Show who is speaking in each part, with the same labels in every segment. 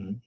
Speaker 1: Mhm.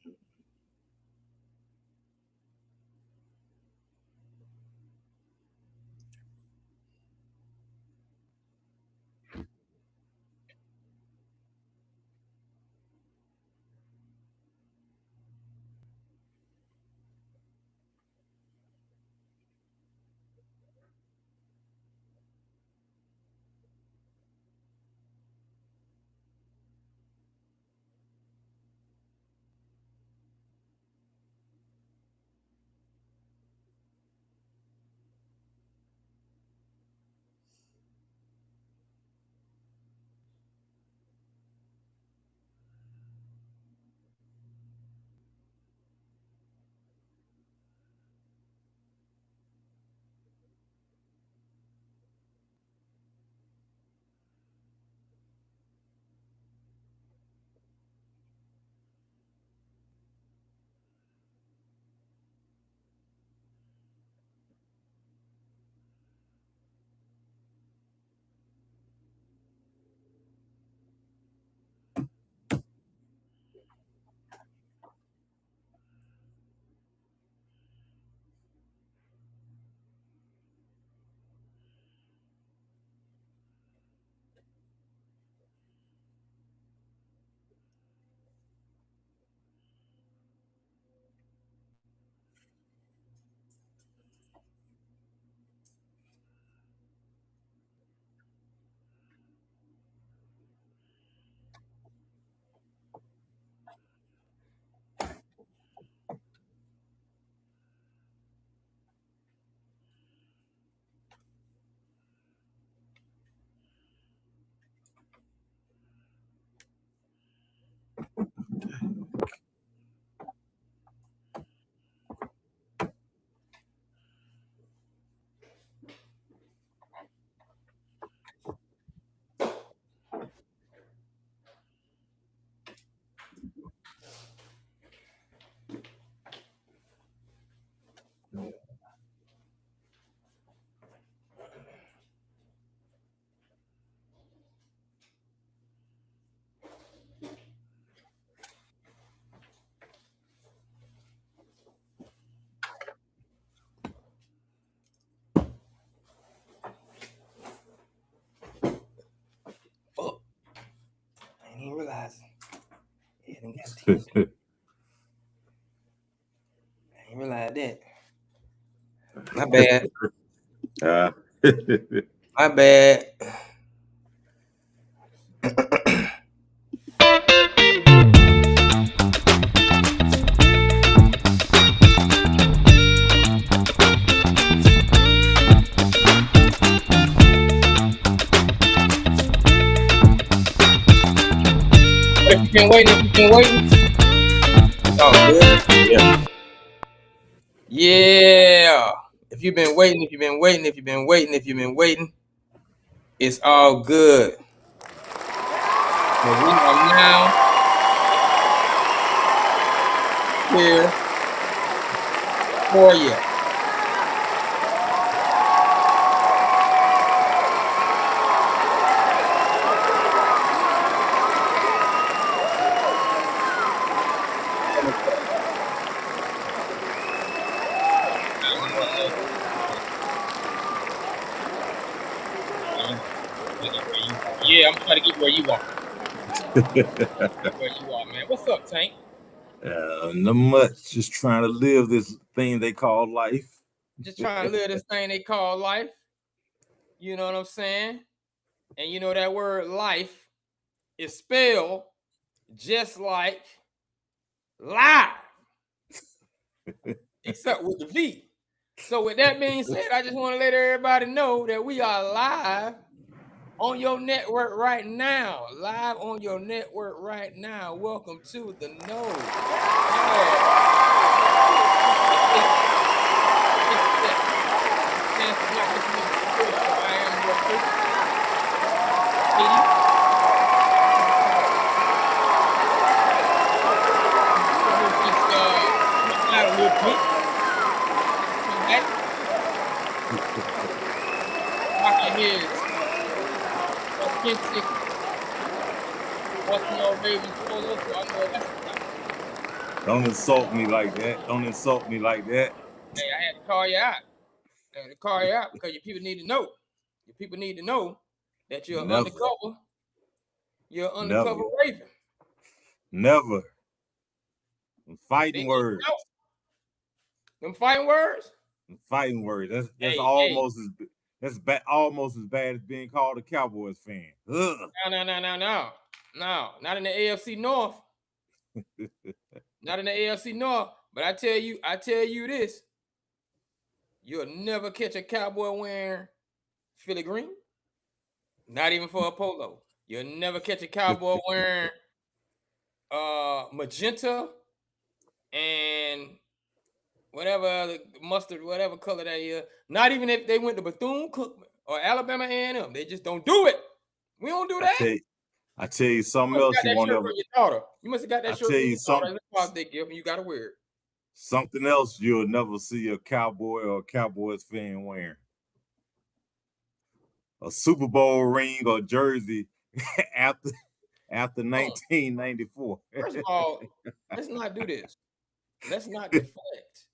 Speaker 2: Fuck. I didn't even realize. Yeah, they got teeth. I didn't realize that. My bad.
Speaker 1: Uh,
Speaker 2: My bad. If you've been waiting. Oh, good.
Speaker 1: yeah.
Speaker 2: Yeah. If you've been waiting, it's all good. So we are now here for you. Yeah, I'm trying to get where you are. Where you are, man. What's up, Tank?
Speaker 1: Not much. Just trying to live this thing they call life.
Speaker 2: Just trying to live this thing they call life. You know what I'm saying? And you know that word life is spelled just like live, except with the V. So with that being said, I just want to let everybody know that we are live on your network right now. Live on your network right now. Welcome to the Node. I am your host, Katie. Out real quick. Rocking his authentic Baltimore Ravens polo, so I know that's right.
Speaker 1: Don't insult me like that. Don't insult me like that.
Speaker 2: Hey, I had to call you out. I had to call you out because your people need to know. Your people need to know that you're
Speaker 1: Never.
Speaker 2: undercover. You're an
Speaker 1: Never.
Speaker 2: undercover Raven.
Speaker 1: Never.
Speaker 2: They
Speaker 1: Fighting
Speaker 2: need to
Speaker 1: words.
Speaker 2: know. Them fighting words.
Speaker 1: Fighting words. That's
Speaker 2: Hey,
Speaker 1: almost as almost as bad as being called a Cowboys fan. Ugh.
Speaker 2: No, not in the AFC North. Not in the AFC North. But I tell you this. You'll never catch a Cowboy wearing Philly green. Not even for a polo. You'll never catch a Cowboy wearing magenta and whatever other mustard, whatever color that is. Not even if they went to Bethune-Cookman or Alabama A&M. They just don't do it. We don't do that.
Speaker 1: I tell you something else you won't ever.
Speaker 2: Your daughter. You must have got that shirt from your daughter. That's why they give and you got to wear it.
Speaker 1: Something else you'll never see a Cowboy or a Cowboys fan wearing. A Super Bowl ring or jersey after 1994.
Speaker 2: First of all, let's not do this. Let's not deflect.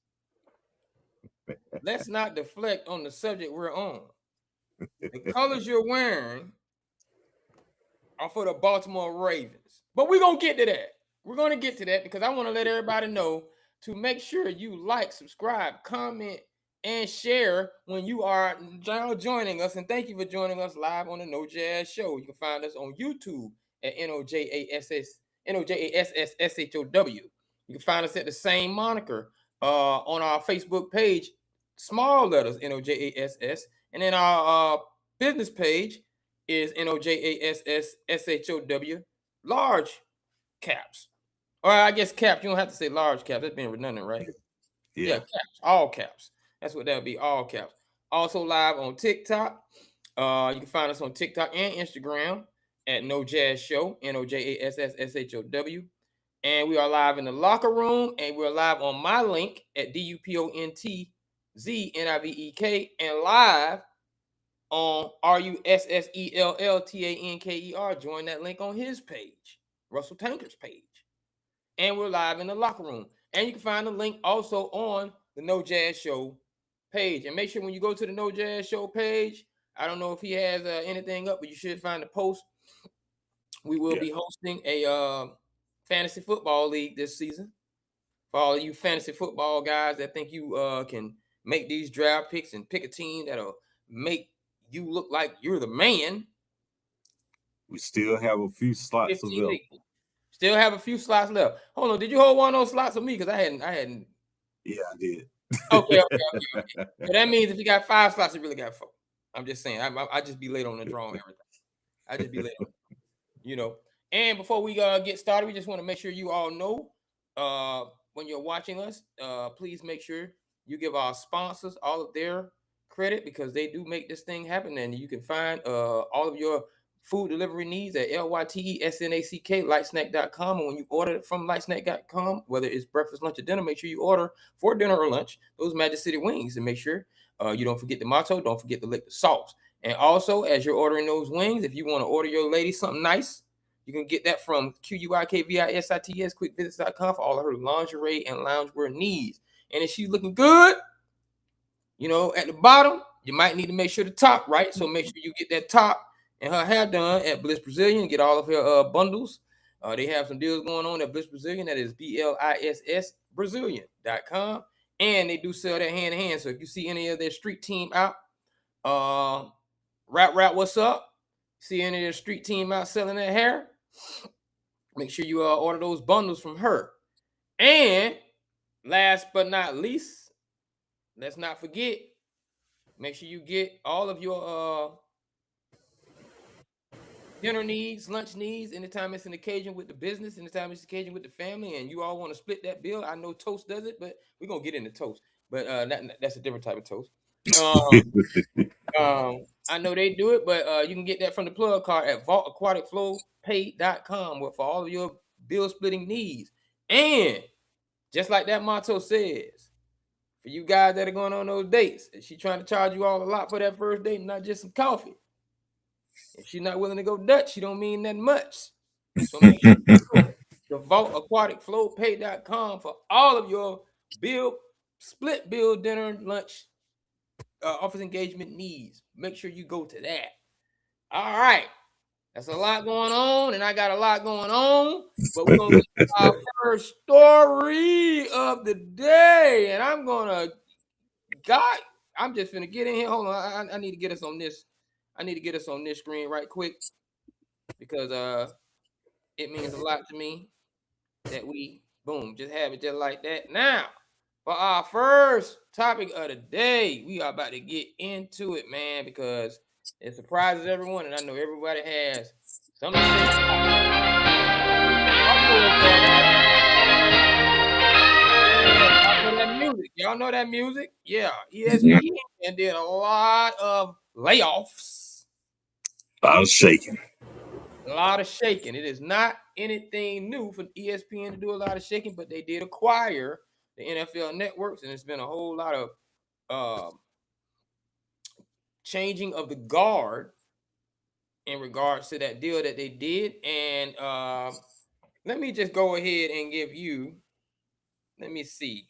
Speaker 2: Let's not deflect on the subject we're on. The colors you're wearing are for the Baltimore Ravens. But we're going to get to that. We're going to get to that because I want to let everybody know to make sure you like, subscribe, comment, and share when you are now joining us. And thank you for joining us live on the No Jazz Show. You can find us on YouTube at NOJASSSHOW. You can find us at the same moniker on our Facebook page, small letters NOJASS, and then our business page is NOJASSSHOW, large caps. Or I guess caps. You don't have to say large caps. That's being redundant, right? Yeah, caps. All caps. That's what that would be, all caps. Also live on TikTok. You can find us on TikTok and Instagram at No Jazz Show, NOJASSSHOW. And we are live in the locker room, and we're live on my link at DUPONTZNIVEK, and live on RUSSELLTANKER. Join that link on his page, Russell Tanker's page. And we're live in the locker room. And you can find the link also on the No Jazz Show page. And make sure when you go to the No Jazz Show page, I don't know if he has anything up, but you should find the post. We will be hosting a fantasy football league this season. For all of you fantasy football guys that think you can make these draft picks and pick a team that'll make you look like you're the man.
Speaker 1: We still have a few slots available.
Speaker 2: Still have a few slots left. Hold on, did you hold one of those slots for me? Because I hadn't.
Speaker 1: Yeah, I did.
Speaker 2: Okay. So that means if you got 5 slots, you really got 4. I'm just saying. I just be late on the draw and everything. I just be late on, And before we get started, we just want to make sure you all know when you're watching us, please make sure you give our sponsors all of their credit because they do make this thing happen. And you can find all of your food delivery needs at LYTESNACK, lightsnack.com. And when you order it from lightsnack.com, whether it's breakfast, lunch, or dinner, make sure you order for dinner or lunch those Magic City wings, and make sure you don't forget the motto, don't forget to lick the sauce. And also, as you're ordering those wings, if you want to order your lady something nice, you can get that from QUIKVISITS, quickvisits.com, for all of her lingerie and loungewear needs. And if she's looking good, at the bottom, you might need to make sure the top right. So make sure you get that top and her hair done at Bliss Brazilian. Get all of her bundles. They have some deals going on at Bliss Brazilian. That is BLISS Brazilian.com. And they do sell that hand in hand. So if you see any of their street team out, Rap, what's up? See any of their street team out selling that hair? Make sure you order those bundles from her. And last but not least, let's not forget, make sure you get all of your dinner needs, lunch needs, anytime it's an occasion with the business, anytime it's an occasion with the family, and you all want to split that bill. I know Toast does it, but we're going to get into Toast. But that's a different type of toast. I know they do it, but you can get that from the plug card at vaultaquaticflowpay.com for all of your bill splitting needs. And just like that motto says, for you guys that are going on those dates, if she's trying to charge you all a lot for that first date, not just some coffee. If she's not willing to go Dutch, she don't mean that much. So make sure the vaultaquaticflowpay.com for all of your split bill, dinner, lunch, office engagement needs. Make sure you go to that. All right. That's a lot going on, and I got a lot going on, but we're going to get to our first story of the day, and I'm just going to get in here. Hold on. I need to get us on this. I need to get us on this screen right quick because it means a lot to me that we, boom, just have it just like that. Now, for our first topic of the day, we are about to get into it, man, because it surprises everyone, and I know everybody has something to say. Y'all know that music? Yeah. ESPN did a lot of layoffs.
Speaker 1: A lot of shaking.
Speaker 2: A lot of shaking. It is not anything new for ESPN to do a lot of shaking, but they did acquire the NFL networks, and it's been a whole lot of changing of the guard in regards to that deal that they did. And let me just go ahead and give you, let me see.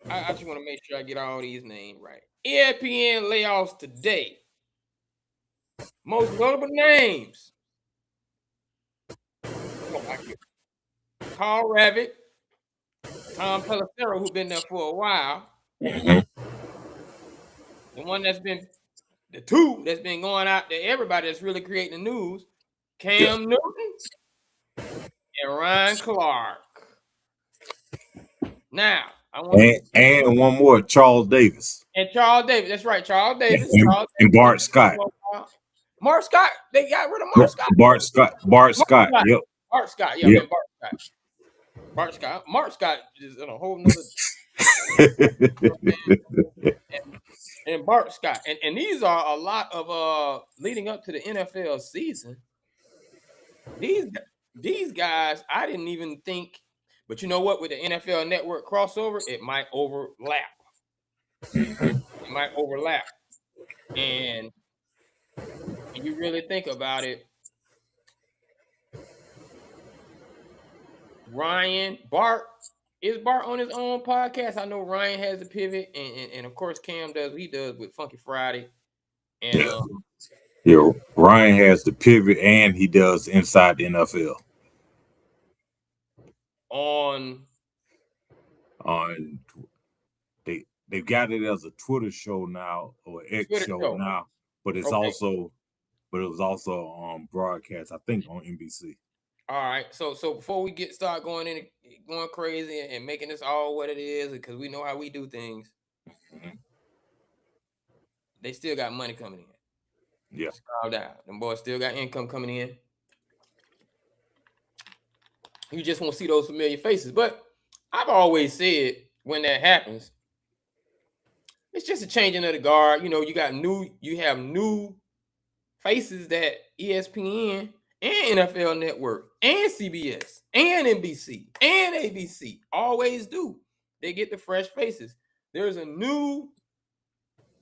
Speaker 2: I just want to make sure I get all these names right. ESPN layoffs today. Most notable names. Carl Ravitch, Tom Pelissero, who's been there for a while. The one that's been, the two that's been going out there, everybody that's really creating the news, Cam Newton and Ryan Clark. Now, I want
Speaker 1: and one more, Charles Davis.
Speaker 2: And Charles Davis. That's right, Charles Davis.
Speaker 1: And Bart Scott.
Speaker 2: Mark Scott. They got rid of Mark Scott.
Speaker 1: Bart Scott. Yep.
Speaker 2: Bart Scott. Yeah, yep. Bart Scott. Mark Scott is in a whole nother. and Bart Scott. And these are a lot of leading up to the NFL season. These guys, I didn't even think, but you know what? With the NFL Network crossover, it might overlap. It might overlap. And when you really think about it, Bart on his own podcast. I know Ryan has a pivot, and of course Cam does. He does with Funky Friday, and
Speaker 1: yeah, Ryan has the pivot, and he does Inside the NFL on they've got it as a Twitter show now or X show now, but it's also on broadcast, I think, on NBC.
Speaker 2: All right, so before we start going crazy and making this all what it is, because we know how we do things, they still got money coming in.
Speaker 1: Yeah,
Speaker 2: calm down. Them boys still got income coming in. You just won't see those familiar faces. But I've always said when that happens, it's just a changing of the guard. You know, you have new faces that ESPN and NFL Network and CBS and NBC and ABC always do. They get the fresh faces. There's a new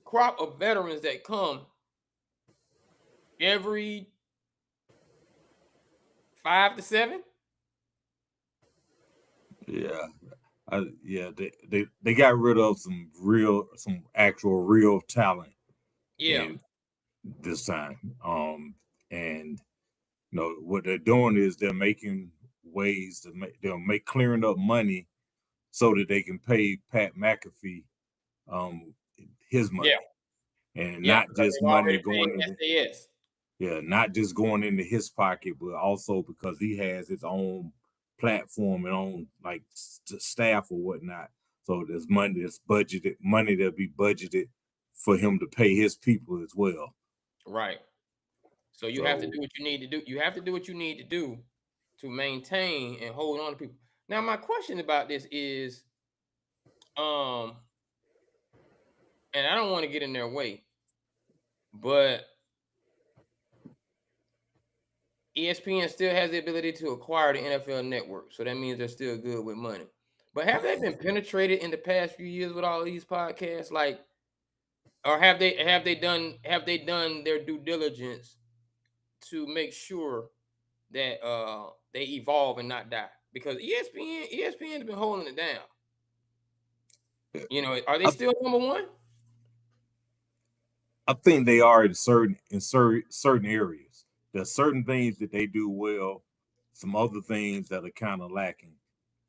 Speaker 2: crop of veterans that come every 5 to 7.
Speaker 1: Yeah. They got rid of some actual real talent.
Speaker 2: Yeah.
Speaker 1: This time. And you know what they're doing is they're making ways to clearing up money so that they can pay Pat McAfee his money.
Speaker 2: Yeah.
Speaker 1: And not just money going into
Speaker 2: SAS.
Speaker 1: Yeah, not just going into his pocket, but also because he has his own platform and own like staff or whatnot. So there's money that'll be budgeted for him to pay his people as well.
Speaker 2: Right. So you have to do what you need to do. You have to do what you need to do to maintain and hold on to people. Now, my question about this is, and I don't want to get in their way, but ESPN still has the ability to acquire the NFL Network, so that means they're still good with money. But have they been penetrated in the past few years with all these podcasts, like, or have they done their due diligence to make sure that they evolve and not die, because ESPN's been holding it down. You know, are they still number one?
Speaker 1: I think they are in certain areas. There's certain things that they do well, some other things that are kind of lacking.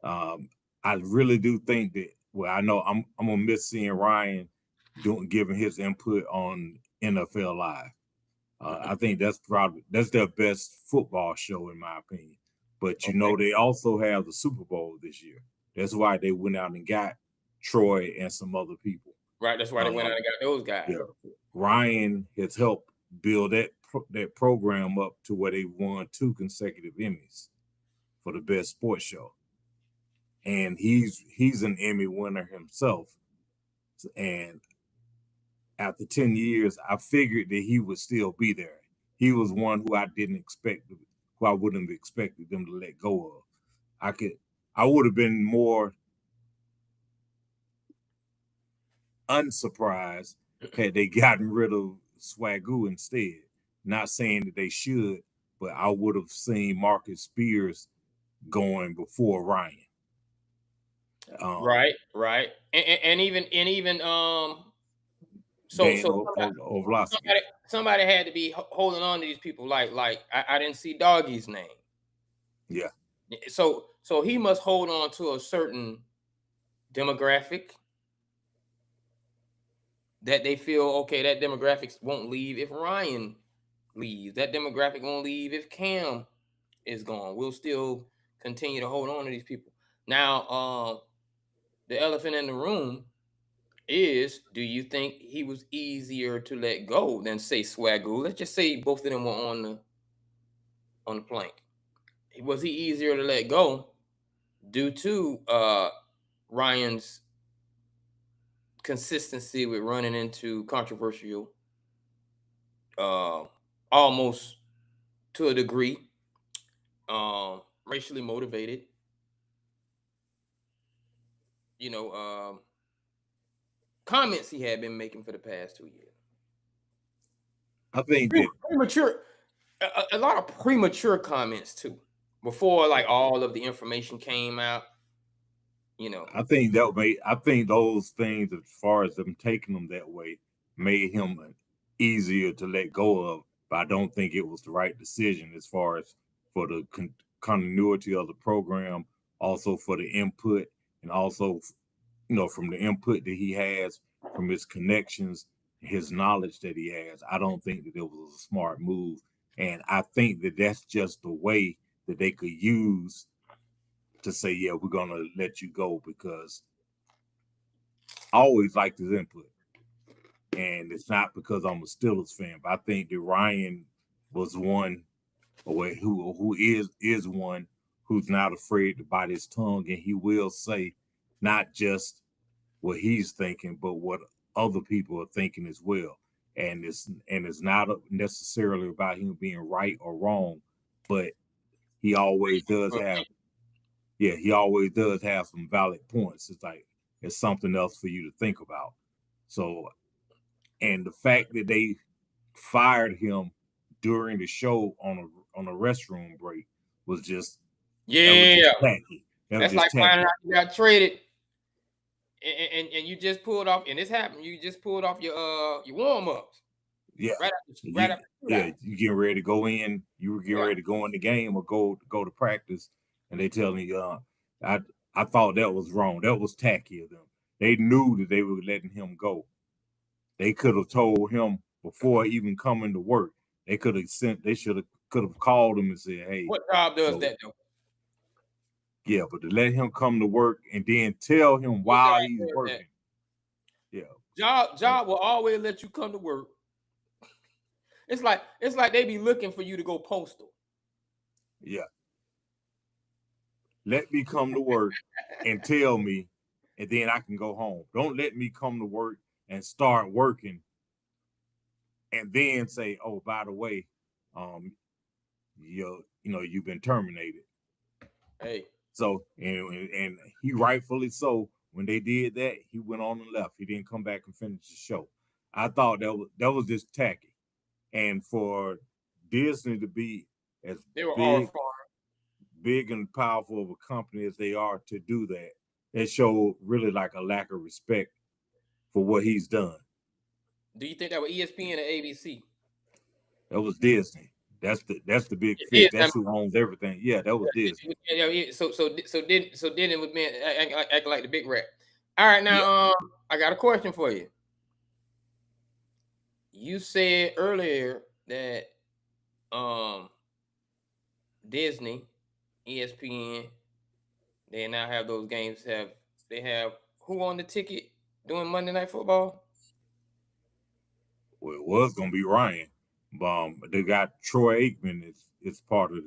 Speaker 1: I really do think that. Well, I know I'm gonna miss seeing Ryan giving his input on NFL Live. I think that's their best football show in my opinion. But you know, they also have the Super Bowl this year. That's why they went out and got Troy and some other people.
Speaker 2: Right. That's why they went out and got those guys.
Speaker 1: Yeah. Ryan has helped build that program up to where they won 2 consecutive Emmys for the best sports show, and he's an Emmy winner himself. And after 10 years, I figured that he would still be there. He was one who I didn't expect, who I wouldn't have expected them to let go of. I would have been more unsurprised had they gotten rid of Swagoo instead. Not saying that they should, but I would have seen Marcus Spears going before Ryan.
Speaker 2: Right. And even
Speaker 1: somebody
Speaker 2: had to be holding on to these people. Like I didn't see Doggy's name.
Speaker 1: Yeah.
Speaker 2: So he must hold on to a certain demographic that they feel, okay, that demographic won't leave if Ryan leaves. That demographic won't leave if Cam is gone. We'll still continue to hold on to these people. Now, the elephant in the room is, do you think he was easier to let go than, say, Swagoo? Let's just say both of them were on the plank. Was he easier to let go due to Ryan's consistency with running into controversial, almost to a degree, racially motivated, comments he had been making for the past 2 years?
Speaker 1: I think
Speaker 2: premature, a lot of premature comments too, before like all of the information came out.
Speaker 1: I think those things, as far as them taking them that way, made him easier to let go of. But I don't think it was the right decision as far as for the continuity of the program, also for the input, and also, from the input that he has from his connections, his knowledge that he has. I don't think that it was a smart move, and I think that that's just the way that they could use to say, yeah, we're going to let you go, because I always liked his input. And it's not because I'm a Steelers fan, but I think that Ryan was one who is one who's not afraid to bite his tongue, and he will say not just what he's thinking, but what other people are thinking as well. And it's not necessarily about him being right or wrong, but he always does have some valid points. It's like it's something else for you to think about. So, and the fact that they fired him during the show on a restroom break was just
Speaker 2: tacky. That's like finding out you got traded, and you just pulled off, and this happened. You just pulled off your warm ups.
Speaker 1: Yeah, right after you getting ready to go in. You were getting ready to go in the game or go to practice, and they tell me, I thought that was wrong. That was tacky of them. They knew that they were letting him go. They could have told him before even coming to work. They could have called him and said, "Hey,
Speaker 2: what job does that though?"
Speaker 1: Yeah, but to let him come to work and then tell him while he's working. Yeah.
Speaker 2: Job will always let you come to work. It's like they be looking for you to go postal.
Speaker 1: Yeah. Let me come to work and tell me, and then I can go home. Don't let me come to work and start working and then say, "Oh, by the way, you've been terminated."
Speaker 2: Hey.
Speaker 1: So and he rightfully so. When they did that, he went on and left. He didn't come back and finish the show. I thought that was just tacky, and for Disney to be as
Speaker 2: They were all
Speaker 1: big,
Speaker 2: foreign.
Speaker 1: big and powerful of a company as they are to do that. It showed really like a lack of respect for what he's done.
Speaker 2: Do you think that was ESPN or ABC?
Speaker 1: That was Disney. That's the big
Speaker 2: Yeah,
Speaker 1: fish. That's who owns everything. Yeah, that was Disney.
Speaker 2: yeah. Then it was being acting like the big rat. All right,
Speaker 1: Yeah.
Speaker 2: now I got a question for you. You said earlier that Disney, ESPN, they now have those games. They have who on the ticket doing Monday Night Football?
Speaker 1: Well, it was gonna be Ryan. They got Troy Aikman is part of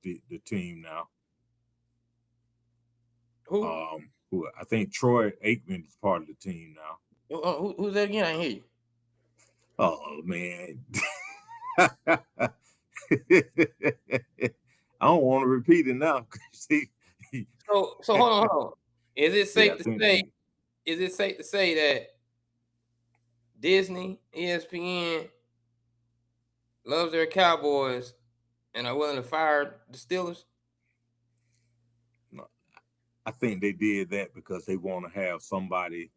Speaker 1: the team now.
Speaker 2: Who?
Speaker 1: Who I think Troy Aikman is part of the team now.
Speaker 2: Who's that again? I didn't hear you.
Speaker 1: Oh man. I don't want to repeat it now. See,
Speaker 2: So hold on. Is it safe
Speaker 1: yeah,
Speaker 2: to say? Is it safe to say that Disney, ESPN loves their Cowboys and are willing to fire the Steelers?
Speaker 1: No, I think they did that because they want to have somebody.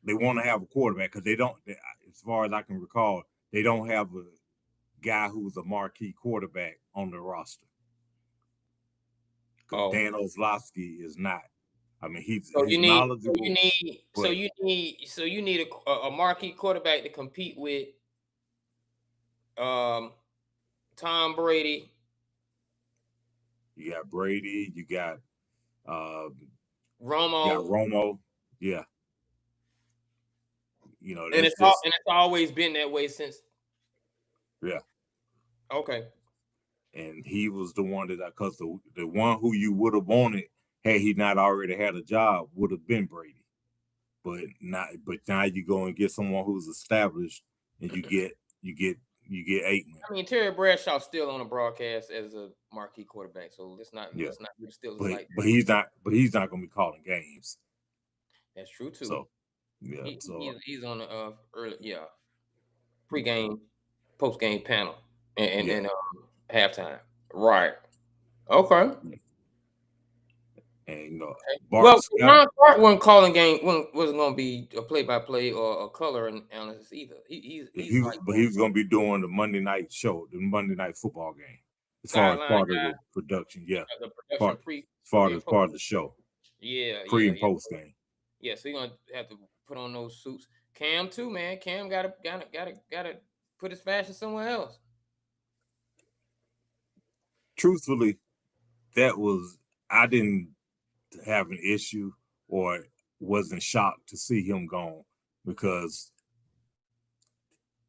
Speaker 1: They want to have a quarterback because as far as I can recall, they don't have a guy who's a marquee quarterback on the roster.
Speaker 2: Oh.
Speaker 1: Dan Orlovsky is not. I mean, he's
Speaker 2: you
Speaker 1: knowledgeable.
Speaker 2: need a marquee quarterback to compete with Tom Brady.
Speaker 1: You got Brady. You got
Speaker 2: Romo.
Speaker 1: You got Romo. Yeah. You know,
Speaker 2: and it's always been that way since.
Speaker 1: Yeah.
Speaker 2: Okay.
Speaker 1: And he was the one because the one who you would have wanted had he not already had a job would have been Brady. But now you go and get someone who's established, and you get Aikman.
Speaker 2: I mean, Terry Bradshaw's still on the broadcast as a marquee quarterback, so let's not still
Speaker 1: but,
Speaker 2: like.
Speaker 1: But he's not going to be calling games.
Speaker 2: That's true too.
Speaker 1: So yeah,
Speaker 2: he's on the early pre-game, post-game panel, and halftime. Right. Okay.
Speaker 1: And
Speaker 2: Ron Clark wasn't calling game. Wasn't going to be a play-by-play or a color analyst either. He
Speaker 1: was going to be doing the Monday night show, the Monday night football game, as far as part of the production. Yeah,
Speaker 2: the production
Speaker 1: part of the show.
Speaker 2: Yeah,
Speaker 1: pre and post game.
Speaker 2: Yeah, so you're gonna have to put on those suits. Cam too, man. Cam gotta put his fashion somewhere else.
Speaker 1: Truthfully, I didn't have an issue or wasn't shocked to see him gone because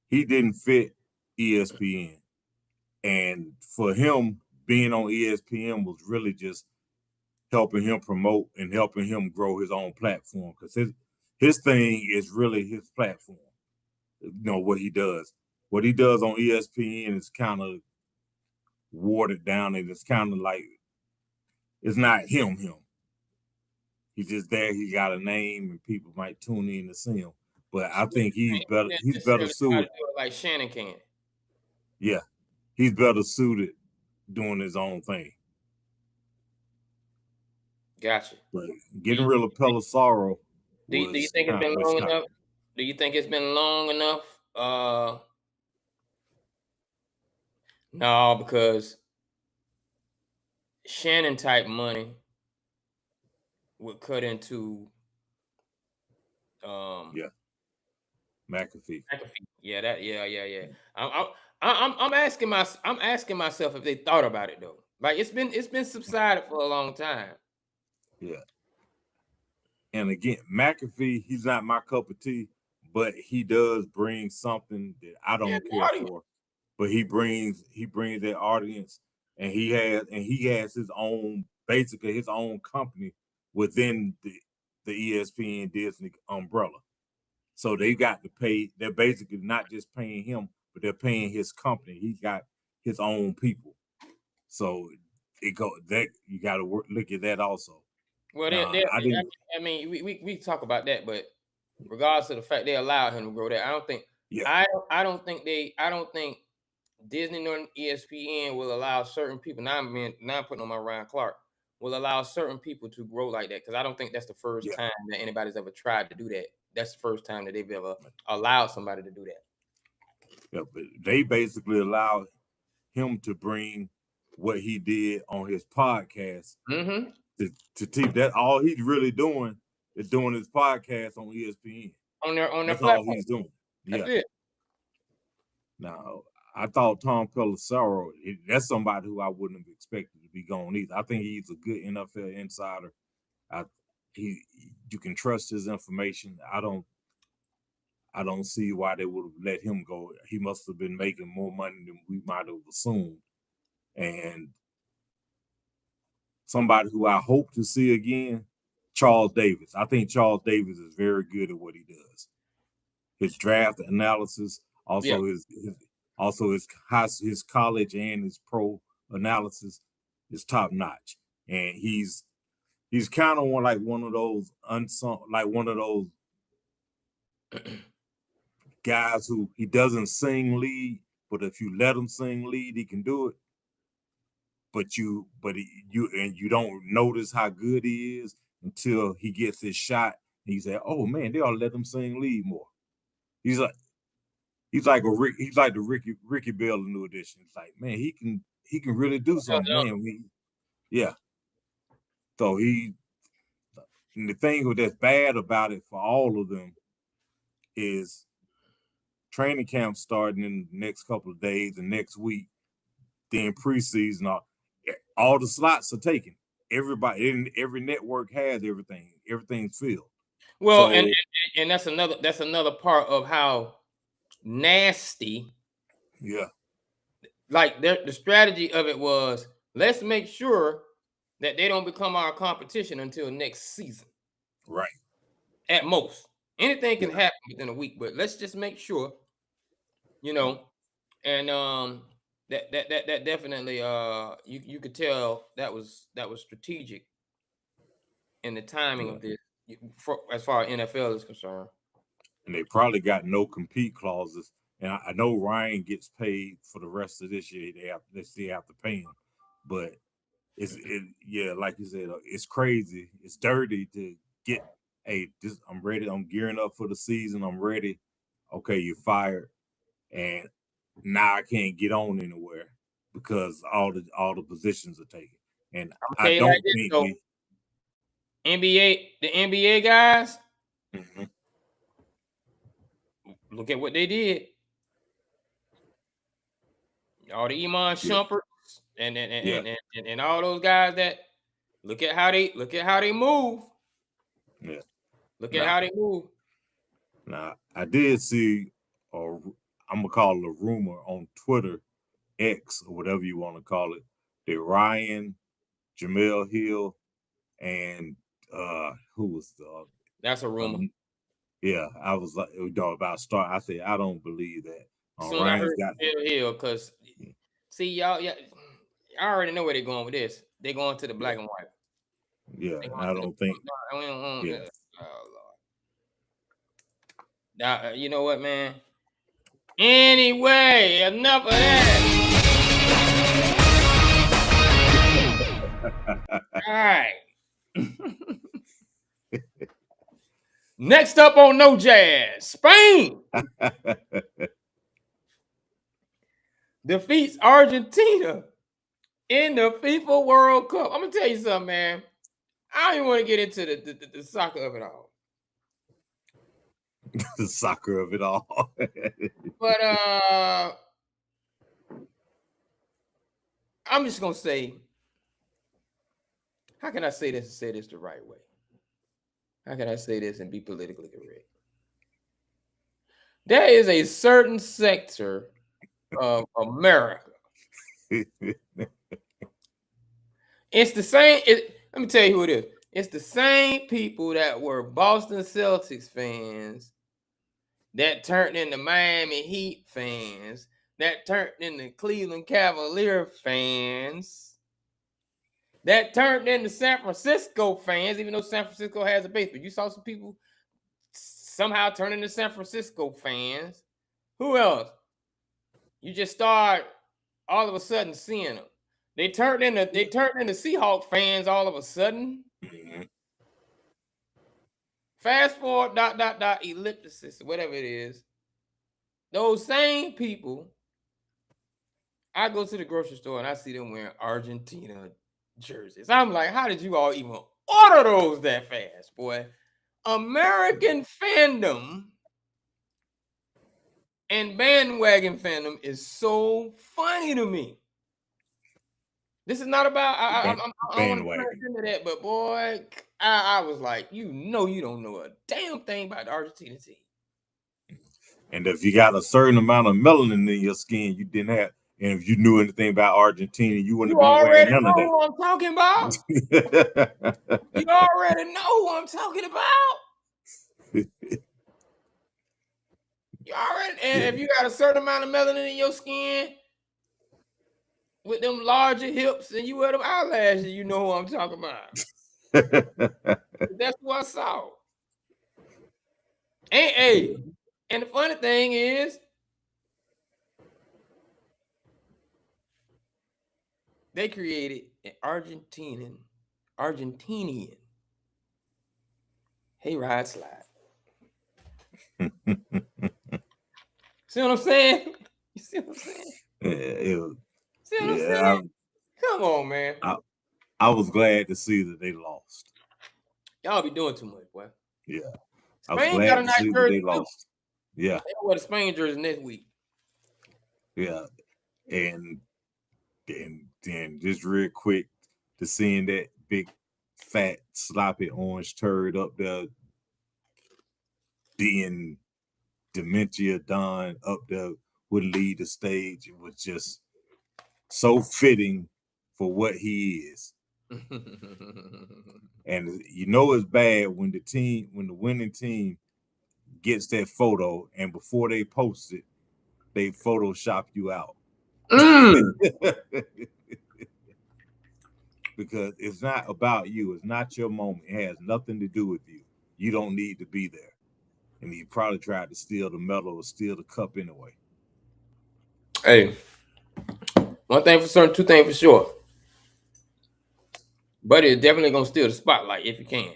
Speaker 1: he didn't fit ESPN. And for him, being on ESPN was really just helping him promote and helping him grow his own platform, because his thing is really his platform. You know, what he does. What he does on ESPN is kind of watered down, and it's kind of like it's not him. He's just there. He got a name, and people might tune in to see him. But I think he's better. He's better suited.
Speaker 2: Like Shannon can.
Speaker 1: Yeah, he's better suited doing his own thing.
Speaker 2: Gotcha.
Speaker 1: But getting rid of Pelissero.
Speaker 2: Do you think it's been long enough? Do you think it's been long enough? No, because Shannon type money would cut into
Speaker 1: McAfee.
Speaker 2: Yeah. I'm asking myself if they thought about it though. Like it's been subsided for a long time.
Speaker 1: Yeah. And again, McAfee, he's not my cup of tea, but he does bring something that I don't care for. But he brings that audience, and he has his own, basically his own company within the ESPN Disney umbrella. So they got to pay. They're basically not just paying him, but they're paying his company. He got his own people. So you got to look at that also.
Speaker 2: Well, I mean, we talk about that, but regardless of the fact they allowed him to grow that, I don't think. Yeah. I don't think Disney and ESPN will allow certain people. Now I'm putting on my Ryan Clark. Will allow certain people to grow like that, because I don't think that's the first time that anybody's ever tried to do that. That's the first time that they've ever allowed somebody to do that.
Speaker 1: Yeah, but they basically allowed him to bring what he did on his podcast to teach. That all he's really doing is doing his podcast on ESPN.
Speaker 2: On their
Speaker 1: That's
Speaker 2: platform.
Speaker 1: all he's doing.
Speaker 2: That's it.
Speaker 1: Now, I thought Tom Pelissero, that's somebody who I wouldn't have expected to be gone either. I think he's a good NFL insider. You can trust his information. I don't see why they would have let him go. He must have been making more money than we might have assumed. And somebody who I hope to see again, Charles Davis. I think Charles Davis is very good at what he does. His draft analysis, also his college and his pro analysis is top notch. And he's kind of one of those unsung, like one of those guys who he doesn't sing lead, but if you let him sing lead, he can do it. But you don't notice how good he is until he gets his shot. And you say, "Oh man, they ought to let him sing lead more." He's like the Ricky Bell New Edition. It's like, man, he can really do something, man. Yeah. So and the thing that's bad about it for all of them is training camp starting in the next couple of days and next week. Then preseason, all the slots are taken. Everybody, every network has everything. Everything's filled.
Speaker 2: Well, so, and that's another part of how nasty.
Speaker 1: Yeah.
Speaker 2: Like the strategy of it was, let's make sure that they don't become our competition until next season.
Speaker 1: Right.
Speaker 2: At most. Anything can happen within a week, but let's just make sure, and that definitely you could tell that was strategic in the timing of this as far as NFL is concerned.
Speaker 1: And they probably got no compete clauses. And I know Ryan gets paid for the rest of this year. They still have to pay him, but like you said, it's crazy. It's dirty to get. Hey, I'm ready. I'm gearing up for the season. I'm ready. Okay, you're fired, and now I can't get on anywhere because all the positions are taken. And I don't think
Speaker 2: the NBA guys. Look at what they did. All the Iman Shumpert and all those guys that look at how they move.
Speaker 1: Yeah.
Speaker 2: Look at how they move.
Speaker 1: Now, I did see, or I'm gonna call it a rumor on Twitter, X, or whatever you want to call it, that Ryan, Jamel Hill, and who was the?
Speaker 2: That's a rumor.
Speaker 1: Yeah, I was like, about start. I said I don't believe that.
Speaker 2: So I heard Jamel Hill because see y'all, I already know where they're going with this. They're going to the black and white.
Speaker 1: Yeah, I don't think.
Speaker 2: Yeah. Oh Lord. Now you know what, man. Anyway, enough of that. All right. Next up on No Jazz, Spain defeats Argentina in the FIFA World Cup. I'm gonna tell you something, man. I don't even want to get into the soccer of it all.
Speaker 1: The soccer of it all.
Speaker 2: But I'm just gonna say, how can I say this and say this the right way? How can I say this and be politically correct? There is a certain sector of America. It's the same. Let me tell you who it is. It's the same people that were Boston Celtics fans that turned into Miami Heat fans, that turned into Cleveland Cavalier fans, that turned into San Francisco fans, even though San Francisco has a base. But you saw some people somehow turn into San Francisco fans. Who else? you just start all of a sudden seeing them. They turned into Seahawk fans all of a sudden.
Speaker 1: Mm-hmm.
Speaker 2: Fast forward, ... ellipsis, whatever it is. Those same people, I go to the grocery store and I see them wearing Argentina jerseys. I'm like, how did you all even order those that fast, boy? American fandom and bandwagon fandom is so funny to me. This is not about I don't want to turn into that, but boy, I was like, you don't know a damn thing about the Argentina team.
Speaker 1: And if you got a certain amount of melanin in your skin, you didn't have. And if you knew anything about Argentina, you wouldn't have been wearing none of that.
Speaker 2: You already know who I'm talking about. You already know who I'm talking about. You already, and if you got a certain amount of melanin in your skin with them larger hips and you wear them eyelashes, you know who I'm talking about. That's what I saw. And the funny thing is, they created an Argentinian hayride slide. See what I'm saying? You see what I'm saying? See what I'm saying? Come on, man.
Speaker 1: I was glad to see that they lost.
Speaker 2: Y'all be doing too much, boy.
Speaker 1: Yeah.
Speaker 2: Spain got a nice jersey.
Speaker 1: They lost. Yeah.
Speaker 2: They wear the Spain jersey next week.
Speaker 1: Yeah. And then just real quick to seeing that big fat sloppy orange turd up there being Dementia Don up there would lead the stage. It was just so fitting for what he is. And you know it's bad when the winning team gets that photo and before they post it, they Photoshop you out. Because it's not about you. It's not your moment. It has nothing to do with you. You don't need to be there. And he probably tried to steal the medal or steal the cup anyway.
Speaker 2: Hey, one thing for certain, two things for sure. Buddy is definitely gonna steal the spotlight if he can.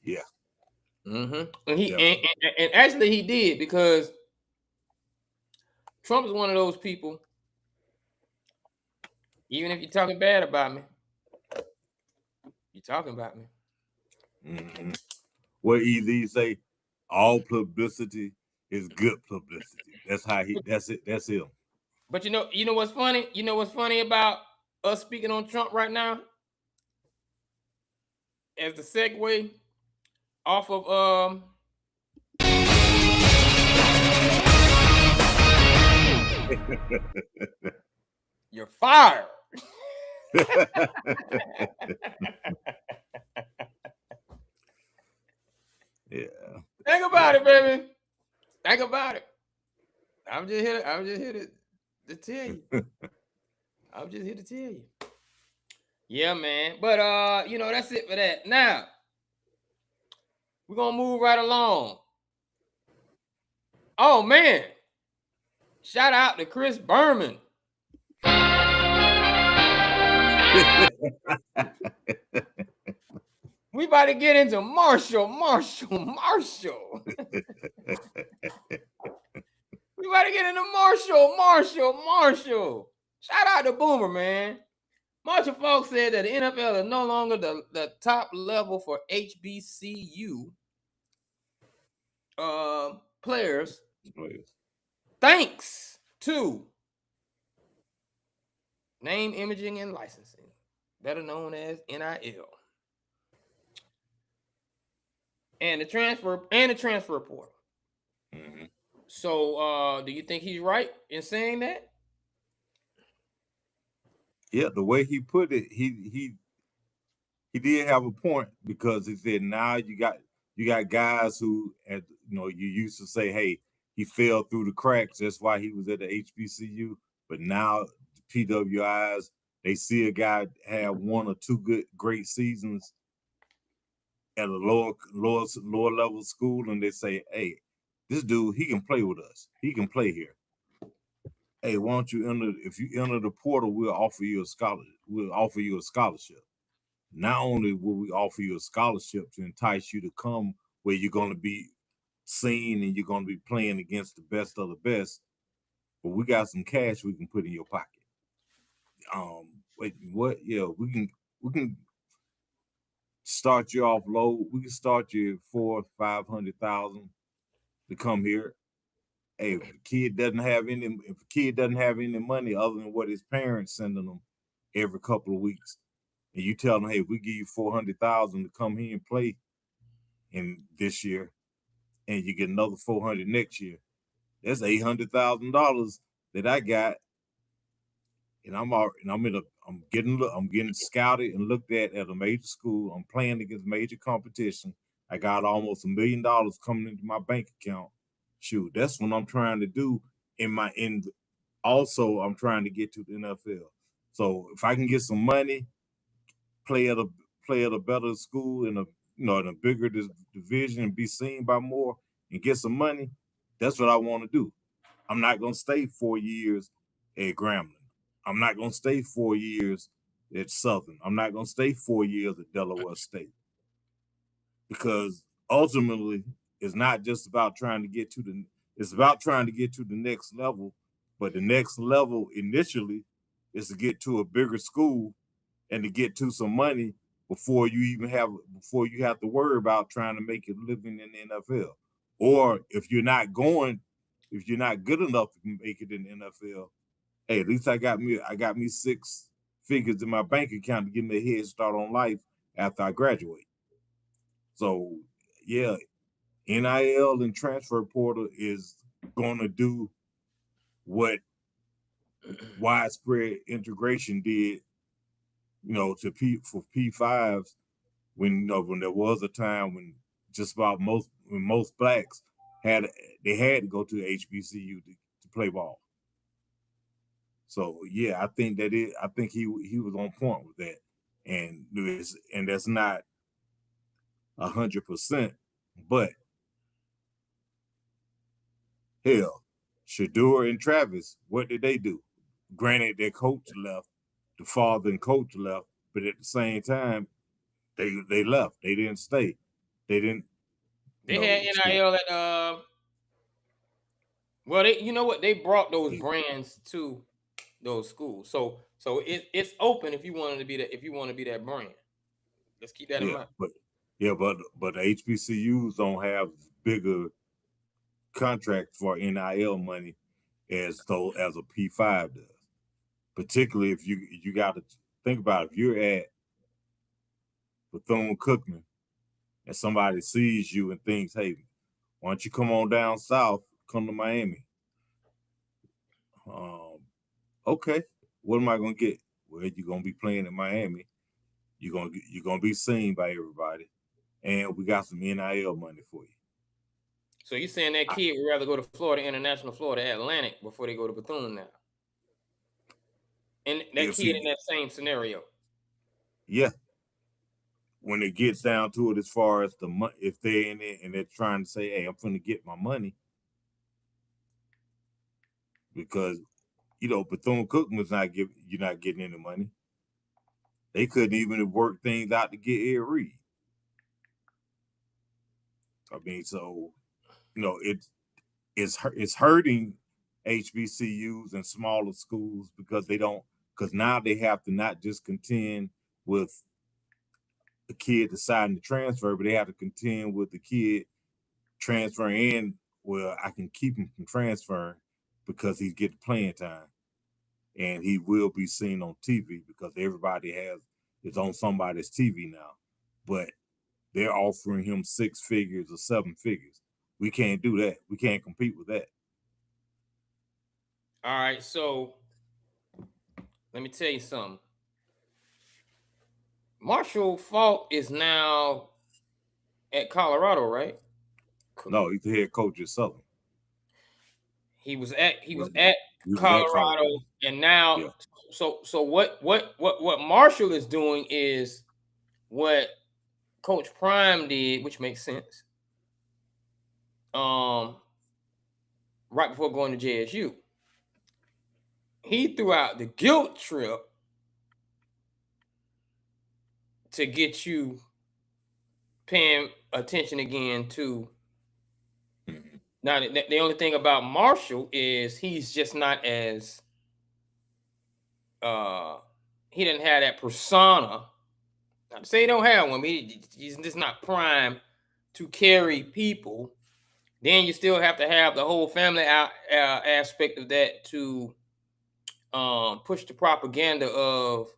Speaker 1: Yeah.
Speaker 2: And and actually he did, because Trump is one of those people. Even if you're talking bad about me, you're talking about me.
Speaker 1: Mm-hmm. What EZ say? All publicity is good publicity. That's how that's it. That's him.
Speaker 2: But you know what's funny? You know what's funny about us speaking on Trump right now? As the segue off of you're fired.
Speaker 1: Yeah.
Speaker 2: Think about it, baby. Think about it. I'm just here to tell you. I'm just here to tell you. Yeah, man. But that's it for that. Now, we're gonna move right along. Oh man. Shout out to Chris Berman. We about to get into Marshall. We about to get into Marshall. Shout out to Boomer, man. Marshall Faulk said that the NFL is no longer the top level for HBCU players. Thanks to name, imaging, and licensing, better known as NIL. And the transfer portal.
Speaker 1: Mm-hmm.
Speaker 2: So do you think he's right in saying that?
Speaker 1: Yeah, the way he put it, he did have a point, because he said now you got guys who, you used to say, hey, he fell through the cracks. That's why he was at the HBCU. But now the PWIs, they see a guy have one or two great seasons at a lower level school, and they say, hey, this dude, he can play with us. He can play here. hey, why don't you enter? If you enter the portal, we'll offer you a scholarship. We'll offer you a scholarship. Not only will we offer you a scholarship to entice you to come where you're going to be seen and you're going to be playing against the best of the best, but we got some cash we can put in your pocket. Wait, what? Yeah, we can start you off low. We can start you at 400,000-500,000 to come here. Hey, if a kid doesn't have any money other than what his parents sending them every couple of weeks, and you tell them, hey, we give you 400,000 to come here and play in this year, and you get another 400 next year. That's $800,000 that I got, and I'm getting scouted and looked at a major school. I'm playing against major competition. I got almost $1 million coming into my bank account. Shoot, that's what I'm trying to do also I'm trying to get to the NFL. So if I can get some money, play at a better school in a bigger division and be seen by more and get some money, that's what I want to do. I'm not gonna stay 4 years at Grambling. I'm not gonna stay 4 years at Southern. I'm not gonna stay 4 years at Delaware State. Because ultimately it's not just about trying to get to the next level, but the next level initially is to get to a bigger school and to get to some money before you have to worry about trying to make a living in the NFL. Or if you're not good enough to make it in the NFL, hey, at least I got me 6 figures in my bank account to give me a head start on life after I graduate. So yeah, NIL and transfer portal is gonna do what widespread integration did, for P5s when there was a time when just about most blacks had to go to HBCU to play ball. So yeah, I think he was on point with that, and that's not 100%, but hell, Shedeur and Travis, what did they do? Granted, their coach left, the father and coach left, but at the same time, they left. They didn't stay. They didn't.
Speaker 2: They had NIL at well, you know what? They brought those brands to those schools, so it's open if you wanted to be that brand. Let's keep that in mind.
Speaker 1: But the HBCUs don't have bigger contracts for NIL money as a P5 does. Particularly if you got to think about if you're at Bethune-Cookman and somebody sees you and thinks, hey, why don't you come on down south, come to Miami? Okay, what am I gonna get? Well, you're gonna be playing in Miami. You're gonna be seen by everybody, and we got some NIL money for you.
Speaker 2: So you're saying that kid would rather go to Florida International, Florida Atlantic before they go to Bethune now? And that kid in that same scenario.
Speaker 1: Yeah. When it gets down to it, as far as if they're in it and they're trying to say, hey, I'm going to get my money. Because, Bethune-Cookman's you're not getting any money. They couldn't even work things out to get Ed Reed. I mean, so, it's hurting HBCUs and smaller schools because now they have to not just contend with the kid deciding to transfer, but they have to contend with the kid transferring in. Well, I can keep him from transferring because he's getting playing time, and he will be seen on TV because everybody is on somebody's TV now. But they're offering him 6 figures or 7 figures. We can't do that. We can't compete with that.
Speaker 2: All right, so let me tell you something. Marshall Faulk is now at Colorado, right?
Speaker 1: No, he's the head coach at Southern.
Speaker 2: He was at Colorado, and now, yeah. So what Marshall is doing is what Coach Prime did, which makes sense. Right before going to JSU. he threw out the guilt trip to get you paying attention again to. Now, the only thing about Marshall is he's just not as he didn't have that persona. Not to say he don't have one, but he's just not primed to carry people. Then you still have to have the whole family aspect of that to push the propaganda of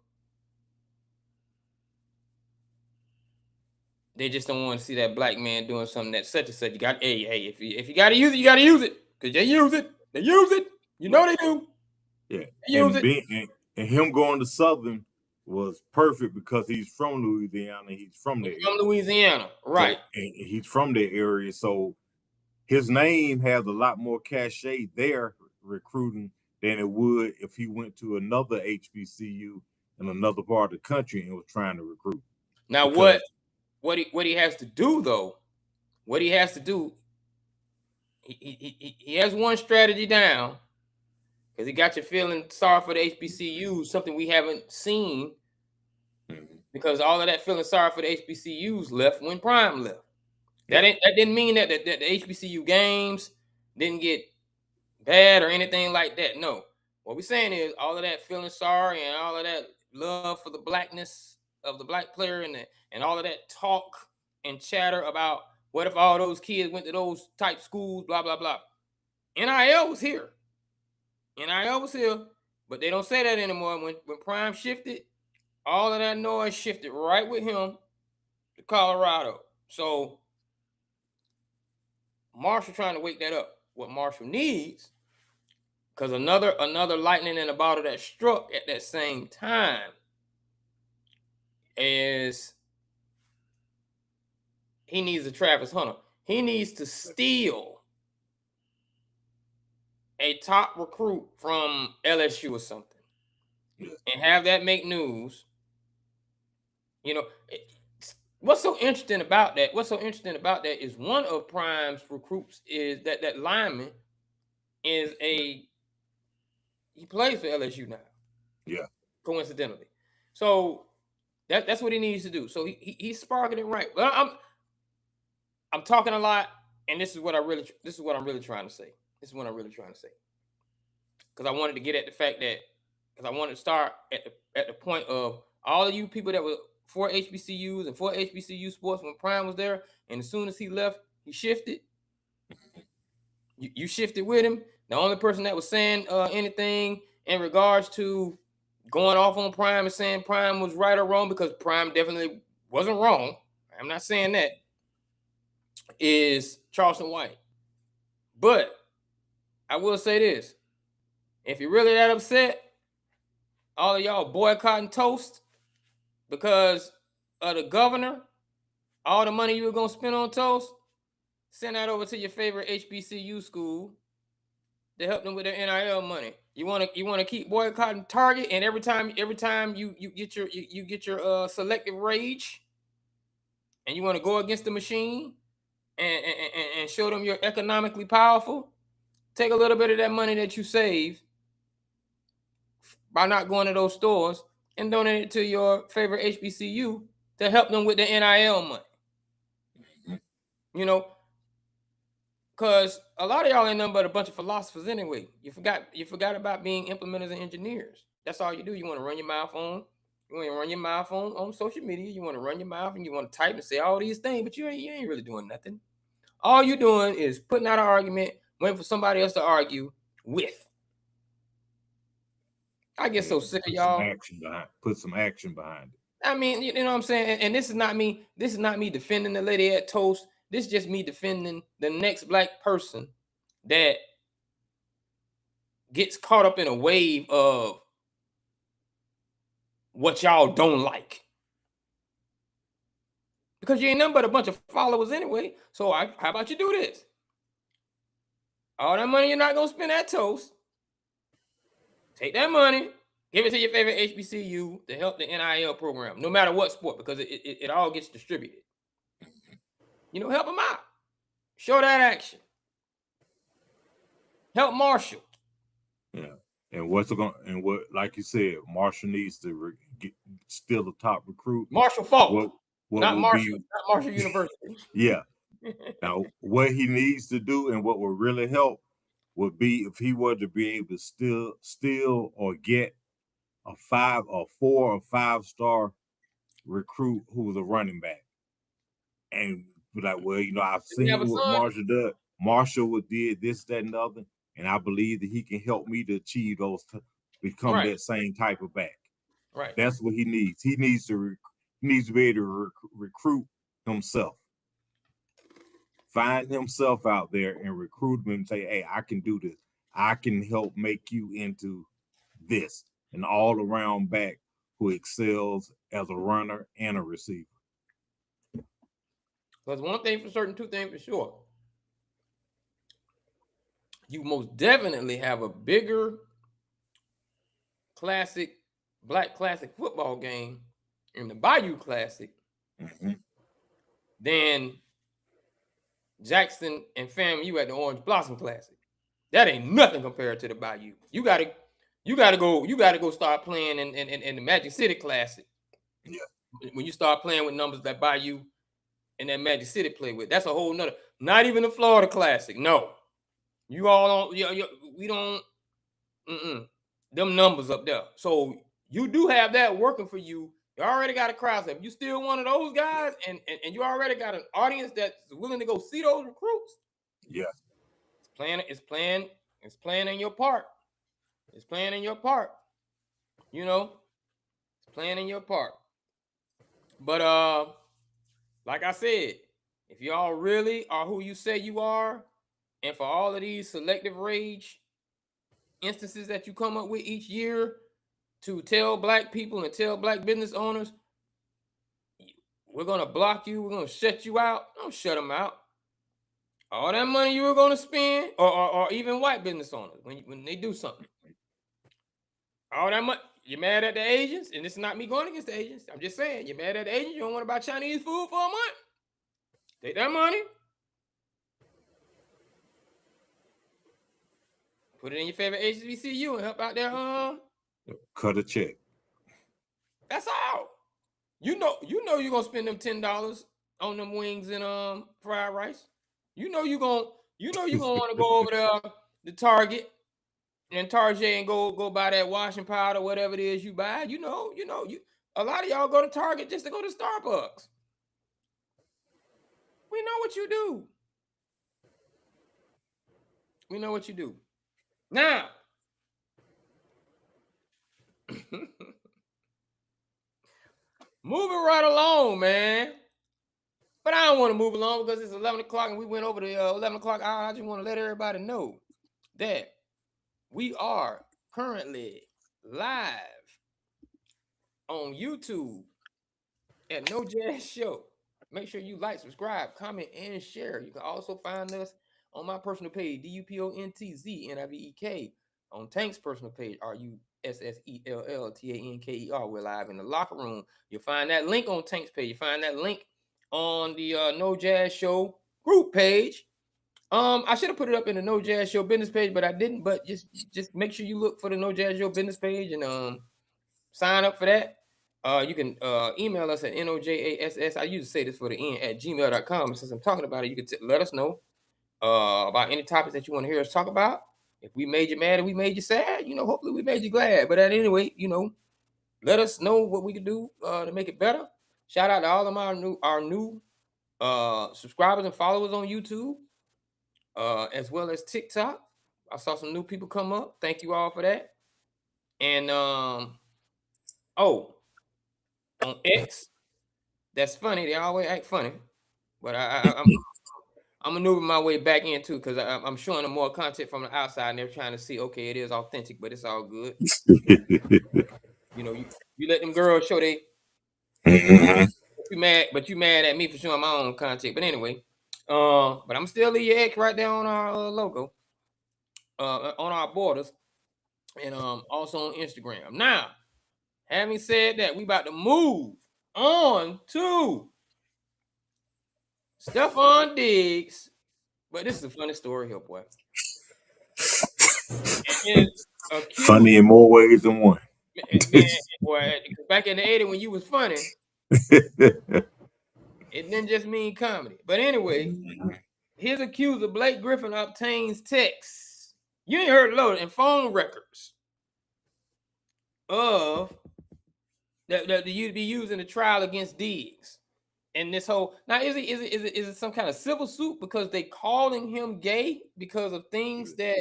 Speaker 2: they just don't want to see that black man doing something that such and such. You got hey, if you got to use it, you got to use it because they use it. They use it. You know they do.
Speaker 1: Yeah,
Speaker 2: They use it.
Speaker 1: And him going to Southern was perfect because he's from Louisiana. He's from there.
Speaker 2: From Louisiana, right?
Speaker 1: So, and he's from that area, so his name has a lot more cachet there recruiting than it would if he went to another HBCU in another part of the country and was trying to recruit.
Speaker 2: Now,
Speaker 1: because
Speaker 2: what he has to do though, what he has to do, he has one strategy down because he got you feeling sorry for the HBCUs, something we haven't seen. Because all of that feeling sorry for the HBCUs left when Prime left. That didn't mean that the HBCU games didn't get bad or anything like that. No. What we're saying is all of that feeling sorry and all of that love for the blackness of the black player and all of that talk and chatter about what if all those kids went to those type schools, blah, blah, blah. NIL was here. NIL was here, but they don't say that anymore. When Prime shifted, all of that noise shifted right with him to Colorado. So Marshall trying to wake that up. What Marshall needs, because another lightning in a bottle that struck at that same time is he needs a Travis Hunter. He needs to steal a top recruit from LSU or something and have that make news. You know, what's so interesting about that? What's so interesting about that is one of Prime's recruits is that lineman is he plays for LSU now.
Speaker 1: Yeah.
Speaker 2: Coincidentally. So that's what he needs to do. So he's sparking it right. Well, I'm talking a lot, and this is what I'm really trying to say. This is what I'm really trying to say. Because I wanted to get at the fact that because I wanted to start at the point of all of you people that were for HBCUs and for HBCU sports when Prime was there, and as soon as he left, he shifted. You shifted with him. The only person that was saying anything in regards to going off on Prime and saying Prime was right or wrong, because Prime definitely wasn't wrong, I'm not saying that, is Charleston White. But I will say this. If you're really that upset, all of y'all boycotting Toast because of the governor, all the money you were going to spend on Toast, send that over to your favorite HBCU school to help them with their NIL money. You want to keep boycotting Target, and every time you get your selective rage, and you want to go against the machine and show them you're economically powerful, take a little bit of that money that you save by not going to those stores and donate it to your favorite HBCU to help them with the NIL money. You know, because a lot of y'all ain't nothing but a bunch of philosophers anyway. You forgot about being implementers and engineers. That's all you do. You want to run your mouth on. You want to run your mouth on social media. You want to run your mouth and you want to type and say all these things, but you ain't really doing nothing. All you're doing is putting out an argument, waiting for somebody else to argue with. I get so sick of y'all.
Speaker 1: Put some action behind it.
Speaker 2: I mean, you know what I'm saying? And this is not me defending the lady at Toast. This is just me defending the next black person that gets caught up in a wave of what y'all don't like. Because you ain't nothing but a bunch of followers anyway. So how about you do this? All that money you're not going to spend at Toast. Take that money, give it to your favorite HBCU to help the NIL program, no matter what sport, because it all gets distributed. You know, help them out. Show that action. Help Marshall.
Speaker 1: Yeah. And what, like you said, Marshall needs to still the top recruit.
Speaker 2: Marshall Falk,
Speaker 1: what
Speaker 2: not
Speaker 1: will
Speaker 2: Marshall,
Speaker 1: be,
Speaker 2: not Marshall University.
Speaker 1: Yeah. Now, what he needs to do and what will really help would be if he were to be able to steal or get a 4 or 5 star recruit who was a running back, and be like, well, I've seen what Marshall does. Marshall did this, that, and the other, and I believe that he can help me to achieve those, become that same type of back.
Speaker 2: Right.
Speaker 1: That's what he needs. He needs to be able to recruit himself. Find himself out there and recruit him and say, hey, I can do this. I can help make you into this. An all-around back who excels as a runner and a receiver.
Speaker 2: Because one thing for certain, two things for sure. You most definitely have a bigger black classic football game in the Bayou Classic than Jackson and FAMU at the Orange Blossom Classic. That ain't nothing compared to the Bayou. You gotta go start playing in the Magic City Classic.
Speaker 1: Yeah.
Speaker 2: When you start playing with numbers that Bayou and that Magic City play with, that's a whole nother. Not even the Florida Classic. No, you all don't. We don't. Them numbers up there. So you do have that working for you. You already got a crowd. If you still one of those guys, and you already got an audience that's willing to go see those recruits.
Speaker 1: Yeah,
Speaker 2: it's playing in your part. It's playing in your part. It's playing in your part. But like I said, if y'all really are who you say you are, and for all of these selective rage instances that you come up with each year to tell black people and tell black business owners, we're going to block you, we're going to shut you out. Don't shut them out. All that money you were going to spend, or even white business owners, when they do something, all that money, you're mad at the agents, and this is not me going against the agents. I'm just saying, you're mad at the agents, you don't want to buy Chinese food for a month. Take that money, put it in your favorite HBCU and help out their
Speaker 1: cut a check.
Speaker 2: That's all. You know you're gonna spend them $10 on them wings and fried rice. You know you're gonna want to go over there to Target and Target and go buy that washing powder, whatever it is you buy. You a lot of y'all go to Target just to go to Starbucks. We know what you do. We know what you do. Now, moving right along, man. But I don't want to move along because it's 11 o'clock and we went over the 11 o'clock hour. I just want to let everybody know that we are currently live on YouTube at No Jazz Show. Make sure you like, subscribe, comment, and share. You can also find us on my personal page, DUPONTZNIVEK, on Tank's personal page, RUSSELLTANKER. We're live in the locker room. You'll find that link on Tank's page. You find that link on the No Jazz Show group page. I should have put it up in the No Jazz Show business page, but I didn't. But just make sure you look for the No Jazz Show business page and sign up for that. You can email us at NOJASS. I usually say this for the end at gmail.com. And since I'm talking about it, you can let us know about any topics that you want to hear us talk about. If we made you mad or we made you sad, hopefully we made you glad. But anyway, let us know what we can do to make it better. Shout out to all of our new subscribers and followers on YouTube, as well as TikTok. I saw some new people come up. Thank you all for that. And on X, that's funny. They always act funny, but I'm maneuvering my way back in too because I'm showing them more content from the outside, and they're trying to see, okay, it is authentic, but it's all good. You let them girls show they. You mad at me for showing my own content, but anyway, but I'm still leave your X right there on our logo, on our borders, and also on Instagram. Now, having said that, we about to move on to Stefon Diggs, but this is a funny story here, boy.
Speaker 1: Funny in more ways than one.
Speaker 2: Man, boy, back in the 80s when you was funny, it didn't just mean comedy. But anyway, his accuser, Blake Griffin, obtains texts. You ain't heard loaded and phone records of that you'd be using the trial against Diggs. And this whole now is it some kind of civil suit because they calling him gay because of things that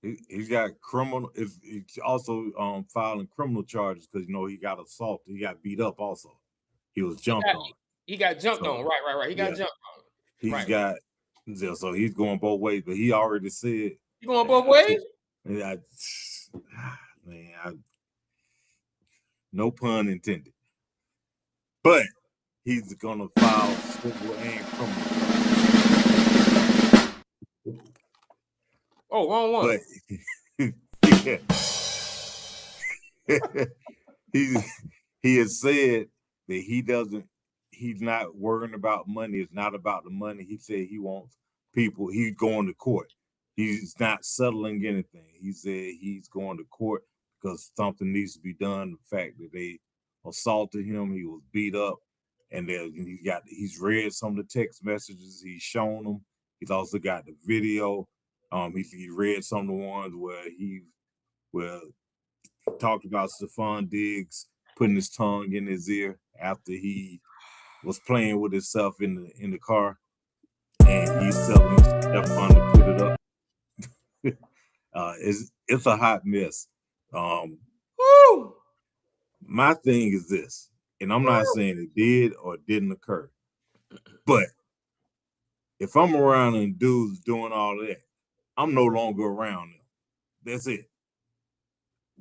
Speaker 1: he's got criminal. He's also filing criminal charges because he got assaulted. He got beat up. Also, he was jumped on.
Speaker 2: He got jumped on. Right. He got jumped on.
Speaker 1: He's got so he's going both ways. But he already said
Speaker 2: you going both ways.
Speaker 1: No pun intended. But he's gonna file civil and criminal.
Speaker 2: Oh, wrong one.
Speaker 1: But he has said that he's not worrying about money. It's not about the money. He said he wants people. He's going to court. He's not settling anything. He said he's going to court because something needs to be done. The fact that they assaulted him, he was beat up, and he's read some of the text messages. He's shown them. He's also got the video. He read some of the ones where he talked about Stephon Diggs putting his tongue in his ear after he was playing with himself in the car, and he's telling Stephon to put it up. It's a hot mess. My thing is this, and I'm not saying it did or didn't occur, but if I'm around and dudes doing all that, I'm no longer around them. That's it.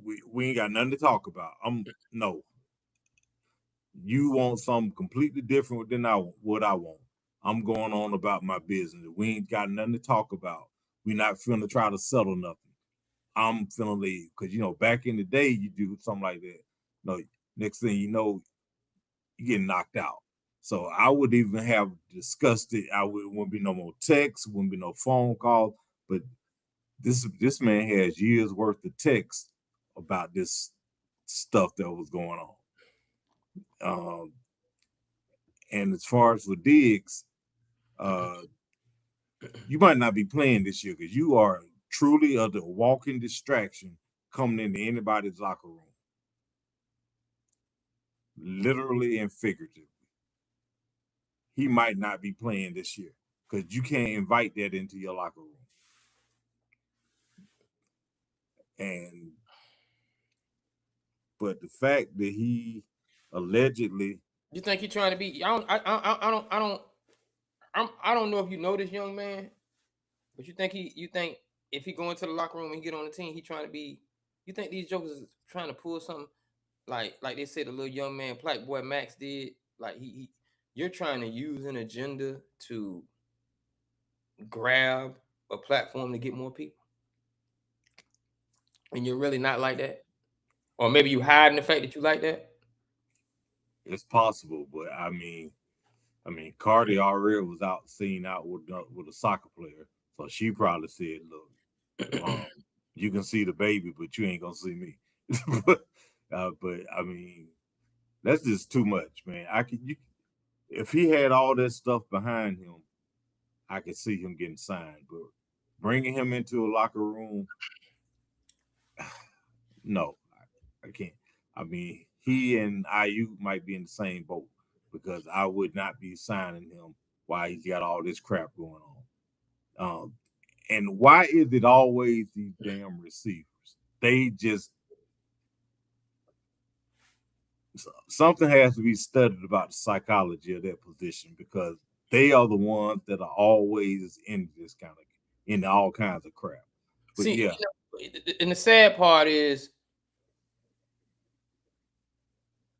Speaker 1: We ain't got nothing to talk about. No. You want something completely different than what I want. I'm going on about my business. We ain't got nothing to talk about. We're not finna try to settle nothing. I'm finna leave. Because, back in the day, you do something like that. Next thing you know, you get knocked out. So I would even have discussed it. Wouldn't be no more texts, wouldn't be no phone calls. But this man has years worth of texts about this stuff that was going on. And as far as with Diggs, you might not be playing this year because you are truly a walking distraction coming into anybody's locker room. Literally and figuratively. He might not be playing this year because you can't invite that into your locker room. But the fact that he allegedly,
Speaker 2: you think he's trying to be? I don't know if you know this young man, but you think if he go into the locker room and get on the team, he trying to be? You think these jokers is trying to pull something like they said the little young man, Black Boy Max did? Like you're trying to use an agenda to grab a platform to get more people, and you're really not like that, or maybe you hiding the fact that you like that.
Speaker 1: It's possible, but I mean, Cardi already was seen out with a soccer player, so she probably said, "Look, you can see the baby, but you ain't gonna see me." But I mean, that's just too much, man. If he had all that stuff behind him, I could see him getting signed. But bringing him into a locker room, no, I can't. I mean, he and IU might be in the same boat because I would not be signing him while he's got all this crap going on. And why is it always these damn receivers? They just something has to be studied about the psychology of that position because they are the ones that are always in this kind of in all kinds of crap. But
Speaker 2: see, and the sad part is,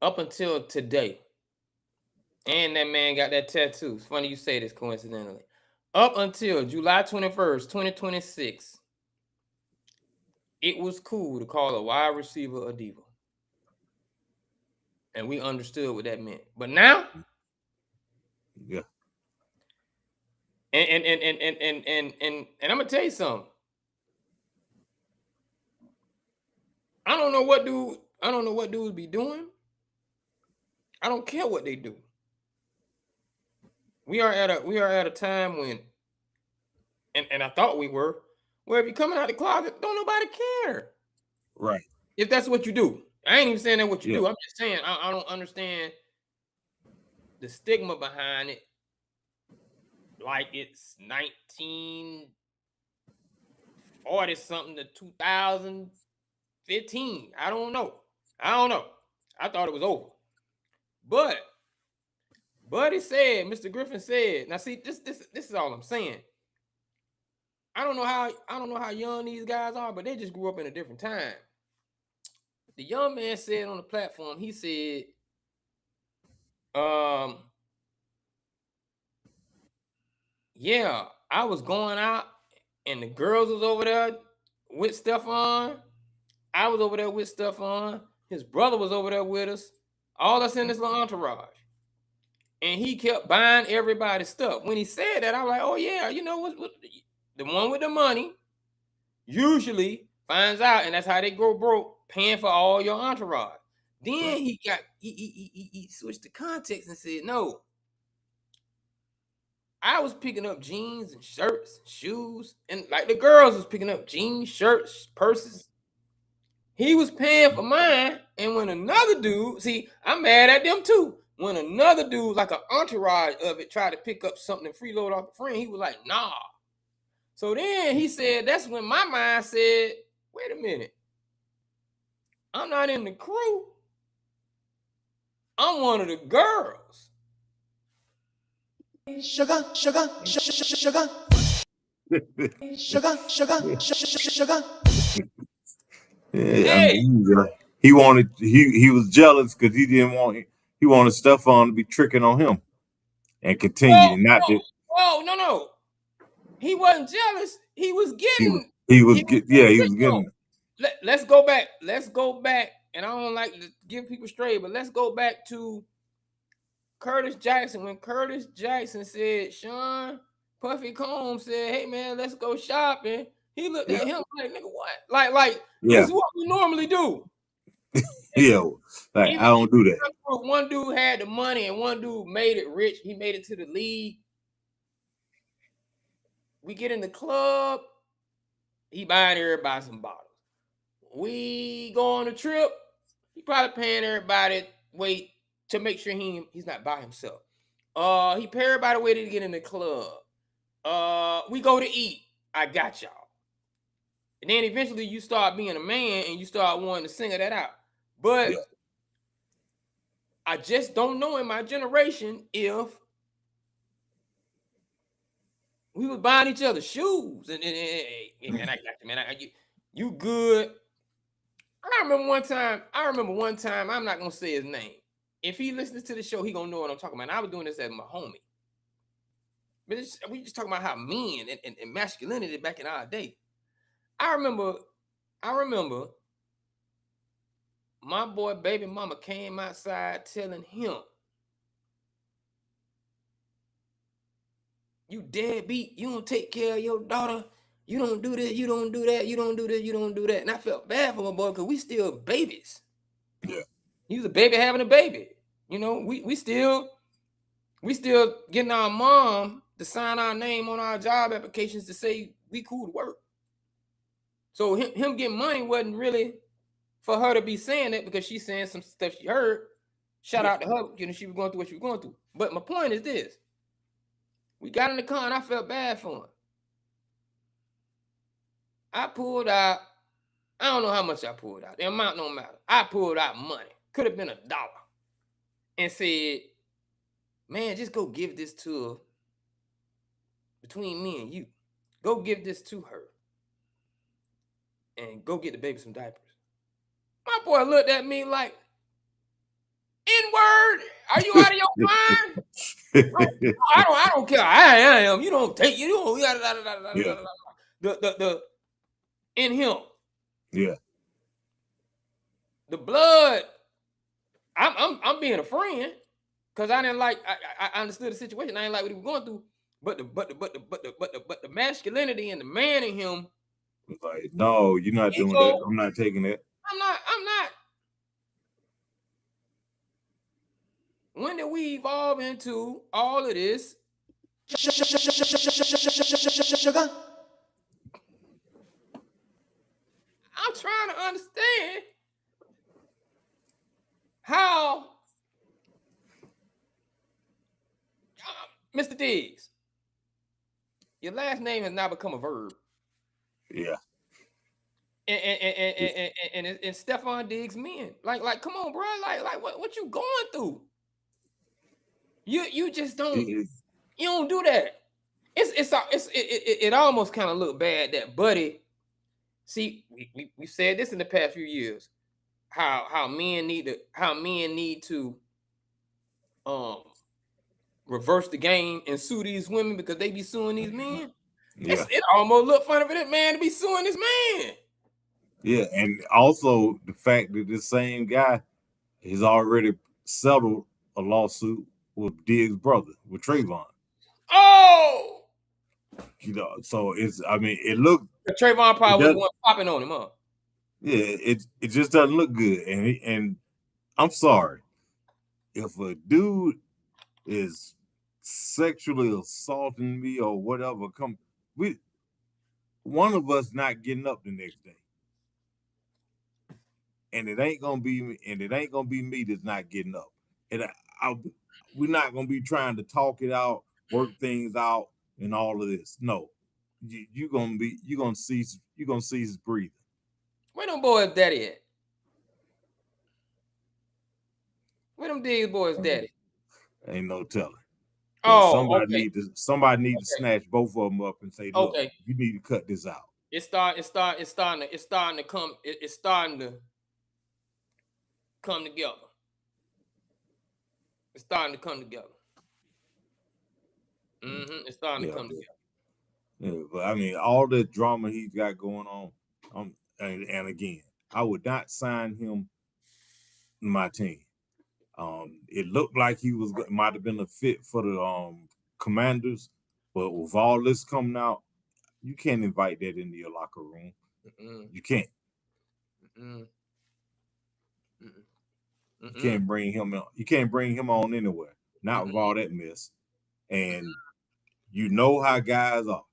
Speaker 2: up until today, and that man got that tattoo. It's funny you say this coincidentally. Up until July 21st, 2026, it was cool to call a wide receiver a diva. And we understood what that meant. But now,
Speaker 1: yeah.
Speaker 2: And I'm gonna tell you something. I don't know what dudes be doing. I don't care what they do. We are at a time when, and I thought we were, where if you're coming out the closet, don't nobody care.
Speaker 1: Right.
Speaker 2: If that's what you do. I ain't even saying that what you
Speaker 1: Yeah.
Speaker 2: do. I'm just saying I don't understand the stigma behind it. Like it's 1940 something to 2015. I don't know. I thought it was over. But Buddy said, Mr. Griffin said, now see, this is all I'm saying. I don't know how young these guys are, but they just grew up in a different time. The young man said on the platform, he said, yeah, I was going out and the girls was over there with stuff on. I was over there with stuff on. His brother was over there with us. All us in this little entourage. And he kept buying everybody's stuff. When he said that, I was like, oh yeah, you know what the one with the money usually finds out, and that's how they go broke, paying for all your entourage. Then he switched the context and said, no, I was picking up jeans and shirts and shoes, and like the girls was picking up jeans, shirts, purses. He was paying for mine, and when another dude, see, I'm mad at them too. When another dude, like an entourage of it, tried to pick up something and freeload off a friend, he was like, nah. So then he said, that's when my mind said, wait a minute. I'm not in the crew. I'm one of the girls. Sugar. Sugar.
Speaker 1: Yeah, I mean, he was jealous because he wanted Stefan to be tricking on him and continue not to.
Speaker 2: Oh no. He wasn't jealous. He was getting.
Speaker 1: He was getting.
Speaker 2: Let's go back. And I don't like to give people straight, but let's go back to Curtis Jackson. When Curtis Jackson said, Sean Puffy Combs said, hey man, let's go shopping. He looked at him like, nigga, what? Like this is what we normally do.
Speaker 1: Yeah, like I don't do that.
Speaker 2: One dude had the money and one dude made it rich. He made it to the league. We get in the club. He buying everybody some bottles. We go on a trip. He probably paying everybody wait to make sure he's not by himself. He pay everybody wait to get in the club. We go to eat. I got y'all. And then eventually you start being a man and you start wanting to single that out. But I just don't know in my generation if we was buying each other shoes and I got you, man. You good. I remember one time, I'm not gonna say his name. If he listens to the show, he gonna know what I'm talking about. And I was doing this as my homie. But we just talking about how men and masculinity back in our day. I remember my boy baby mama came outside telling him, you deadbeat, you don't take care of your daughter, you don't do this, you don't do that, you don't do this, you don't do that. And I felt bad for my boy because we still babies.
Speaker 1: Yeah.
Speaker 2: He was a baby having a baby. You know, we still getting our mom to sign our name on our job applications to say we cool to work. So him getting money wasn't really for her to be saying that because she's saying some stuff she heard. Shout out to her, you know, she was going through what she was going through. But my point is this. We got in the car and I felt bad for him. I pulled out, I don't know how much I pulled out. The amount don't matter. I pulled out money. Could have been $1. And said, man, just go give this to her. Between me and you. Go give this to her. And go get the baby some diapers. My boy looked at me like, N-word, are you out of your mind? I don't care. I am. You don't take. You don't. The in him.
Speaker 1: Yeah.
Speaker 2: The blood. I'm being a friend because I didn't like. I understood the situation. I didn't like what he was going through. But the masculinity and the man in him.
Speaker 1: Like, no, you're not doing that. I'm not taking that.
Speaker 2: I'm not. When did we evolve into all of this? Sugar. I'm trying to understand how, Mr. Diggs, your last name has now become a verb.
Speaker 1: Yeah.
Speaker 2: And Stephon Diggs men. Like, come on, bro. Like what you going through? You just don't you don't do that. It almost kind of look bad that Buddy. See, we said this in the past few years. How men need to reverse the game and sue these women because they be suing these men.
Speaker 1: Yeah.
Speaker 2: It almost look funny for that man to be suing this man.
Speaker 1: Yeah, and also the fact that this same guy has already settled a lawsuit with Diggs' brother, with Trayvon.
Speaker 2: Oh,
Speaker 1: you know, so it's, I mean, it looked.
Speaker 2: Trayvon probably was the one popping on him, huh?
Speaker 1: Yeah, it just doesn't look good, and I'm sorry if a dude is sexually assaulting me or whatever. One of us not getting up the next day, and it ain't gonna be me that's not getting up, and we're not gonna be trying to talk it out, work things out, and all of this. No, you're gonna cease breathing.
Speaker 2: Where them boys daddy at? Where them Diggs boys daddy?
Speaker 1: Ain't no telling.
Speaker 2: Oh,
Speaker 1: somebody need to snatch both of them up and say, look, you need to cut this out.
Speaker 2: It's starting to come together. It's starting to come together. It's starting to come together.
Speaker 1: Yeah, but I mean, all the drama he's got going on, and again, I would not sign him to my team. It looked like he might have been a fit for the Commanders, but with all this coming out, you can't invite that into your locker room. You can't. You can't bring him on. You can't bring him on anywhere. Not with all that mess. And you know how guys are.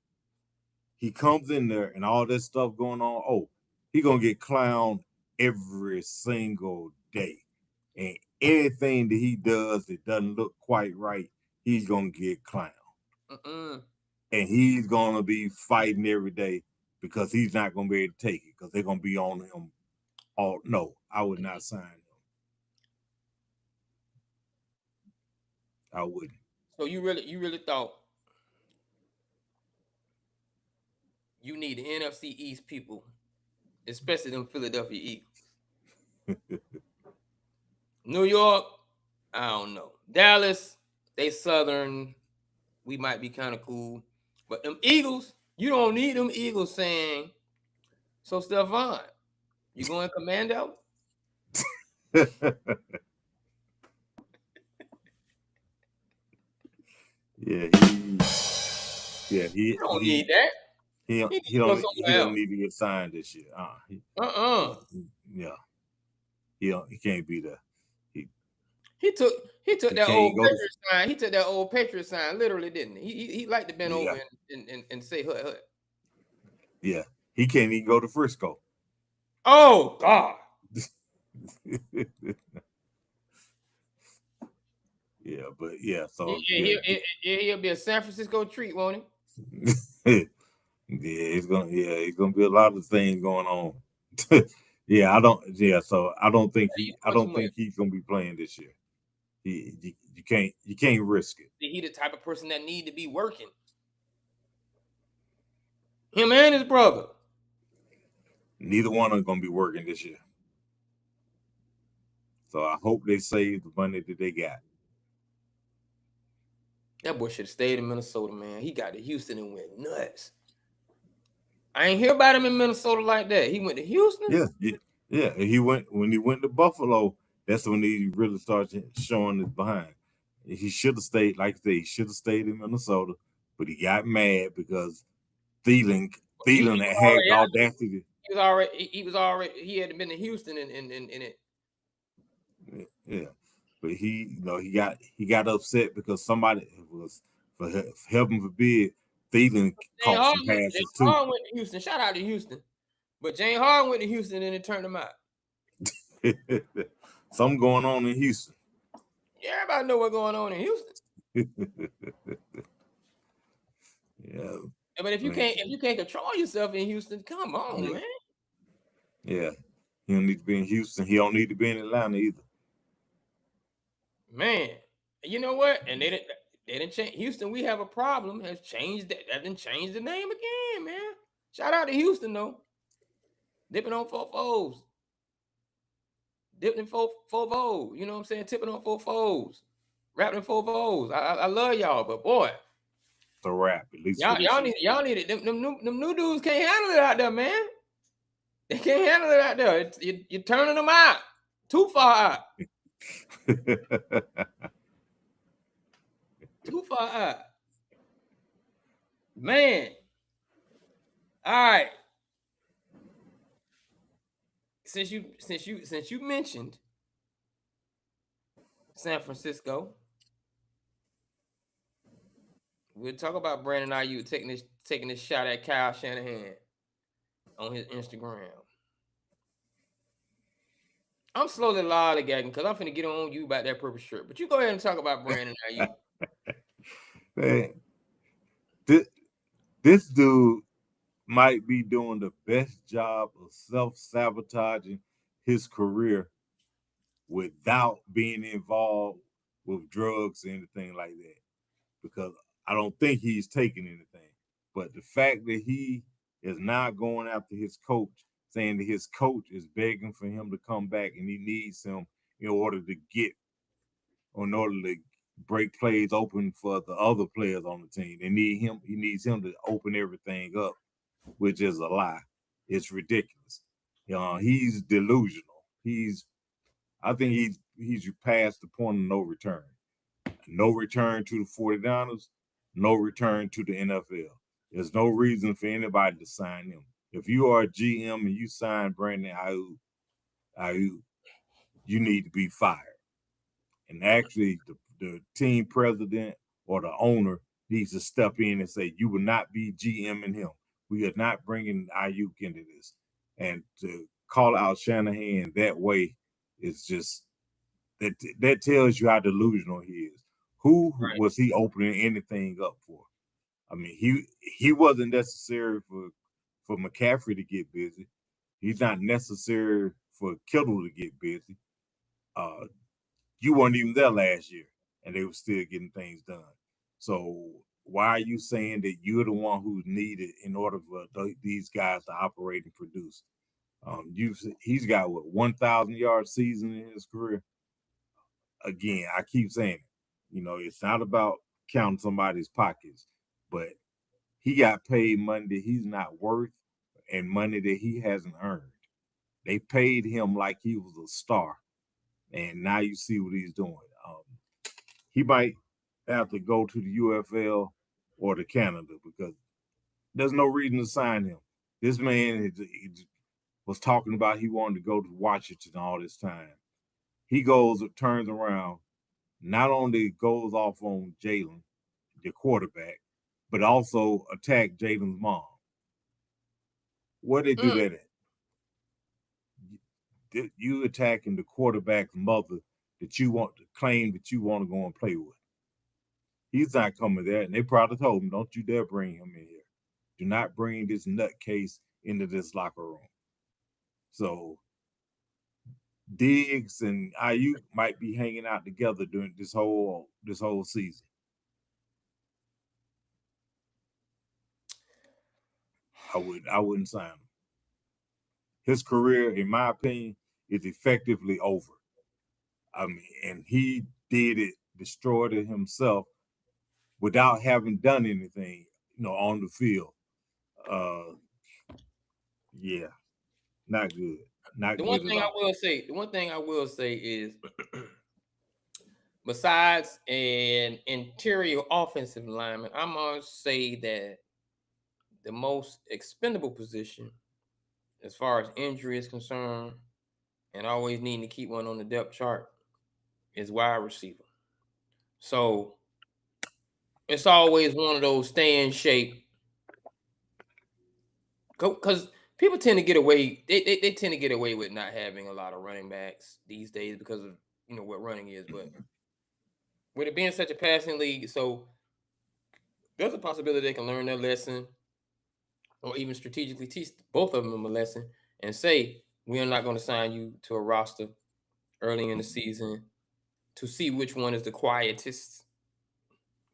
Speaker 1: He comes in there and all this stuff going on. Oh, he gonna get clowned every single day. And anything that he does that doesn't look quite right, he's gonna get clowned. And he's gonna be fighting every day because he's not gonna be able to take it because they're gonna be on him. Oh no, I would not sign him. I wouldn't.
Speaker 2: So you really thought you need the NFC East people, especially them Philadelphia Eagles. New York, I don't know. Dallas, they Southern. We might be kind of cool. But them Eagles, you don't need them Eagles saying, so Stephon, you going commando?
Speaker 1: He
Speaker 2: don't need that.
Speaker 1: He don't need to get signed this year. Yeah. He can't be there.
Speaker 2: He took that old Patriot sign. He took that old Patriot sign literally, didn't he? He liked to bend over and say hut.
Speaker 1: Yeah. He can't even go to Frisco.
Speaker 2: Oh God.
Speaker 1: Yeah, but yeah, so
Speaker 2: he'll be a San Francisco treat, won't
Speaker 1: he? He's gonna be a lot of things going on. So I don't think he's gonna be playing this year. You can't risk it.
Speaker 2: He the type of person that need to be working. Him and his brother.
Speaker 1: Neither one of them gonna be working this year. So I hope they save the money that they got.
Speaker 2: That boy should have stayed in Minnesota, man. He got to Houston and went nuts. I ain't hear about him in Minnesota like that. He went to Houston?
Speaker 1: Yeah. When he went to Buffalo, that's when he really started showing his behind. He should have stayed, like I say, he should have stayed in Minnesota, but he got mad because Thielen had the audacity.
Speaker 2: he had been to Houston in it.
Speaker 1: Yeah, but he got upset because somebody was, for heaven forbid, Thielen
Speaker 2: James
Speaker 1: caught some passes too.
Speaker 2: Harden went to Houston. Shout out to Houston. But James Harden went to Houston and it turned him out.
Speaker 1: Something going on in Houston.
Speaker 2: Yeah, everybody know what's going on in Houston.
Speaker 1: Yeah.
Speaker 2: But if you can't control yourself in Houston, come on, man.
Speaker 1: Yeah. He don't need to be in Houston. He don't need to be in Atlanta either.
Speaker 2: Man, you know what? And they didn't change Houston. We have a problem. Has changed that. That didn't change the name again, man. Shout out to Houston though. Dipping on four foes. Dipping in four foes. You know what I'm saying? Tipping on four foes. Rapping in four foes. I love y'all, but boy.
Speaker 1: The rap, at least
Speaker 2: y'all need it. Them new dudes can't handle it out there, man. They can't handle it out there. You're turning them out. Too far out. Too far out. Man. All right. Since you mentioned San Francisco, we'll talk about Brandon Ayuk taking this shot at Kyle Shanahan on his Instagram. I'm slowly lollygagging because I'm finna get on you about that purple shirt. But you go ahead and talk about Brandon Ayuk.
Speaker 1: Man, this dude might be doing the best job of self-sabotaging his career without being involved with drugs or anything like that. Because I don't think he's taking anything. But the fact that he is now going after his coach, saying that his coach is begging for him to come back and he needs him in order to break plays open for the other players on the team. They need him. He needs him to open everything up, which is a lie. It's ridiculous. He's delusional. I think he's past the point of no return. No return to the 49ers, no return to the NFL. There's no reason for anybody to sign him. If you are a GM and you sign Brandon Ayuk, you need to be fired. And actually, the team president or the owner needs to step in and say, you will not be GMing him. We are not bringing Ayuk into this. And to call out Shanahan that way is just, that tells you how delusional he is. Who was he opening anything up for? I mean, he wasn't necessary for McCaffrey to get busy. He's not necessary for Kittle to get busy. You weren't even there last year, and they were still getting things done. So why are you saying that you're the one who's needed in order for these guys to operate and produce? He's got 1,000-yard season in his career. Again, I keep saying it. It's not about counting somebody's pockets, but he got paid money that he's not worth and money that he hasn't earned. They paid him like he was a star, and now you see what he's doing. He might have to go to the UFL or to Canada because there's no reason to sign him. This man was talking about he wanted to go to Washington all this time. He turns around, not only goes off on Jalen, the quarterback, but also attack Jalen's mom. Where they do that at? You attacking the quarterback's mother that you want to claim that you want to go and play with. He's not coming there, and they probably told him, don't you dare bring him in here. Do not bring this nutcase into this locker room. So Diggs and Ayuk might be hanging out together during this whole season. I wouldn't sign him. His career, in my opinion, is effectively over. I mean, and he destroyed it himself without having done anything, on the field. Yeah, not good. Not
Speaker 2: the
Speaker 1: good.
Speaker 2: One thing I will say is, besides an interior offensive lineman, I'm gonna say that the most expendable position as far as injury is concerned, and always needing to keep one on the depth chart, is wide receiver. So it's always one of those stay in shape. Because people tend to get away, they tend to get away with not having a lot of running backs these days because of what running is. But with it being such a passing league, so there's a possibility they can learn their lesson, or even strategically teach both of them a lesson and say, we are not going to sign you to a roster early in the season to see which one is the quietest.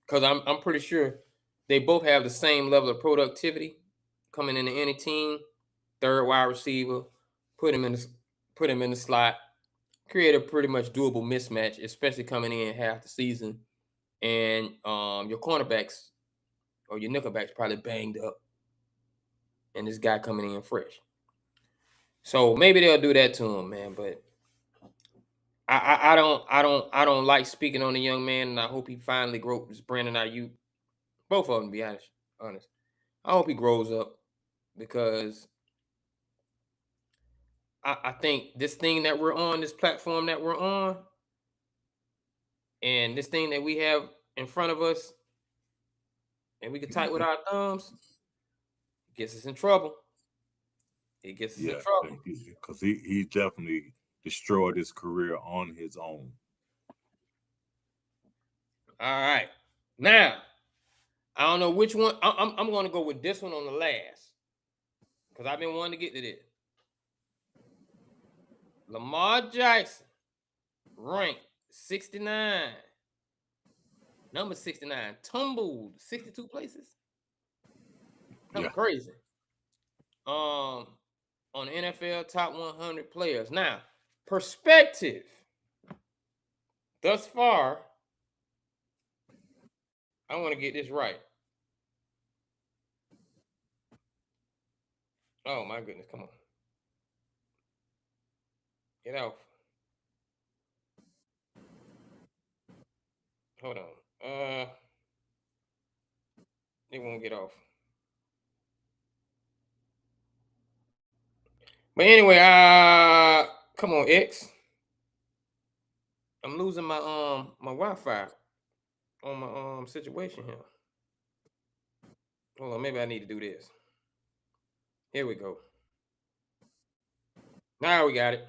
Speaker 2: Because I'm pretty sure they both have the same level of productivity coming into any team. Third wide receiver, put him in the slot, create a pretty much doable mismatch, especially coming in half the season, and your cornerbacks or your nickelbacks probably banged up, and this guy coming in fresh. So maybe they'll do that to him, man. But I don't like speaking on the young man, and I hope he finally grows. Brandon Ayuk, both of them, to be honest. I hope he grows up, because I think this thing that we're on, this platform that we're on, and this thing that we have in front of us, and we can type with our thumbs, gets us in trouble. It gets us in trouble.
Speaker 1: Because he definitely destroyed his career on his own.
Speaker 2: All right. Now, I don't know which one. I'm going to go with this one on the last, because I've been wanting to get to this. Lamar Jackson, ranked 69. Number 69, tumbled 62 places. That's crazy. On the NFL top 100 players. Now, perspective. Thus far, I want to get this right. Oh my goodness, come on. Get off. Hold on. It won't get off. But anyway, come on, X. I'm losing my my Wi-Fi on my situation here. Hold on, maybe I need to do this. Here we go. Now we got it.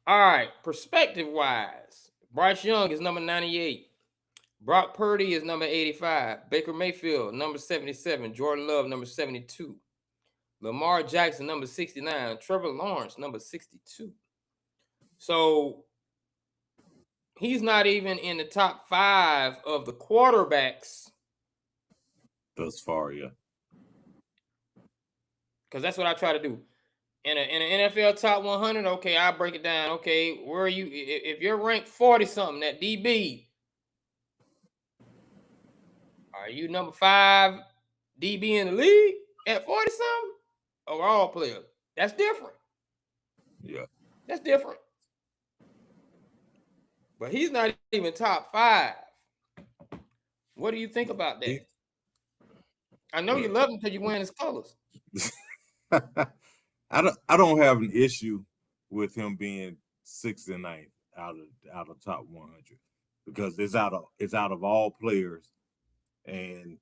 Speaker 2: All right, perspective-wise, Bryce Young is number 98. Brock Purdy is number 85. Baker Mayfield, number 77. Jordan Love, number 72. Lamar Jackson, number 69. Trevor Lawrence, number 62. So he's not even in the top 5 of the quarterbacks
Speaker 1: thus far, yeah.
Speaker 2: Because that's what I try to do. In an NFL top 100, okay, I'll break it down. Okay, where are you? If you're ranked 40-something at DB, are you number 5 DB in the league at 40-something? Overall player. That's different.
Speaker 1: Yeah.
Speaker 2: That's different. But he's not even top 5. What do you think about that? I know you love him because you're wearing his colors.
Speaker 1: I don't have an issue with him being 69th out of top 100, because it's out of all players, and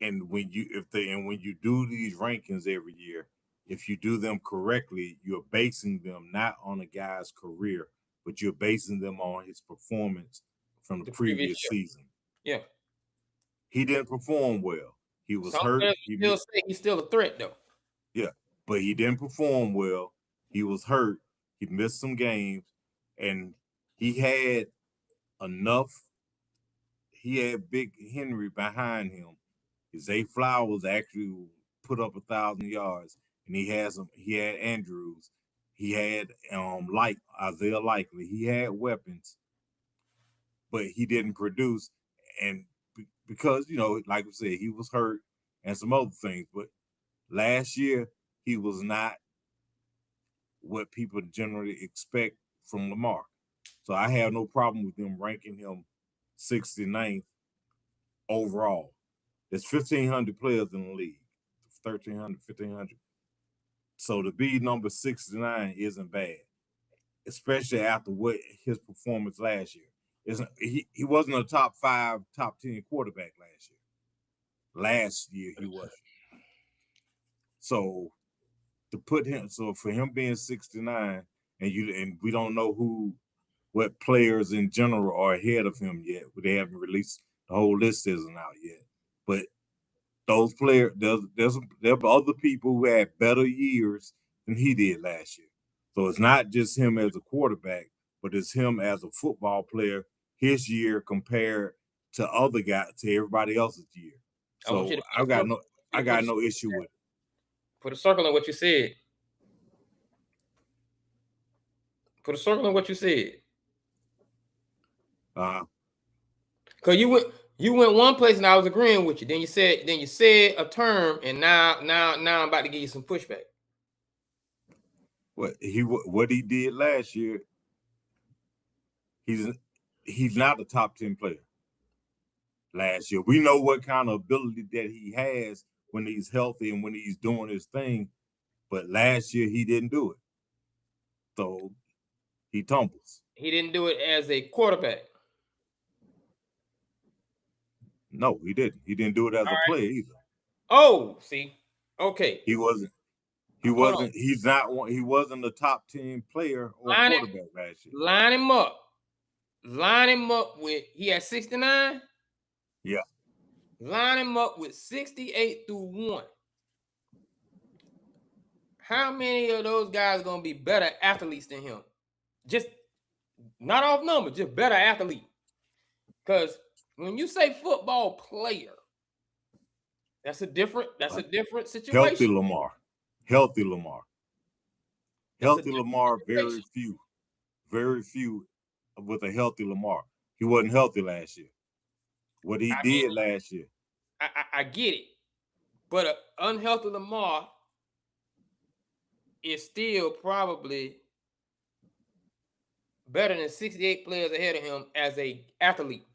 Speaker 1: when you do these rankings every year, if you do them correctly, you're basing them not on a guy's career, but you're basing them on his performance from the previous season.
Speaker 2: Yeah.
Speaker 1: He didn't perform well. He was hurt.
Speaker 2: He's still a threat, though.
Speaker 1: Yeah, but he didn't perform well. He was hurt. He missed some games, and he had enough. He had Big Henry behind him. Zay Flowers actually put up 1,000 yards, and he had Andrews. He had Isaiah Likely. He had weapons, but he didn't produce, and because like I said, he was hurt and some other things. But last year he was not what people generally expect from Lamar. So I have no problem with them ranking him 69th overall. There's 1,500 players in the league. 1,300, 1,500. So to be number 69 isn't bad, especially after what his performance last year. He wasn't a top 5, top 10 quarterback last year. Last year he wasn't. So to put him, so for him being 69, and we don't know what players in general are ahead of him yet. They haven't released, the whole list isn't out yet. But those players, there are other people who had better years than he did last year. So it's not just him as a quarterback, but it's him as a football player, his year compared to other guys, to everybody else's year. So I got no issue with it.
Speaker 2: Put a circle on what you said. Put a circle on what you said. Cause you went one place and I was agreeing with you. Then you said a term, and now I'm about to give you some pushback.
Speaker 1: What he did last year, he's not a top 10 player. Last year, we know what kind of ability that he has when he's healthy and when he's doing his thing, but last year he didn't do it. So he tumbles.
Speaker 2: He didn't do it as a quarterback.
Speaker 1: No, he didn't. He didn't do it as a player either.
Speaker 2: Oh, see, okay.
Speaker 1: He wasn't. He wasn't. He's not one. He wasn't a top 10 player or quarterback last year.
Speaker 2: Line him up. Line him up with. He had 69.
Speaker 1: Yeah.
Speaker 2: Line him up with 68 through 1. How many of those guys are gonna be better athletes than him? Just not off numbers, just better athlete. Because when you say football player, that's a different situation.
Speaker 1: Healthy Lamar. Healthy Lamar, very few with a healthy Lamar. He wasn't healthy last year. What he did last year.
Speaker 2: I get it. But an unhealthy Lamar is still probably better than 68 players ahead of him as a athlete.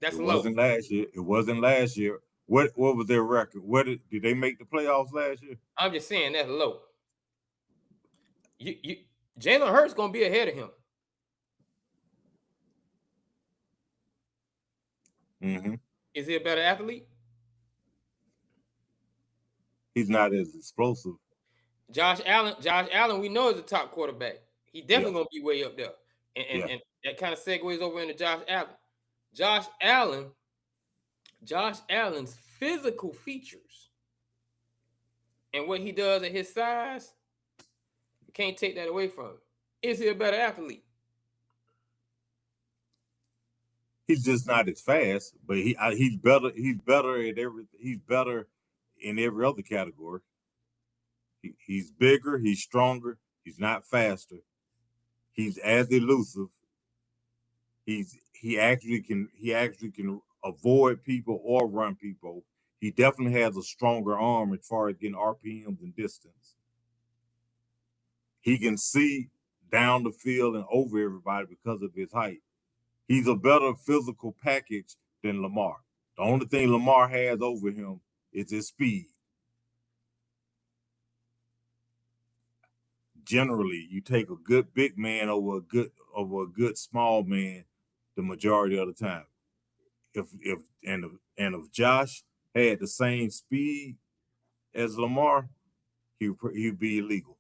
Speaker 2: That's low.
Speaker 1: It wasn't last year. What was their record? Did they make the playoffs last year?
Speaker 2: I'm just saying that's low. Jalen Hurts gonna be ahead of him.
Speaker 1: Mm-hmm.
Speaker 2: Is he a better athlete?
Speaker 1: He's not as explosive.
Speaker 2: Josh Allen, we know is a top quarterback. He definitely gonna be way up there. And that kind of segues over into Josh Allen. Josh Allen's physical features and what he does at his size, you can't take that away from him. Is he a better athlete?
Speaker 1: He's just not as fast, but he's better. He's better at everything. He's better in every other category. He's bigger. He's stronger. He's not faster. He's as elusive. He actually can avoid people or run people. He definitely has a stronger arm as far as getting RPMs and distance. He can see down the field and over everybody because of his height. He's a better physical package than Lamar. The only thing Lamar has over him is his speed. Generally, you take a good big man over a good small man the majority of the time. If Josh had the same speed as Lamar, he'd be illegal.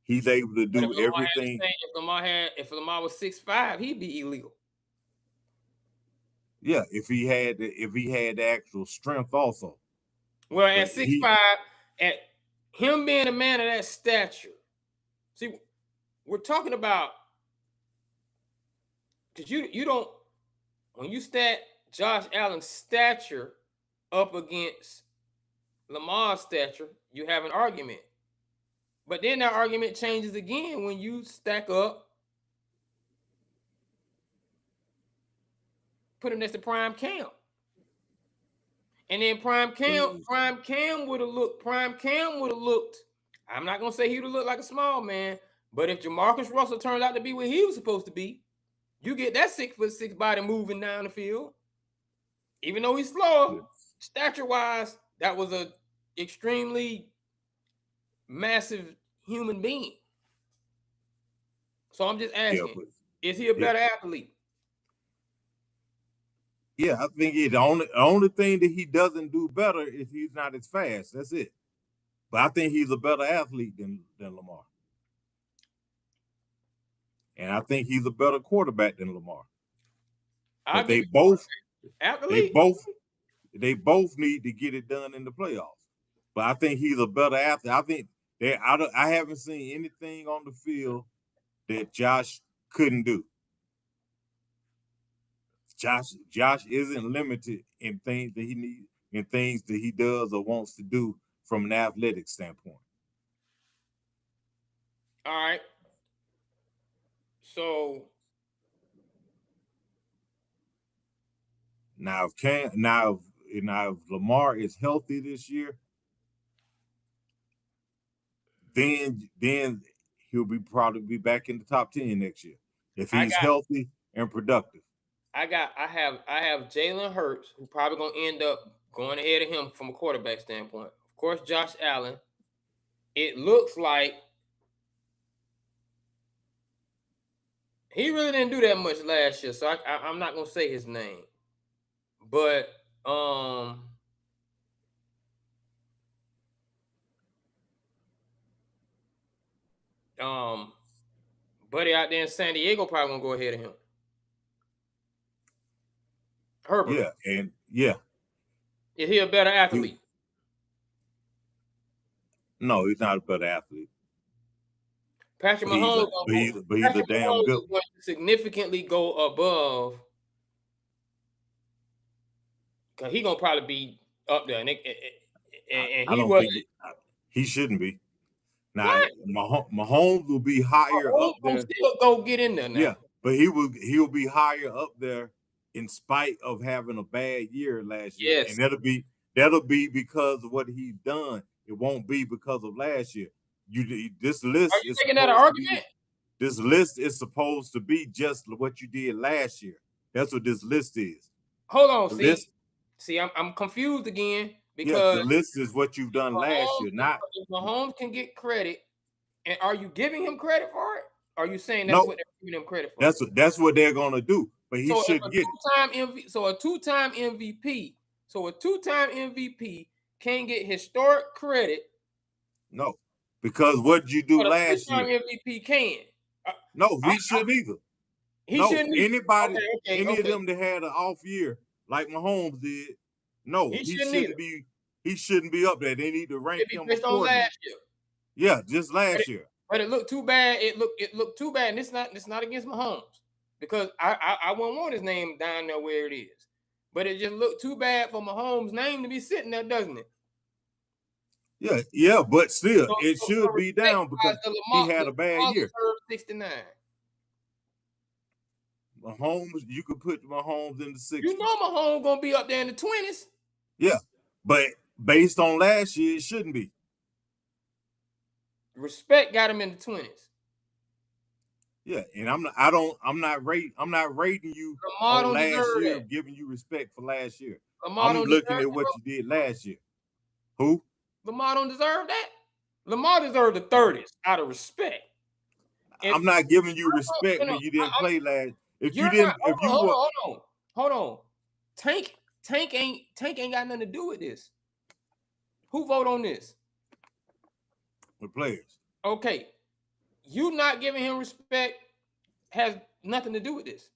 Speaker 1: He's able to do everything.
Speaker 2: If Lamar was 6'5", he'd be illegal.
Speaker 1: Yeah, if he had the actual strength also.
Speaker 2: Well, at 6'5", at him being a man of that stature, see, we're talking about, because you don't, when you stat Josh Allen's stature up against Lamar's stature, you have an argument. But then that argument changes again when you stack up, put him next to Prime Cam. And then Prime Cam would have looked, I'm not going to say he would have looked like a small man, but if Jamarcus Russell turned out to be what he was supposed to be, you get that 6'6" body moving down the field. Even though he's slower, stature-wise, that was a extremely massive human being. So I'm just asking,
Speaker 1: Yeah, but
Speaker 2: is he a better athlete?
Speaker 1: Yeah, I think the only thing that he doesn't do better is he's not as fast. That's it. But I think he's a better athlete than Lamar. And I think he's a better quarterback than Lamar. But they both need to get it done in the playoffs. But I think he's a better athlete. I think I haven't seen anything on the field that Josh couldn't do. Josh isn't limited in things that he needs, in things that he does or wants to do from an athletic standpoint.
Speaker 2: All right. So
Speaker 1: now if Lamar is healthy this year, then he'll probably be back in the top 10 next year if he's healthy and productive.
Speaker 2: I have Jalen Hurts, who probably gonna end up going ahead of him from a quarterback standpoint. Of course, Josh Allen. It looks like he really didn't do that much last year, so I'm not gonna say his name. But buddy out there in San Diego probably gonna go ahead of him. Herbert.
Speaker 1: Yeah.
Speaker 2: Is he a better athlete?
Speaker 1: No, he's not a better athlete.
Speaker 2: Patrick Mahomes,
Speaker 1: but he's a damn good.
Speaker 2: Going to significantly go above, because he's gonna probably be up there, and
Speaker 1: he shouldn't be. Now Mahomes will be higher up there.
Speaker 2: Still go get in there now.
Speaker 1: Yeah, but he'll be higher up there in spite of having a bad year last year.
Speaker 2: Yes.
Speaker 1: And that'll be because of what he's done. It won't be because of last year. This list
Speaker 2: is taking that argument.
Speaker 1: This list is supposed to be just what you did last year. That's what this list is.
Speaker 2: Hold on, see, I'm confused again, because
Speaker 1: the list is what you've done last year. Not
Speaker 2: if Mahomes can get credit, and are you giving him credit for it? Are you saying that's what they're giving him credit for?
Speaker 1: That's what they're gonna do, but he shouldn't get
Speaker 2: it. So a two-time MVP can't get historic credit.
Speaker 1: No, because what you do last year,
Speaker 2: MVP can.
Speaker 1: No, he shouldn't either.
Speaker 2: Shouldn't.
Speaker 1: Anybody, any of them that had an off year like Mahomes did, no, he shouldn't be. He shouldn't be up there. They need to rank him
Speaker 2: based on last year.
Speaker 1: Yeah, just last year.
Speaker 2: But it looked too bad. It looked too bad. And it's not against Mahomes, because I wouldn't want his name down there where it is. But it just looked too bad for Mahomes' name to be sitting there, doesn't it?
Speaker 1: Yeah, but still, it should be down because he had a bad year.
Speaker 2: 69.
Speaker 1: Mahomes, you could put Mahomes in the 60s.
Speaker 2: You know Mahomes gonna be up there in the 20s.
Speaker 1: Yeah, but based on last year, it shouldn't be.
Speaker 2: Respect got him in the 20s.
Speaker 1: Yeah, and I'm not rating you on last year, giving you respect for last year. I'm looking at what you did last year. Who?
Speaker 2: Lamar don't deserve that. Lamar deserved the 30s out of respect.
Speaker 1: I'm not giving you respect when you didn't play last.
Speaker 2: Hold on. Tank ain't got nothing to do with this. Who vote on this?
Speaker 1: The players.
Speaker 2: Okay. You not giving him respect has nothing to do with this.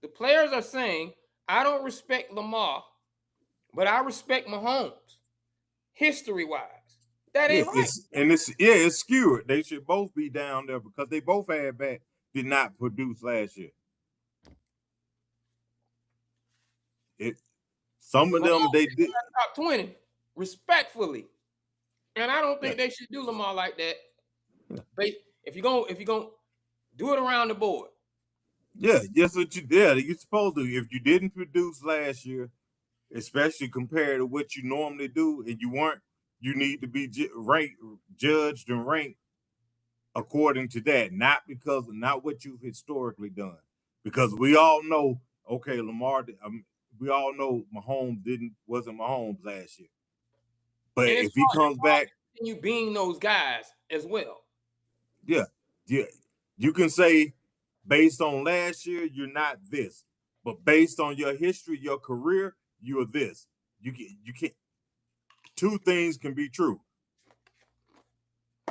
Speaker 2: The players are saying, I don't respect Lamar, but I respect Mahomes, history-wise. That ain't right.
Speaker 1: It's skewed. They should both be down there because they both did not produce last year. Some of them they did
Speaker 2: top 20 respectfully, and I don't think they should do Lamar like that. But if you're gonna do it around the board,
Speaker 1: you're supposed to. If you didn't produce last year, especially compared to what you normally do, and you weren't, you need to be judged and ranked according to that, not what you've historically done. Because we all know, okay, Lamar. We all know Mahomes wasn't Mahomes last year. But if he comes back,
Speaker 2: continue being those guys as well.
Speaker 1: Yeah. You can say based on last year, you're not this, but based on your history, your career, you're this. You can't. Two things can be true.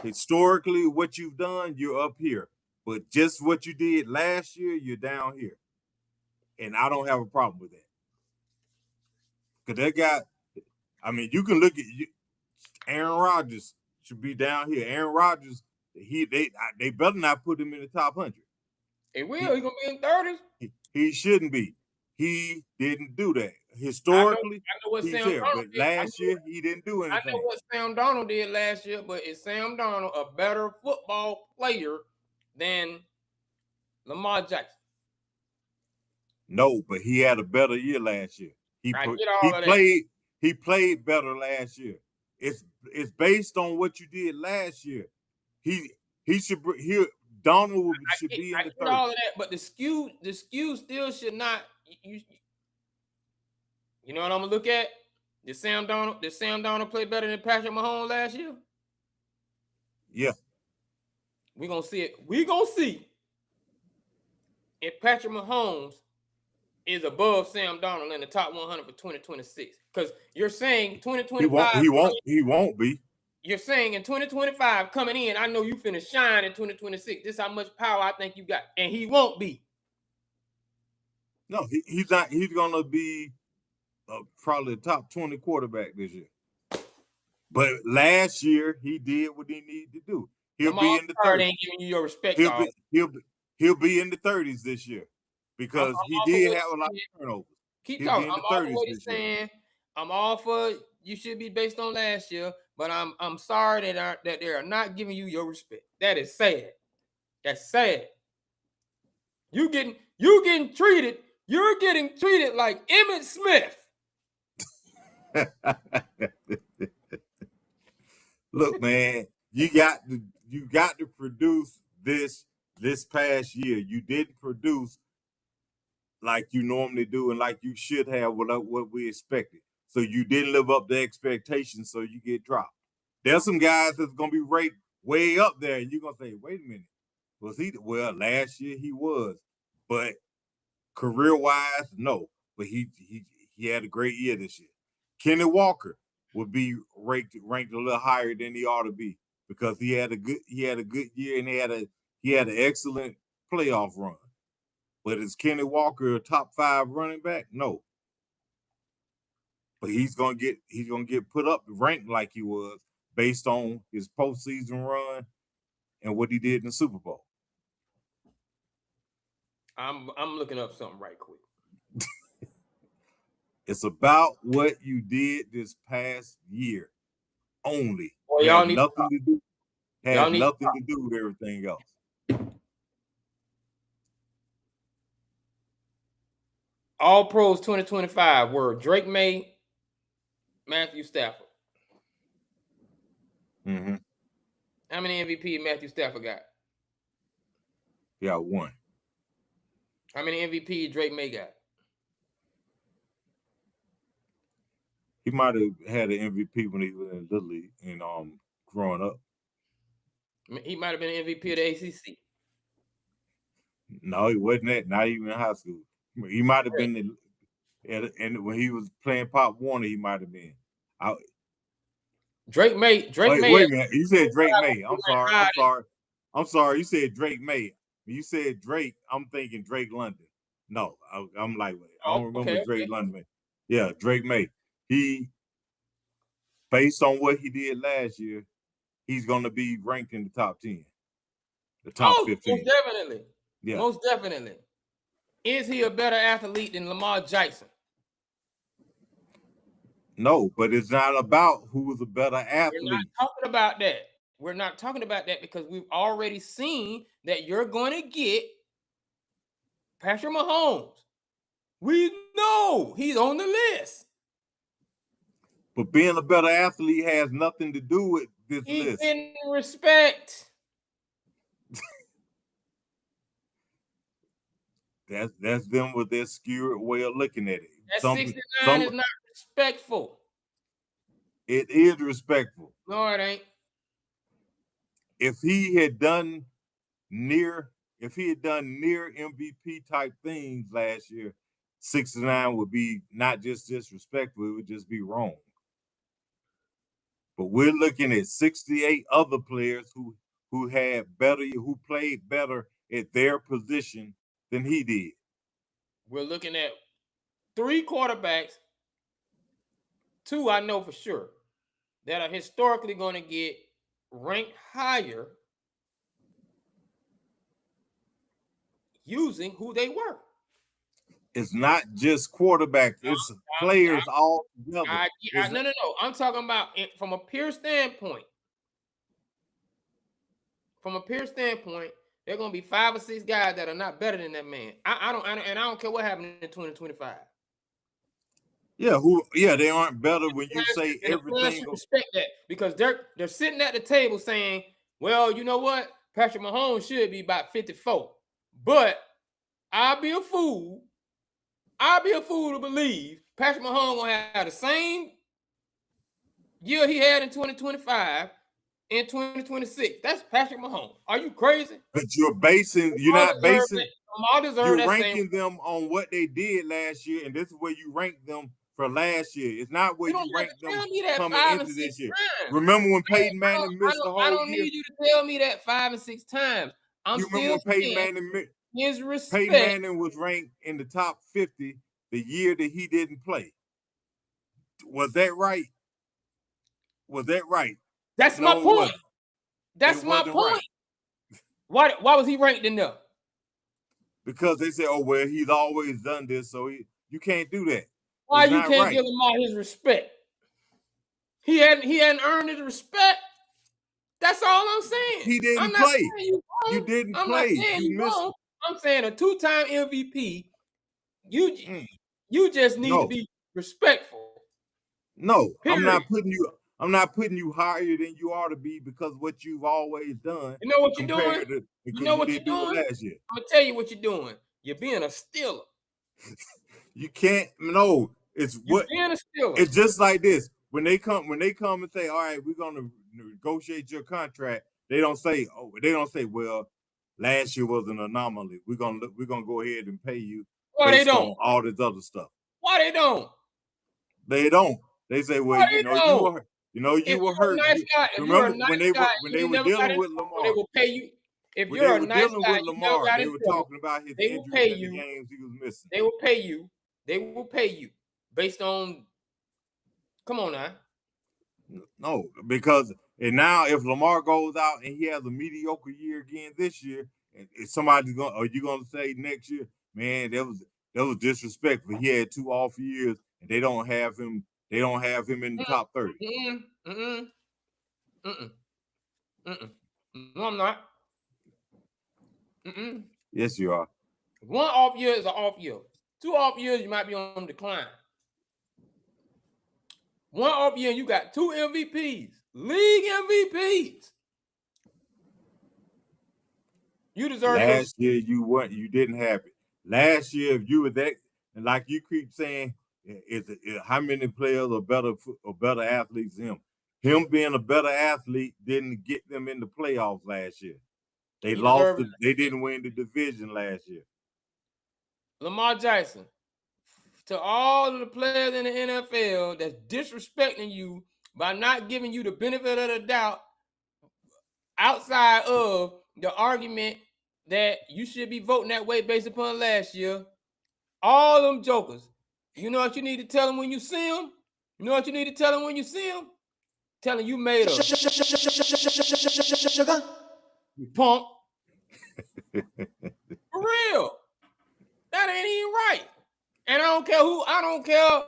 Speaker 1: Historically, what you've done, you're up here, but just what you did last year, you're down here, and I don't have a problem with that. Because that guy, I mean, you can look at Aaron Rodgers should be down here. Aaron Rodgers, they better not put him in the top 100.
Speaker 2: He will. He's gonna be in 30s.
Speaker 1: He shouldn't be. He didn't do that. Historically,
Speaker 2: I know what
Speaker 1: he's
Speaker 2: Sam
Speaker 1: here,
Speaker 2: Darnold
Speaker 1: but
Speaker 2: did.
Speaker 1: last year he didn't do anything.
Speaker 2: I know what Sam Darnold did last year, but is Sam Darnold a better football player than Lamar Jackson?
Speaker 1: No, but he had a better year last year. He played better last year. It's based on what you did last year. Donald should be in the 30s.
Speaker 2: All of that, but the skew still should not. You know what I'm gonna look at? Did Sam Darnold play better than Patrick Mahomes last year?
Speaker 1: Yeah.
Speaker 2: We're gonna see it. We're gonna see if Patrick Mahomes is above Sam Darnold in the top 100 for 2026. Because you're saying 2025.
Speaker 1: He won't be.
Speaker 2: You're saying in 2025 coming in, I know you finna shine in 2026. This is how much power I think you got, and he won't be.
Speaker 1: No, he's not. He's gonna be probably the top 20 quarterback this year. But last year he did what he needed to do. He'll be in the 30s.
Speaker 2: Ain't giving you your respect.
Speaker 1: He'll be in the 30s this year because he did have a lot of turnovers.
Speaker 2: Keep talking. I'm always saying I'm all for you should be based on last year, but I'm sorry that they are not giving you your respect. That is sad. That's sad. You're getting treated like Emmitt Smith.
Speaker 1: Look, man, you got to produce this past year. You didn't produce like you normally do and like you should have without what we expected. So you didn't live up to expectations, so you get dropped. There's some guys that's gonna be ranked way up there, and you're gonna say, wait a minute, was he? Well, last year he was, but career-wise, no. But he had a great year this year. Kenny Walker would be ranked a little higher than he ought to be because he had a good year and he had an excellent playoff run. But is Kenny Walker a top 5 running back? No. But he's gonna get put up ranked like he was based on his postseason run and what he did in the Super Bowl.
Speaker 2: I'm looking up something right quick.
Speaker 1: It's about what you did this past year only.
Speaker 2: Well, y'all
Speaker 1: had
Speaker 2: need
Speaker 1: nothing to do. Has nothing to do with everything else.
Speaker 2: All Pros 2025 were Drake May, Matthew Stafford.
Speaker 1: Mm-hmm.
Speaker 2: How many MVP Matthew Stafford got?
Speaker 1: He got 1.
Speaker 2: How many MVP Drake May got?
Speaker 1: He might have had an MVP when he was in Little League and growing up.
Speaker 2: He might have been an MVP of the ACC.
Speaker 1: No, he wasn't that. Not even in high school. He might have been, and when he was playing Pop Warner, he might have been.
Speaker 2: Drake May.
Speaker 1: Wait a minute. You said Drake May. I'm sorry. You said Drake May. You said Drake. I'm thinking Drake London. No, I'm like, I don't remember Drake London. Yeah, Drake May. He, based on what he did last year, he's going to be ranked in the top 10, the top 15.
Speaker 2: Most definitely.
Speaker 1: Yeah.
Speaker 2: Most definitely. Is he a better athlete than Lamar Jackson?
Speaker 1: No, but it's not about who is a better athlete.
Speaker 2: We're not talking about that. We're not talking about that because we've already seen that you're going to get Patrick Mahomes. We know he's on the list.
Speaker 1: But being a better athlete has nothing to do with this list.
Speaker 2: In respect.
Speaker 1: That's them with their skewed way of looking at it.
Speaker 2: That 69 is not respectful.
Speaker 1: It is respectful.
Speaker 2: No, it ain't.
Speaker 1: if he had done near MVP type things last year, 69 would be not just disrespectful, it would just be wrong. But we're looking at 68 other players who played better at their position than he did.
Speaker 2: We're looking at 3 quarterbacks, 2 I know for sure, that are historically going to get ranked higher using who they were.
Speaker 1: It's not just quarterbacks, it's players all together.
Speaker 2: No. I'm talking about from a pure standpoint. From a pure standpoint, there are going to be 5 or 6 guys that are not better than that man. I don't care what happened in 2025.
Speaker 1: Yeah, they aren't better when you say everything.
Speaker 2: Respect that, because they're sitting at the table saying, well, you know what? Patrick Mahomes should be about 54. But I'll be a fool to believe Patrick Mahomes gonna have the same year he had in 2025 in 2026. That's Patrick Mahomes. Are you crazy?
Speaker 1: But you're not ranking them on what they did last year, and this is where you rank them for last year. It's not where you rank them coming into this year. Remember when Peyton Manning missed the whole year?
Speaker 2: I don't need you to tell me that 5 and 6 times.
Speaker 1: You remember when Peyton Manning was ranked in the top 50 the year that he didn't play? Was that right?
Speaker 2: That's my point. That's my point. Why was he ranked in there?
Speaker 1: Because they said, oh, well, he's always done this, so you can't do that.
Speaker 2: Why you can't give Lamar his respect? He hadn't earned his respect. That's all I'm saying.
Speaker 1: He didn't play. You didn't play.
Speaker 2: You missed. I'm saying a 2-time MVP. You just need to be respectful.
Speaker 1: No, period. I'm not putting you higher than you ought to be because what you've always done.
Speaker 2: You know what you're doing? You know what you're doing?
Speaker 1: Last year.
Speaker 2: I'm gonna tell you what you're doing. You're being a stealer.
Speaker 1: You can't. No, it's being a stealer. It's just like this. When they come and say, all right, we're gonna negotiate your contract. They don't say, well, last year was an anomaly. We're gonna go ahead and pay you.
Speaker 2: Why they don't?
Speaker 1: On all this other stuff.
Speaker 2: Why they don't?
Speaker 1: They don't. They say, well, you were hurt. Remember when they were dealing with Lamar?
Speaker 2: They will pay you. If you're a nice guy,
Speaker 1: Lamar, they were talking about his injuries and the games he was missing.
Speaker 2: They will pay you. They will pay you based on. Come on now.
Speaker 1: No, because now if Lamar goes out and he has a mediocre year again this year, and somebody's going, are you going to say next year, man, that was disrespectful. He had 2 off years, and they don't have him. They don't have him in the top 30.
Speaker 2: No, I'm not.
Speaker 1: Yes, you are.
Speaker 2: 1 off year is an off year. 2 off years, you might be on decline. 1 off year, you got 2 MVPs, league MVPs. You deserve it.
Speaker 1: Last year, you didn't have it. Last year, if you were that, and like you keep saying, how many players are better athletes than him? Him being a better athlete didn't get them in the playoffs last year. They lost. They didn't win the division last year.
Speaker 2: Lamar Jackson, to all of the players in the NFL that's disrespecting you by not giving you the benefit of the doubt outside of the argument that you should be voting that way based upon last year, all them jokers. You know what you need to tell them when you see them? You know what you need to tell them when you see them? Tell them you made up. You punk. For real. That ain't even right. And I don't care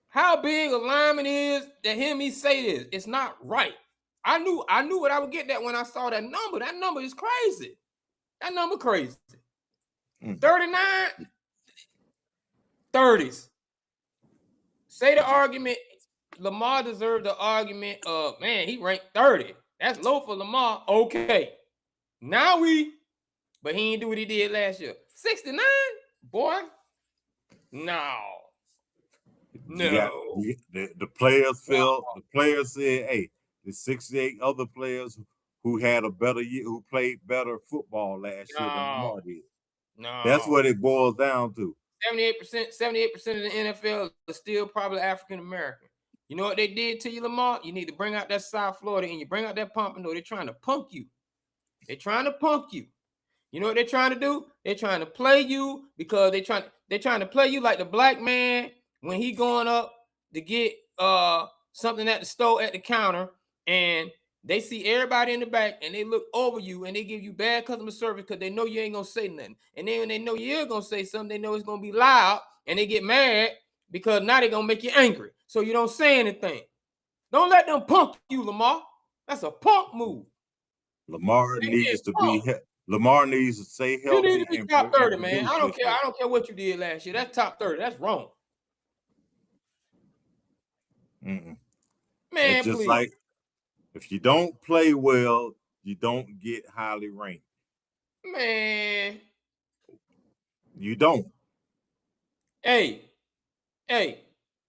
Speaker 2: how big a lineman is that hear me say this. It's not right. I knew what I would get that when I saw that number. That number is crazy. That number crazy. 39, 30s. Say the argument, Lamar deserved the argument of, man, he ranked 30. That's low for Lamar. Okay. But he didn't do what he did last year. 69? Boy. No.
Speaker 1: The players felt, the players said, hey, the 68 other players who had a better year, who played better football last year than Lamar did.
Speaker 2: No.
Speaker 1: That's what it boils down to.
Speaker 2: 78% of the NFL is still probably African American. You know what they did to you, Lamar? You need to bring out that South Florida and you bring out that Pompano. They're trying to punk you. They're trying to punk you. You know what they're trying to do? They're trying to play you because they're trying to play you like the black man when he going up to get something at the store at the counter, and they see everybody in the back and they look over you and they give you bad customer service because they know you ain't gonna say nothing. And then when they know you're gonna say something, they know it's gonna be loud and they get mad because now they're gonna make you angry. So you don't say anything. Don't let them punk you, Lamar. That's a punk move.
Speaker 1: Lamar needs to stay healthy.
Speaker 2: You need to be top 30, man. I don't care. I don't care what you did last year. That's top 30. That's wrong.
Speaker 1: Man,
Speaker 2: it's
Speaker 1: just
Speaker 2: please.
Speaker 1: Like if you don't play well, you don't get highly ranked.
Speaker 2: Man,
Speaker 1: you don't.
Speaker 2: Hey.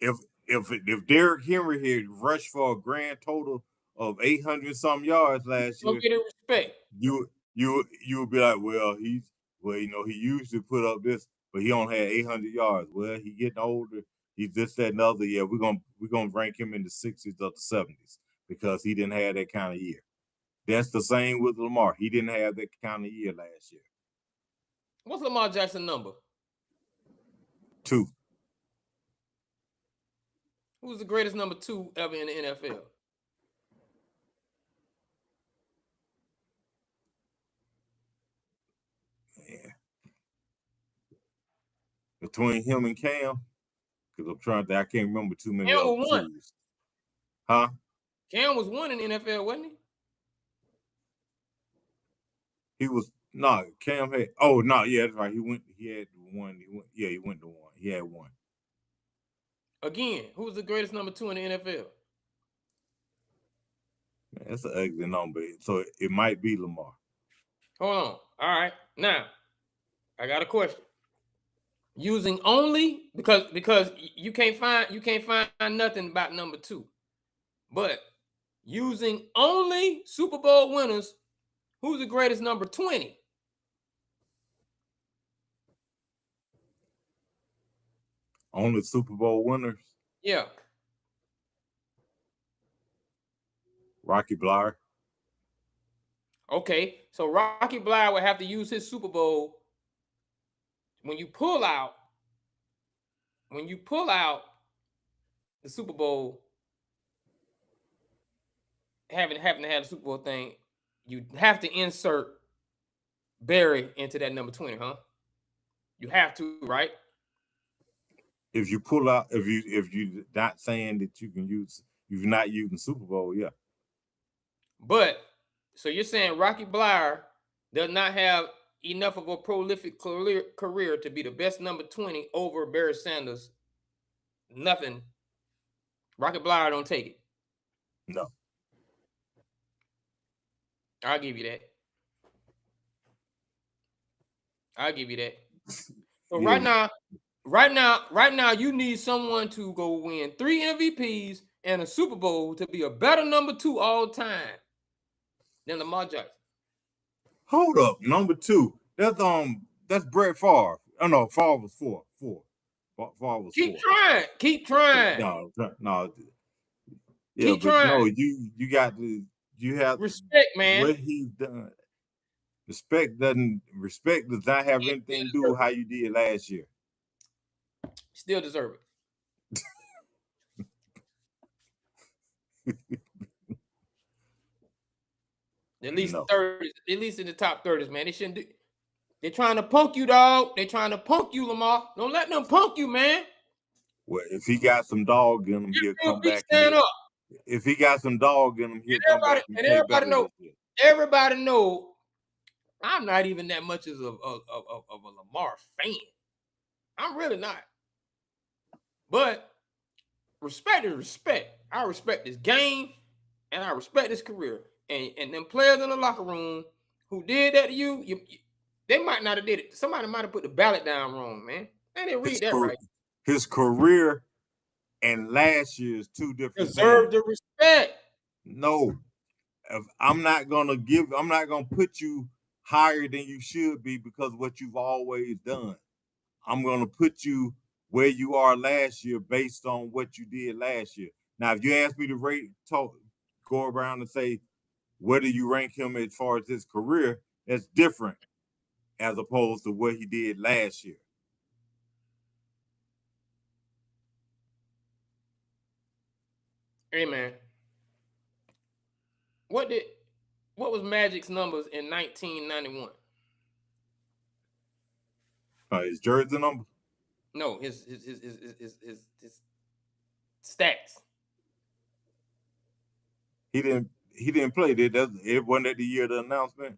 Speaker 1: If Derrick Henry had rushed for a grand total of 800 some yards last year,
Speaker 2: don't get respect.
Speaker 1: You would be like, well, he usually put up this, but he only had 800 yards. Well, he getting older. He's this, that, and other. Yeah, we're gonna rank him in the 60s or the 70s because he didn't have that kind of year. That's the same with Lamar. He didn't have that kind of year last year.
Speaker 2: What's Lamar Jackson number?
Speaker 1: 2.
Speaker 2: Who's the greatest number 2 ever in the NFL?
Speaker 1: Yeah. Between him and Cam, because I can't remember too many
Speaker 2: Cam
Speaker 1: other twos. Huh?
Speaker 2: Cam was 1 in the NFL, wasn't he?
Speaker 1: He was no. Cam had. Oh no, yeah, that's right. He had 1. He went to 1. He had 1.
Speaker 2: Again, who's the greatest number 2 in the NFL?
Speaker 1: Man, that's an ugly number. So it might be Lamar.
Speaker 2: Hold on. All right. Now, I got a question. Using only because you can't find nothing about number 2. But using only Super Bowl winners, who's the greatest number 20?
Speaker 1: Only Super Bowl winners?
Speaker 2: Yeah.
Speaker 1: Rocky Bleier.
Speaker 2: Okay, so Rocky Bleier would have to use his Super Bowl. When you pull out the Super Bowl, having to have the Super Bowl thing, you have to insert Barry into that number 20, huh? You have to, right?
Speaker 1: If you pull out, if you're not saying that you can use, if you're not using Super Bowl, yeah.
Speaker 2: But so you're saying Rocky Bleier does not have enough of a prolific career to be the best number 20 over Barry Sanders? Nothing. Rocky Bleier don't take it.
Speaker 1: No.
Speaker 2: I'll give you that. So yeah. Right now, you need someone to go win 3 MVPs and a Super Bowl to be a better number 2 all time than Lamar Jackson.
Speaker 1: Hold up, number 2. That's Brett Favre. Oh no, Favre was 4. Favre was 4.
Speaker 2: Keep trying.
Speaker 1: No. Yeah,
Speaker 2: keep trying.
Speaker 1: No, you have
Speaker 2: respect, man.
Speaker 1: What he's done. Respect does not have anything to do with how you did last year.
Speaker 2: Still deserve it. At least 30s, at least in the top 30s, man. They shouldn't do. They're trying to punk you, dog. They're trying to punk you, Lamar. Don't let them punk you, man.
Speaker 1: Well, if he got some dog in him, he'll come back. Stand up. If he got some dog in him, he'll come back. And
Speaker 2: everybody know. I'm not even that much of a Lamar fan. I'm really not. But respect is respect. I respect this game, and I respect his career. And them players in the locker room who did that to you, they might not have did it. Somebody might have put the ballot down wrong, man. They didn't read that right.
Speaker 1: His career and last year's 2 different.
Speaker 2: Deserve the respect.
Speaker 1: No. I'm not gonna put you higher than you should be because of what you've always done. I'm gonna put you where you are last year based on what you did last year. Now, if you ask me to go around and say, where do you rank him as far as his career, that's different as opposed to what he did last year.
Speaker 2: Hey man, what was Magic's numbers in 1991?
Speaker 1: His jersey number?
Speaker 2: No, his stats.
Speaker 1: He didn't play. It wasn't at the year of the announcement.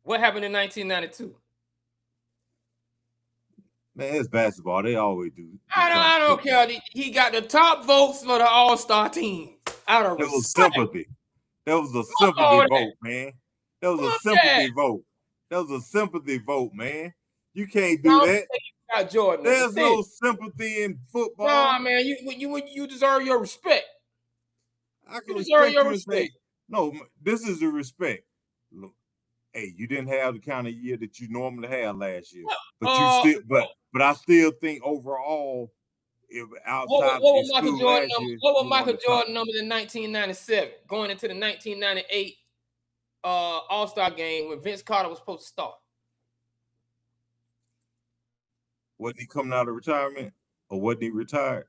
Speaker 2: What happened in 1992?
Speaker 1: Man, it's basketball. They always do.
Speaker 2: I don't care. He got the top votes for the All-Star team. Out of respect.
Speaker 1: Was sympathy. That was a sympathy vote, man. That was a sympathy vote. That was a sympathy vote, man. You can't do that.
Speaker 2: Got Jordan.
Speaker 1: There's no sympathy in football.
Speaker 2: Nah, man, you deserve your respect.
Speaker 1: I can respect you and say, no, this is the respect. Look, hey, you didn't have the kind of year that you normally have last year, but I still think overall, outside
Speaker 2: what was Michael Jordan numbers? What was Michael Jordan numbers in 1997, going into the 1998 All-Star game when Vince Carter was supposed to start?
Speaker 1: Wasn't he coming out of retirement, or wasn't he retired?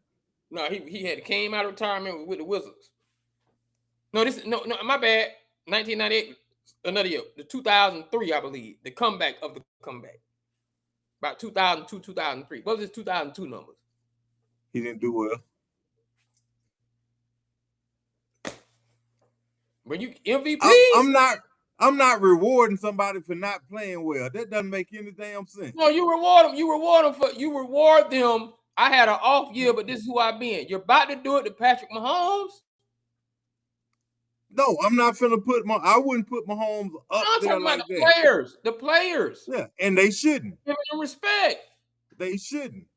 Speaker 2: No, he had came out of retirement with the Wizards. No, my bad. 1998, another year, the 2003, I believe, the comeback of the comeback. About 2002, 2003. What was his 2002 numbers?
Speaker 1: He didn't do well.
Speaker 2: When you MVP,
Speaker 1: I'm not rewarding somebody for not playing well. That doesn't make any damn sense.
Speaker 2: No, you reward them. You reward them. I had an off year, but this is who I've been. You're about to do it to Patrick Mahomes.
Speaker 1: No, I'm not finna I wouldn't put Mahomes up there like
Speaker 2: that. The players.
Speaker 1: Yeah, and they shouldn't.
Speaker 2: Give them respect.
Speaker 1: They shouldn't.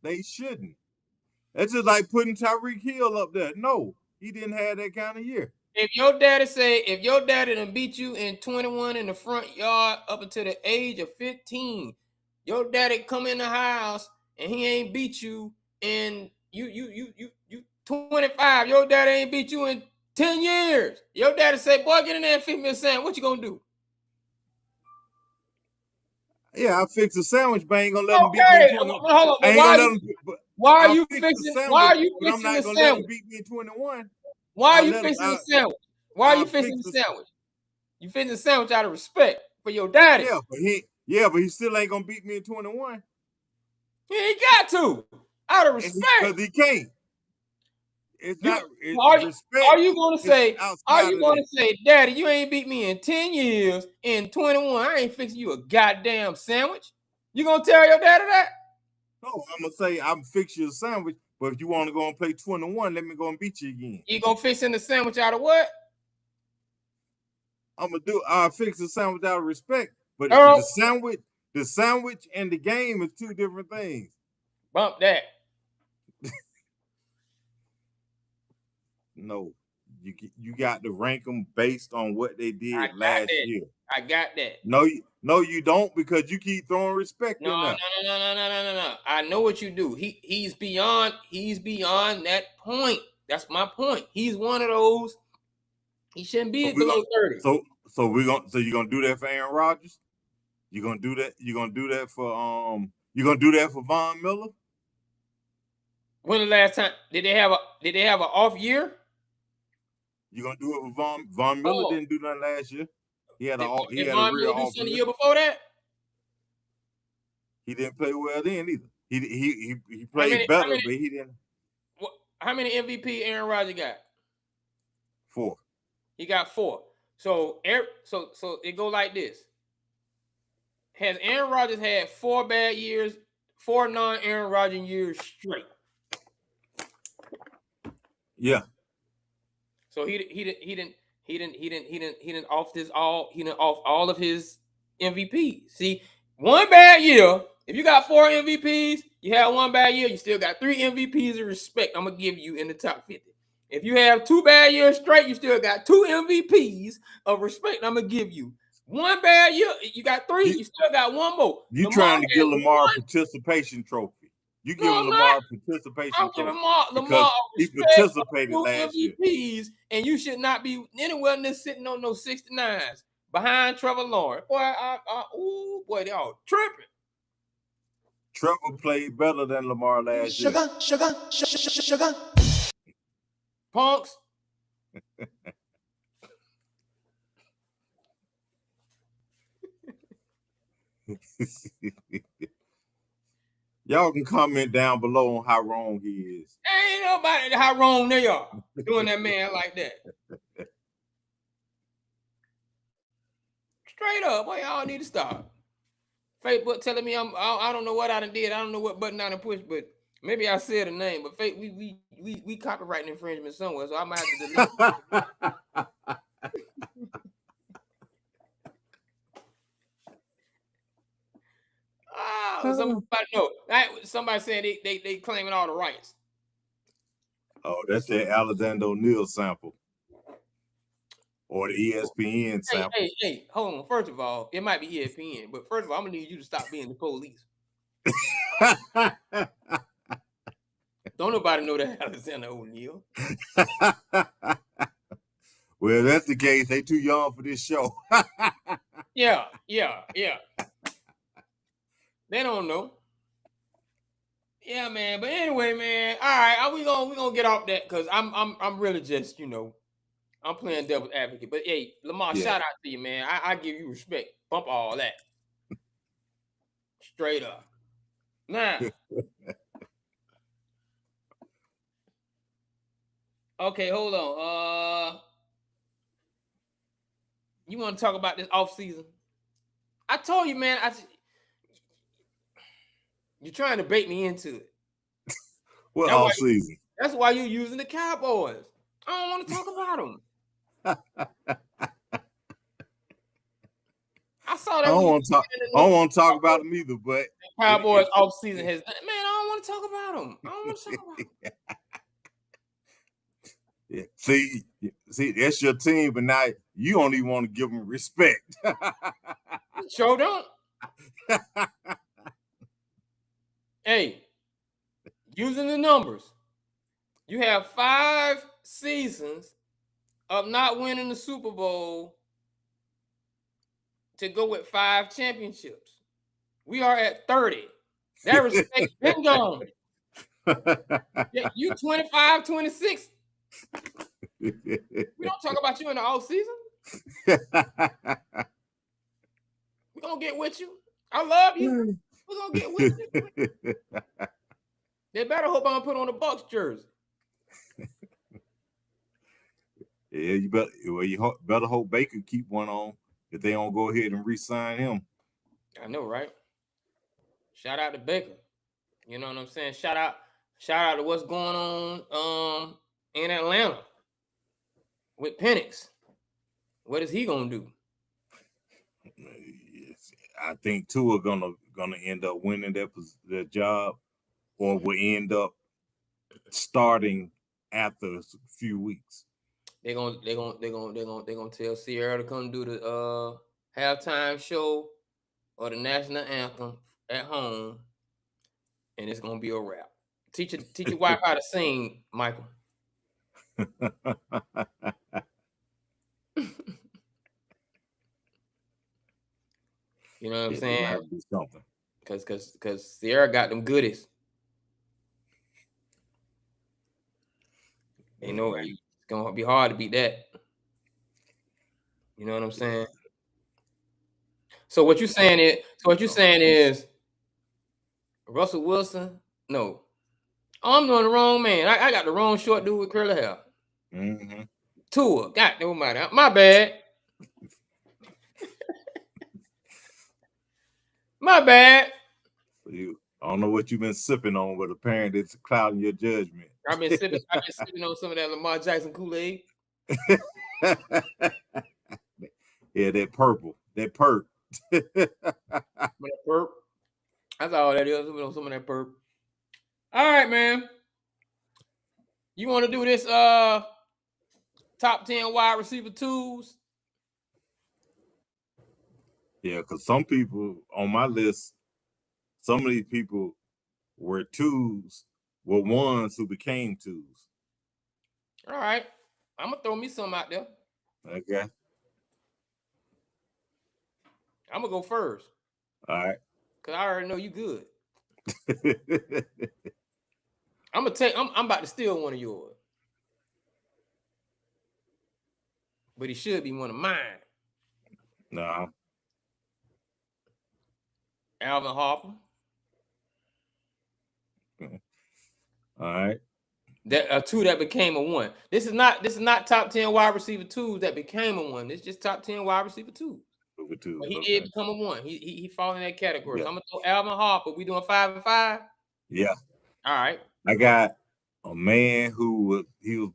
Speaker 1: That's just like putting Tyreek Hill up there. No, he didn't have that kind of year.
Speaker 2: If your daddy done beat you in 21 in the front yard up until the age of 15, your daddy come in the house and he ain't beat you in you 25. Your daddy ain't beat you in 10 years. Your daddy say, boy, get in there and fix me a sandwich. What you gonna do?
Speaker 1: Yeah, I'll fix a sandwich, but I ain't gonna let him beat me in 21.
Speaker 2: Hold on. Why are you fixing the sandwich?
Speaker 1: Beat me in 21.
Speaker 2: Why are you fixing the sandwich? Why are you fixing the sandwich? You fixing the sandwich out of respect for your daddy.
Speaker 1: But he still ain't gonna beat me in 21.
Speaker 2: He ain't got to. Out of respect.
Speaker 1: Because he can't.
Speaker 2: Are you going to say, Daddy, you ain't beat me in 10 years, in 21, I ain't fixing you a goddamn sandwich? You going to tell your daddy that?
Speaker 1: No, I'm going to say, I'm fixing you a sandwich, but if you want to go and play 21, let me go and beat you again.
Speaker 2: You going to fix the sandwich out of what?
Speaker 1: I'll fix the sandwich out of respect, but the sandwich and the game is two different things.
Speaker 2: Bump that.
Speaker 1: No, you got to rank them based on what they did last year.
Speaker 2: I got that.
Speaker 1: No, you don't, because you keep throwing respect in there.
Speaker 2: No. I know what you do. He's beyond that point. That's my point. He's one of those. He shouldn't be below 30.
Speaker 1: So you're gonna do that for Aaron Rodgers? You're gonna do that? You're gonna do that for Von Miller?
Speaker 2: When the last time did they have an off year?
Speaker 1: You're gonna do it with Von Miller? Didn't do nothing last year. He had a real off year.
Speaker 2: The year before that?
Speaker 1: He didn't play well then either. He played better, but he didn't.
Speaker 2: How many MVP Aaron Rodgers got?
Speaker 1: 4.
Speaker 2: He got 4. So it go like this. Has Aaron Rodgers had 4 bad years, 4 non-Aaron Rodgers years straight?
Speaker 1: Yeah.
Speaker 2: So he didn't off all of his MVPs. See, one bad year. If you got 4 MVPs, you had one bad year. You still got 3 MVPs of respect. I'm gonna give you in the top 50. If you have 2 bad years straight, you still got 2 MVPs of respect. I'm gonna give you 1 bad year. You got 3. You still got 1 more.
Speaker 1: You trying to get Lamar a participation trophy? You giving Lamar a participation
Speaker 2: I'm
Speaker 1: trophy?
Speaker 2: giving Lamar
Speaker 1: he participated last
Speaker 2: MVPs, year. And you should not be anywhere near sitting on those 69s behind Trevor Lawrence. Boy, boy, they all tripping.
Speaker 1: Trevor played better than Lamar last year.
Speaker 2: Sugar. Punks.
Speaker 1: Y'all can comment down below on how wrong he is.
Speaker 2: Ain't nobody how wrong they are doing that man like that. Straight up, boy, y'all need to stop. Facebook telling me I don't know what I done did. I don't know what button I done pushed, but maybe I said a name. But we copyright infringement somewhere, so I might have to delete. Somebody saying they claiming all the rights.
Speaker 1: Oh, that's that Alexander O'Neal sample. Or the ESPN sample.
Speaker 2: Hey, hold on. First of all, it might be ESPN, but first of all, I'm gonna need you to stop being the police. Don't nobody know that Alexander O'Neal.
Speaker 1: Well, that's the case. They too young for this show.
Speaker 2: Yeah. They don't know. Yeah, man. But anyway, man. All right, we gonna get off that because I'm really just I'm playing devil's advocate. But hey, Lamar, shout out to you, man. I give you respect. Bump all that. Straight up. Now. Okay, hold on. You want to talk about this off season? I told you, man. You're trying to bait me into it.
Speaker 1: What off season?
Speaker 2: That's why you're using the Cowboys. I don't want to talk about them. I saw that.
Speaker 1: I don't want to talk about them either. But
Speaker 2: the Cowboys off season has. Man, I don't want to talk about them. I don't want to talk about them.
Speaker 1: Yeah. See, that's your team, but now you don't even want to give them respect.
Speaker 2: Sure don't. Hey, using the numbers, you have 5 seasons of not winning the Super Bowl to go with 5 championships. We are at 30. That respect been gone. You 25, 26. We don't talk about you in the off season. We're gonna get with you. I love you. We're gonna get with you. They better hope I don't put on a Bucks jersey.
Speaker 1: Yeah, you better hope Baker keep one on if they don't go ahead and re-sign him.
Speaker 2: I know, right? Shout out to Baker. You know what I'm saying? Shout out to what's going on in Atlanta with Penix. What is he gonna do?
Speaker 1: I think two are gonna end up winning their job, or will end up starting after a few weeks.
Speaker 2: They're gonna tell Sierra to come do the halftime show or the national anthem at home, and it's gonna be a wrap. Teach your wife how to sing, Michael. You know what I'm saying? Because Sierra got them goodies. You know, it's gonna be hard to beat that. You know what I'm saying? So what you're saying is Russell Wilson? No. I'm doing the wrong man. I got the wrong short dude with curly hair.
Speaker 1: Mm-hmm.
Speaker 2: Tua. God, no matter. My bad. My bad.
Speaker 1: I don't know what you've been sipping on, but apparently it's clouding your judgment.
Speaker 2: I've been sipping on some of that Lamar Jackson Kool-Aid.
Speaker 1: Yeah, that purple. That perp.
Speaker 2: Perp. That's all that is. Some of that perp. All right, man. You want to do this top 10 wide receiver twos?
Speaker 1: Yeah, because some people on my list, some of these people were ones who became twos.
Speaker 2: All right. I'm gonna throw me some out there.
Speaker 1: Okay.
Speaker 2: I'm gonna go first.
Speaker 1: All right.
Speaker 2: Cause I already know you good. I'm about to steal one of yours. But he should be one of mine.
Speaker 1: No.
Speaker 2: Alvin Harper.
Speaker 1: All right.
Speaker 2: That two that became a one. This is not top 10 wide receiver twos that became a one. It's just top 10 wide receiver twos. But he did become a one. He fall in that category. Yeah. So I'm gonna throw Alvin Harper. We doing 5 and 5?
Speaker 1: Yeah.
Speaker 2: All right.
Speaker 1: I got a man who was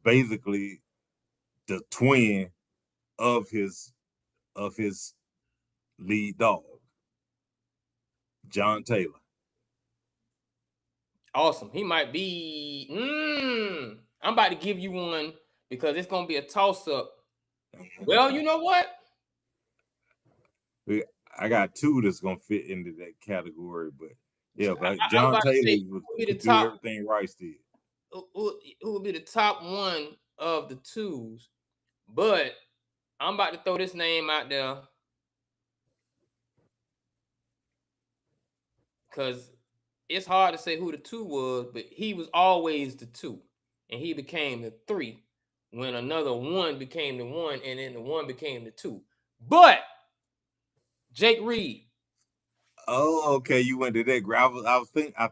Speaker 1: basically the twin of his lead dog, John Taylor.
Speaker 2: Awesome. He might be. I'm about to give you one because it's gonna be a toss-up. Well, you know what?
Speaker 1: I got two that's gonna fit into that category, but yeah, but John Taylor would do everything Rice did.
Speaker 2: Who would be the top one of the twos? But I'm about to throw this name out there because it's hard to say who the two was, but he was always the two, and he became the three when another one became the one, and then the one became the two. But Jake Reed.
Speaker 1: Oh, okay. You went to that group. I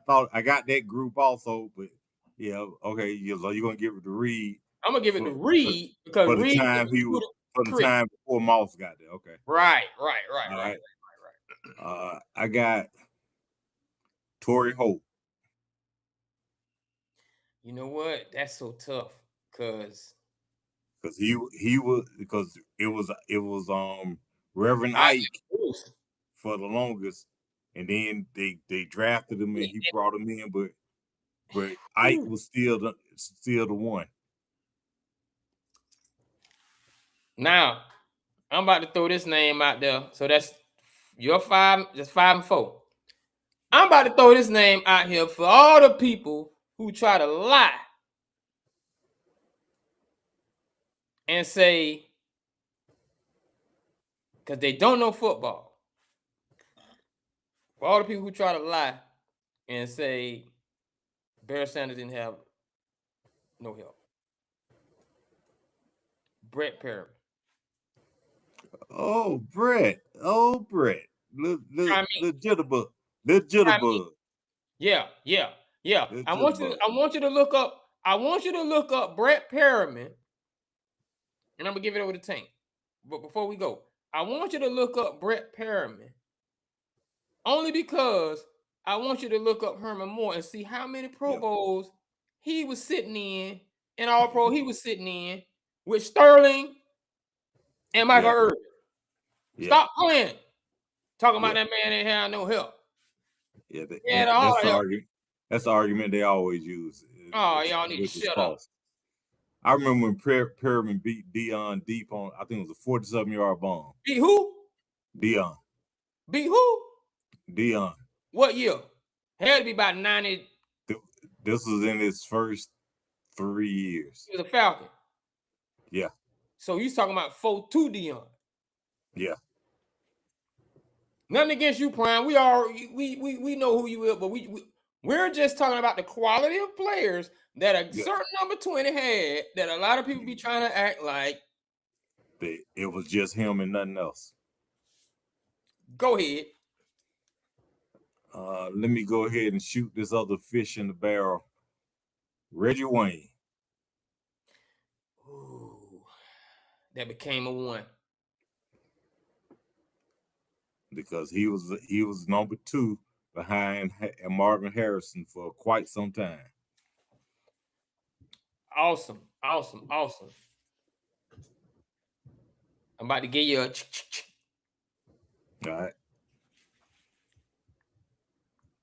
Speaker 1: thought I got that group also, but yeah, okay. You're gonna give it to Reed.
Speaker 2: I'm gonna give it to Reed because
Speaker 1: for the
Speaker 2: Reed
Speaker 1: time time before Moss got there. Okay.
Speaker 2: Right.
Speaker 1: I got Torrey Holt.
Speaker 2: You know what? That's so tough because
Speaker 1: it was Reverend Ike for the longest, and then they drafted him and he brought him in, but Ike was still the one.
Speaker 2: Now, I'm about to throw this name out there. So that's your 5. That's 5 and 4. I'm about to throw this name out here for all the people who try to lie and say, because they don't know football. For all the people who try to lie and say Barry Sanders didn't have no help. Brett Perriman.
Speaker 1: Oh, Brett. The jitterbug. The jitterbug.
Speaker 2: Yeah. I want you to look up Brett Perriman, and I'm gonna give it over to Tank. But before we go, I want you to look up Brett Perriman only because I want you to look up Herman Moore and see how many Pro Bowls he was sitting in and All Pro he was sitting in with Sterling and Michael Irvin. Stop playing. Talking about that man ain't had no help.
Speaker 1: That's the argument they always use.
Speaker 2: Oh, y'all need to shut up.
Speaker 1: I remember when Perriman beat Deion deep on, I think it was a 47-yard bomb.
Speaker 2: Beat who?
Speaker 1: Deion.
Speaker 2: Beat who?
Speaker 1: Deion.
Speaker 2: What year? Had to be about 90.
Speaker 1: This was in his first 3 years.
Speaker 2: He was a Falcon.
Speaker 1: Yeah.
Speaker 2: So you talking about 4-2 Deion?
Speaker 1: Yeah.
Speaker 2: Nothing against you, Prime. We know who you is, but we're just talking about the quality of players that a certain number 20 had that a lot of people be trying to act like
Speaker 1: it was just him and nothing else.
Speaker 2: Go ahead.
Speaker 1: Let me go ahead and shoot this other fish in the barrel. Reggie Wayne.
Speaker 2: Ooh, that became a one.
Speaker 1: Because he was number 2 behind Marvin Harrison for quite some time.
Speaker 2: Awesome. I'm about to give you a
Speaker 1: all right.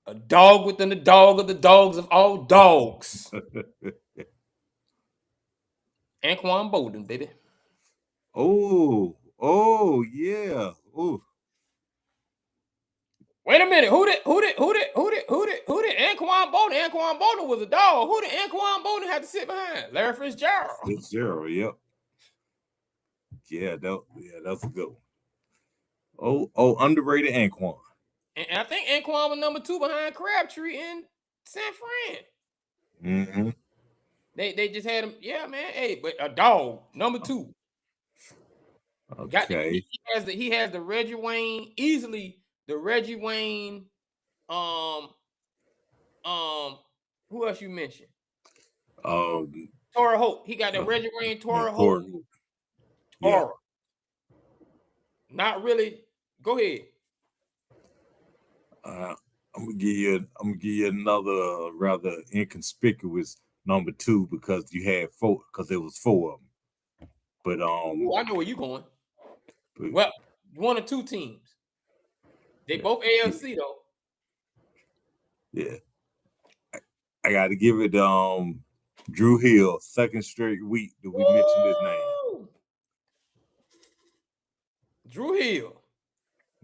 Speaker 2: A dog within the dog of the dogs of all dogs. Anquan Bolden, baby.
Speaker 1: Oh, yeah. Oh,
Speaker 2: Wait a minute. Who did Anquan Bolden? Anquan Bolden was a dog. Who did Anquan Bolden have to sit behind? Larry Fitzgerald.
Speaker 1: Fitzgerald, yep. Yeah, that's a good one. Oh, underrated Anquan.
Speaker 2: And I think Anquan was number 2 behind Crabtree in San Fran.
Speaker 1: Mm-hmm.
Speaker 2: They just had him. Yeah, man. Hey, but a dog, number 2.
Speaker 1: Okay.
Speaker 2: He has the Reggie Wayne, easily the Reggie Wayne. Who else you mentioned? Torrey Holt. He got the Reggie Wayne, Torrey Holt.
Speaker 1: Yeah.
Speaker 2: Not really. Go ahead.
Speaker 1: I'm gonna give you another rather inconspicuous number 2 because you had 4, because there was 4 of them. But
Speaker 2: Ooh, I know where you're going. Well, 1 or 2 teams. They both AFC though.
Speaker 1: Yeah. I got to give it Drew Hill, second straight week that we mentioned his name.
Speaker 2: Drew Hill.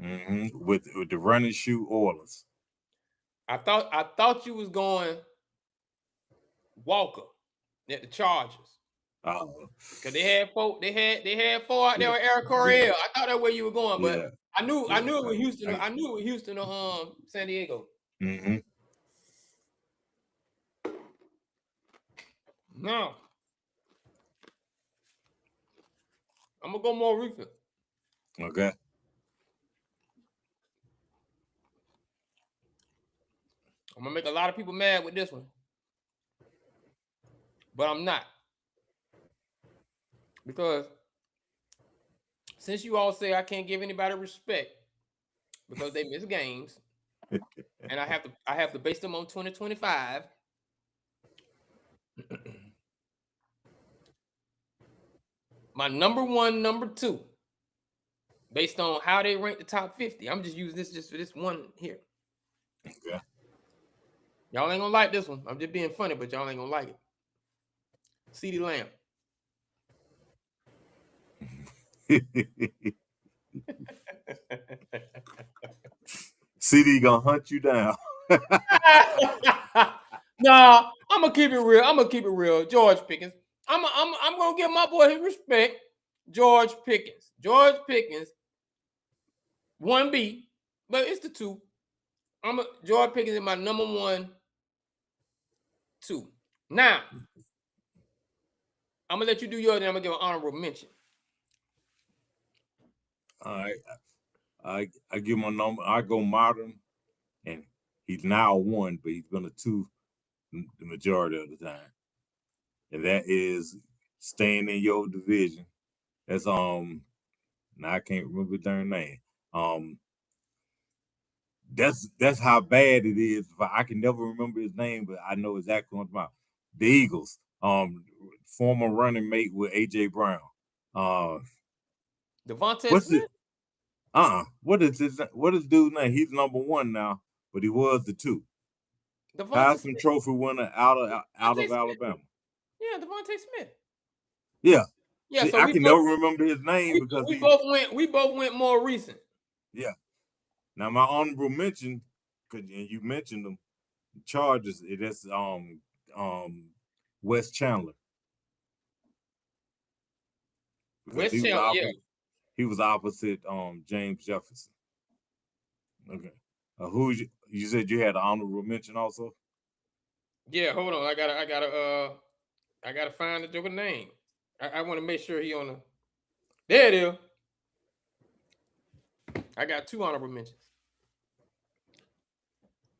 Speaker 1: Mm-hmm. With the running shoe Oilers.
Speaker 2: I thought you was going Walker at the Chargers. Because they had 4 out there with Eric Coryell. I thought that's where you were going, but I knew it was Houston. I knew it was Houston or San Diego.
Speaker 1: Mm-hmm.
Speaker 2: No. I'm gonna go more recent.
Speaker 1: Okay.
Speaker 2: I'm gonna make a lot of people mad with this one. But I'm not. Because since you all say I can't give anybody respect because they miss games, and I have to base them on 2025. My number 1, number 2, based on how they rank the top 50. I'm just using this just for this one here.
Speaker 1: Okay.
Speaker 2: Y'all ain't gonna like this one. I'm just being funny, but y'all ain't gonna like it. CeeDee Lamb.
Speaker 1: CeeDee gonna hunt you down.
Speaker 2: Nah, I'm gonna keep it real. George Pickens. I'm gonna give my boy his respect. George Pickens. 1B, but it's the 2. George Pickens is my number 1, 2. Now, I'm gonna let you do yours, and I'm gonna give an honorable mention.
Speaker 1: All right. I give my number. I go modern, and he's now 1, but he's been a 2 the majority of the time. And that is staying in your division. That's now I can't remember their name. That's how bad it is. I can never remember his name, but I know exactly what I'm about. The Eagles, former running mate with AJ Brown.
Speaker 2: Devontae Smith?
Speaker 1: What is dude's name? He's number 1 now, but he was the 2. Heisman Trophy winner out of Alabama.
Speaker 2: Yeah, Devontae Smith.
Speaker 1: Yeah.
Speaker 2: Yeah.
Speaker 1: See,
Speaker 2: So
Speaker 1: I can never remember his name because
Speaker 2: we both went more recent.
Speaker 1: Yeah. Now my honorable mention, and you mentioned them, Chargers. That's Wes Chandler.
Speaker 2: Wes Chandler.
Speaker 1: He was opposite James Jefferson. Okay. Who you said you had an honorable mention also?
Speaker 2: Yeah, hold on. I gotta find the joker name. I want to make sure he on the. There it is. I got 2 honorable mentions.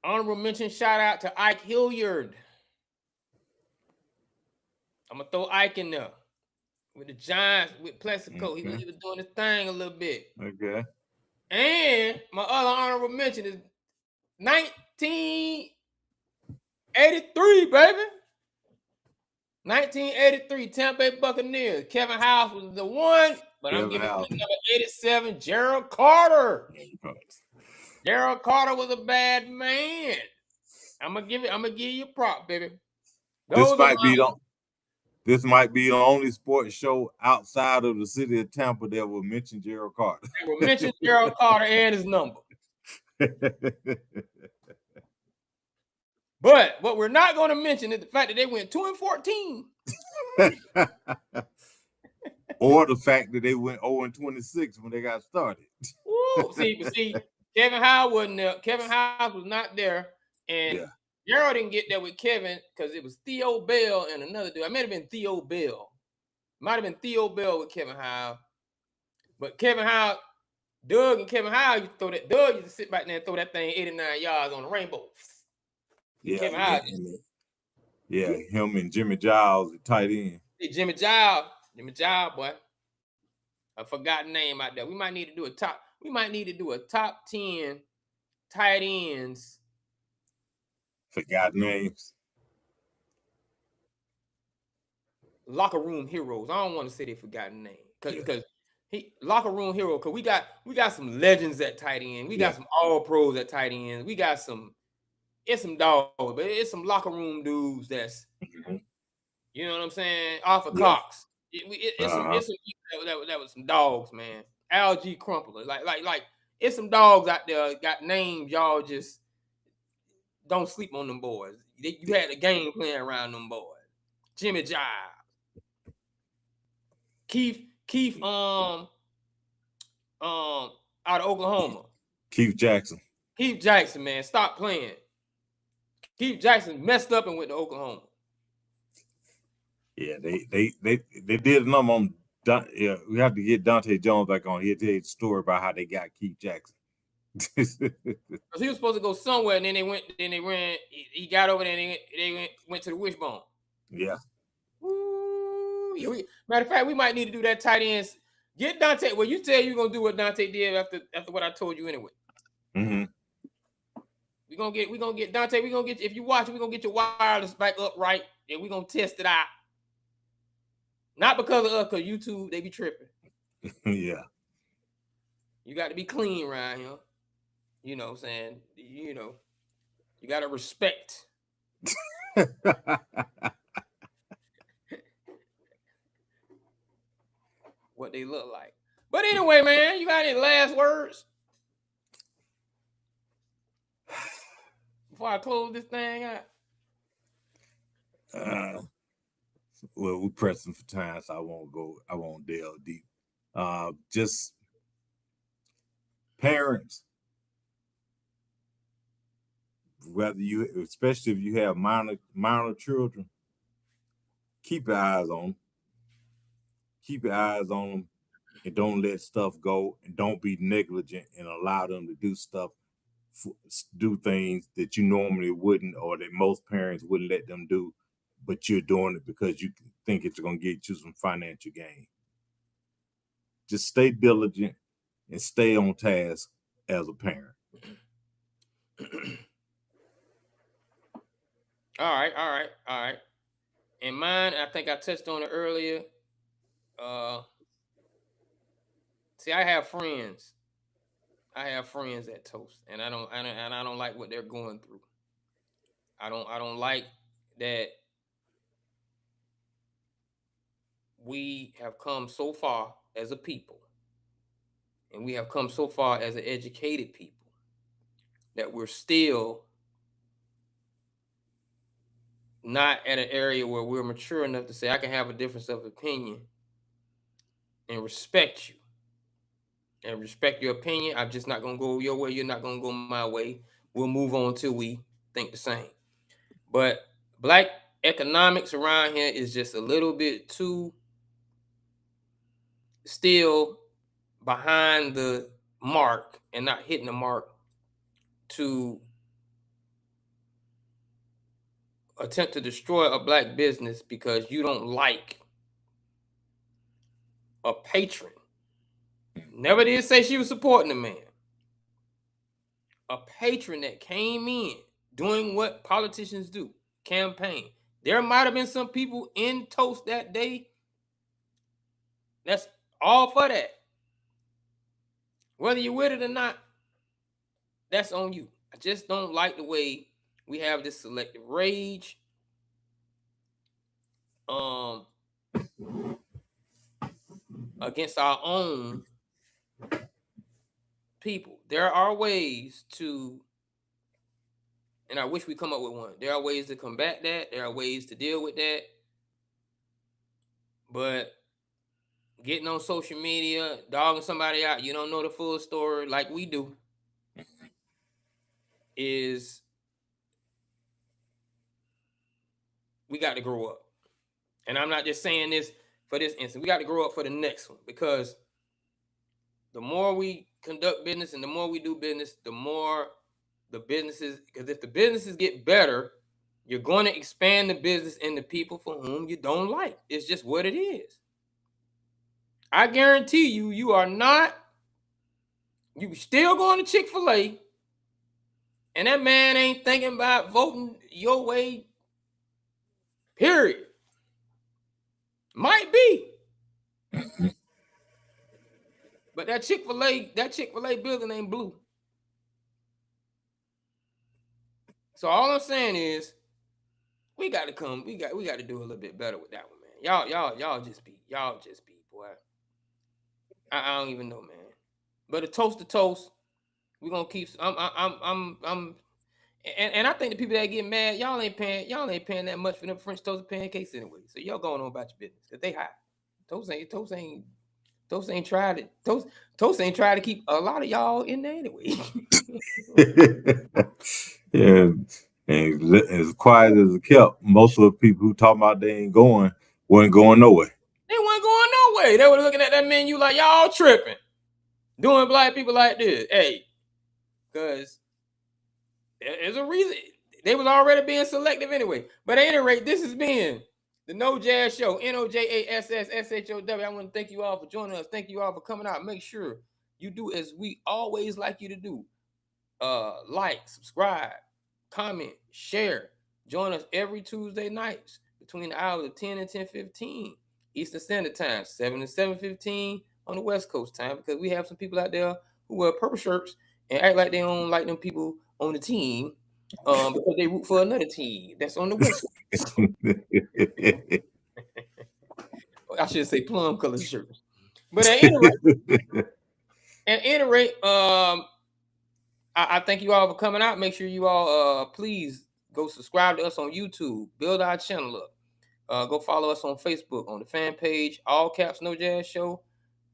Speaker 2: Honorable mention, shout out to Ike Hilliard. I'm gonna throw Ike in there with the Giants with Plexico. Okay. He was doing his thing a little bit.
Speaker 1: Okay.
Speaker 2: And my other honorable mention is 1983, baby. 1983 Tampa Bay Buccaneers. Kevin House was the 1, but I'm giving number 87, Gerald Carter. Gerald Carter was a bad man. I'm gonna give you a prop, baby.
Speaker 1: This might be This might be the only sports show outside of the city of Tampa that will mention Gerald Carter.
Speaker 2: That will mention Gerald Carter and his number. But what we're not going to mention is the fact that they went 2-14.
Speaker 1: Or the fact that they went 0-26 when they got started.
Speaker 2: Ooh, see, Kevin Howard wasn't there. Kevin Howard was not there. And Gerald didn't get there with Kevin because it was Theo Bell and another dude. I might have been Theo Bell. Might have been Theo Bell with Kevin Howard. But Kevin Howard, Doug and Kevin Howard, you throw that. Doug used to sit back there and throw that thing 89 yards on the rainbow.
Speaker 1: Yeah,
Speaker 2: Kevin Howard.
Speaker 1: Yeah, him and Jimmy Giles, the tight end.
Speaker 2: Hey, Jimmy Giles, boy. I forgot the name out there. We might need to do a top 10 tight ends.
Speaker 1: Forgot names.
Speaker 2: Locker room heroes. I don't want to say they forgotten names because locker room hero. Because we got some legends at tight end. We got some all pros at tight ends. We got some. It's some dogs, but it's some locker room dudes that's. You know what I'm saying? Arthur Cox. It's some that was some dogs, man. Al G. Crumpler. Like it's some dogs out there got names. Y'all just don't sleep on them boys. You had a game playing around them boys. Jimmy Giles. Keith out of Oklahoma.
Speaker 1: Keith Jackson.
Speaker 2: Keith Jackson, man. Stop playing. Keith Jackson messed up and went to Oklahoma.
Speaker 1: Yeah, they did a number on. Yeah, we have to get Dante Jones back on. He'll tell you the story about how they got Keith Jackson.
Speaker 2: Because he was supposed to go somewhere, and then they ran. He got over there, and they went to the wishbone.
Speaker 1: Yeah.
Speaker 2: Ooh, matter of fact, we might need to do that tight ends. Get Dante. Well, you tell you're gonna do what Dante did after what I told you anyway.
Speaker 1: Mm-hmm.
Speaker 2: We're gonna get Dante. We're gonna get, if you watch, we're gonna get your wireless back up right, and we're gonna test it out. Not because of us, because YouTube, they be tripping.
Speaker 1: Yeah.
Speaker 2: You got to be clean around here. You know what I'm saying? You know, you got to respect. What they look like. But anyway, man, you got any last words? Before I close this thing out?
Speaker 1: Well, we're pressing for time, so I won't delve deep. Just parents, especially if you have minor children, keep your eyes on them. Keep your eyes on them, and don't let stuff go, and don't be negligent and allow them to do things that you normally wouldn't, or that most parents wouldn't let them do, but you're doing it because you think it's going to get you some financial gain. Just stay diligent and stay on task as a parent.
Speaker 2: All right. And mine, I think I touched on it earlier. See, I have friends. At Toast, and I don't like what they're going through. I don't like that we have come so far as a people, and we have come so far as an educated people, that we're still not at an area where we're mature enough to say I can have a difference of opinion and respect you. And respect your opinion. I'm just not going to go your way. You're not going to go my way. We'll move on till we think the same. But black economics around here is just a little bit too still behind the mark and not hitting the mark to attempt to destroy a black business because you don't like a patron. Never did say she was supporting the man. A patron that came in doing what politicians do, campaign. There might have been some people in Toast that day. That's all for that. Whether you're with it or not, that's on you. I just don't like the way we have this selective rage. against our own people. There are ways to, and I wish we come up with one. There are ways to combat that. There are ways to deal with that. But getting on social media, dogging somebody out, you don't know the full story like we do, is we got to grow up. And I'm not just saying this for this instance. We got to grow up for the next one, because the more we conduct business and the more we do business, the more the businesses, because if the businesses get better, you're going to expand the business and the people for whom you don't like. It's just what it is. I guarantee you, you still going to Chick-fil-A, and that man ain't thinking about voting your way, period. Might be. But that Chick-fil-A building ain't blue. So all I'm saying is, we got to do a little bit better with that one, man. Y'all just be, boy. I don't even know, man. But a toast to toast, we're gonna keep. And I think the people that get mad, y'all ain't paying that much for them French toast and pancakes anyway. So y'all going on about your business, because they high. Toast ain't tried it. Toast ain't tried to keep a lot of y'all in there anyway.
Speaker 1: Yeah, and as quiet as it kept, most of the people who talk about they ain't going weren't going nowhere.
Speaker 2: They weren't going nowhere. They were looking at that menu like, y'all tripping, doing black people like this. Hey, because there's a reason. They was already being selective anyway. But at any rate, this has been the No Jazz Show. NOJASSSHOW. I want to thank you all for joining us. Thank you all for coming out. Make sure you do as we always like you to do. Like, subscribe, comment, share. Join us every Tuesday nights between the hours of 10 and 10:15 Eastern Standard Time, 7 and 7:15 on the West Coast time, because we have some people out there who wear purple shirts and act like they don't like them people on the team, because they root for another team that's on the West Coast. I should say plum colored shirts. But at any rate, I thank you all for coming out. Make sure you all please go subscribe to us on YouTube. Build our channel up. Go follow us on Facebook on the fan page, all caps No Jazz Show.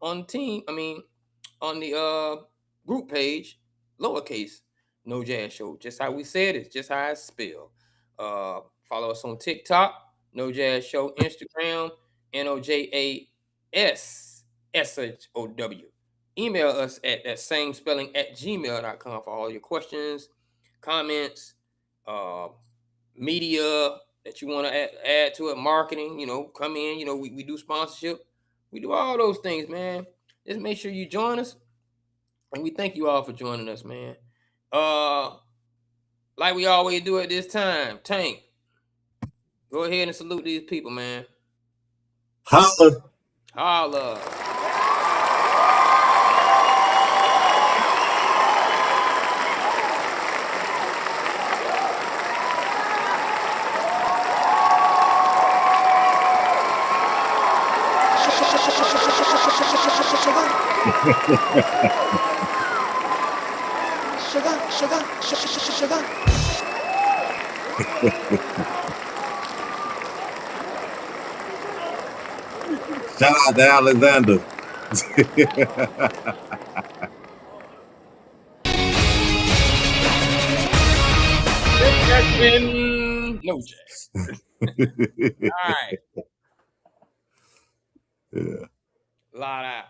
Speaker 2: On the team, on the group page, lowercase No Jazz Show. Just how we said it, just how it's spelled. Follow us on TikTok, No Jazz Show. Instagram, NOJASSHOW. Email us at that same spelling at gmail.com for all your questions, comments, media that you want to add to it, marketing, come in, we do sponsorship. We do all those things, man. Just make sure you join us. And we thank you all for joining us, man. Like we always do at this time, Tank, go ahead and salute these people, man.
Speaker 1: Holla.
Speaker 2: Holla. Sugar.
Speaker 1: Shout out to Alexander.
Speaker 2: That's been No Jazz. All right.
Speaker 1: Yeah.
Speaker 2: Lot out.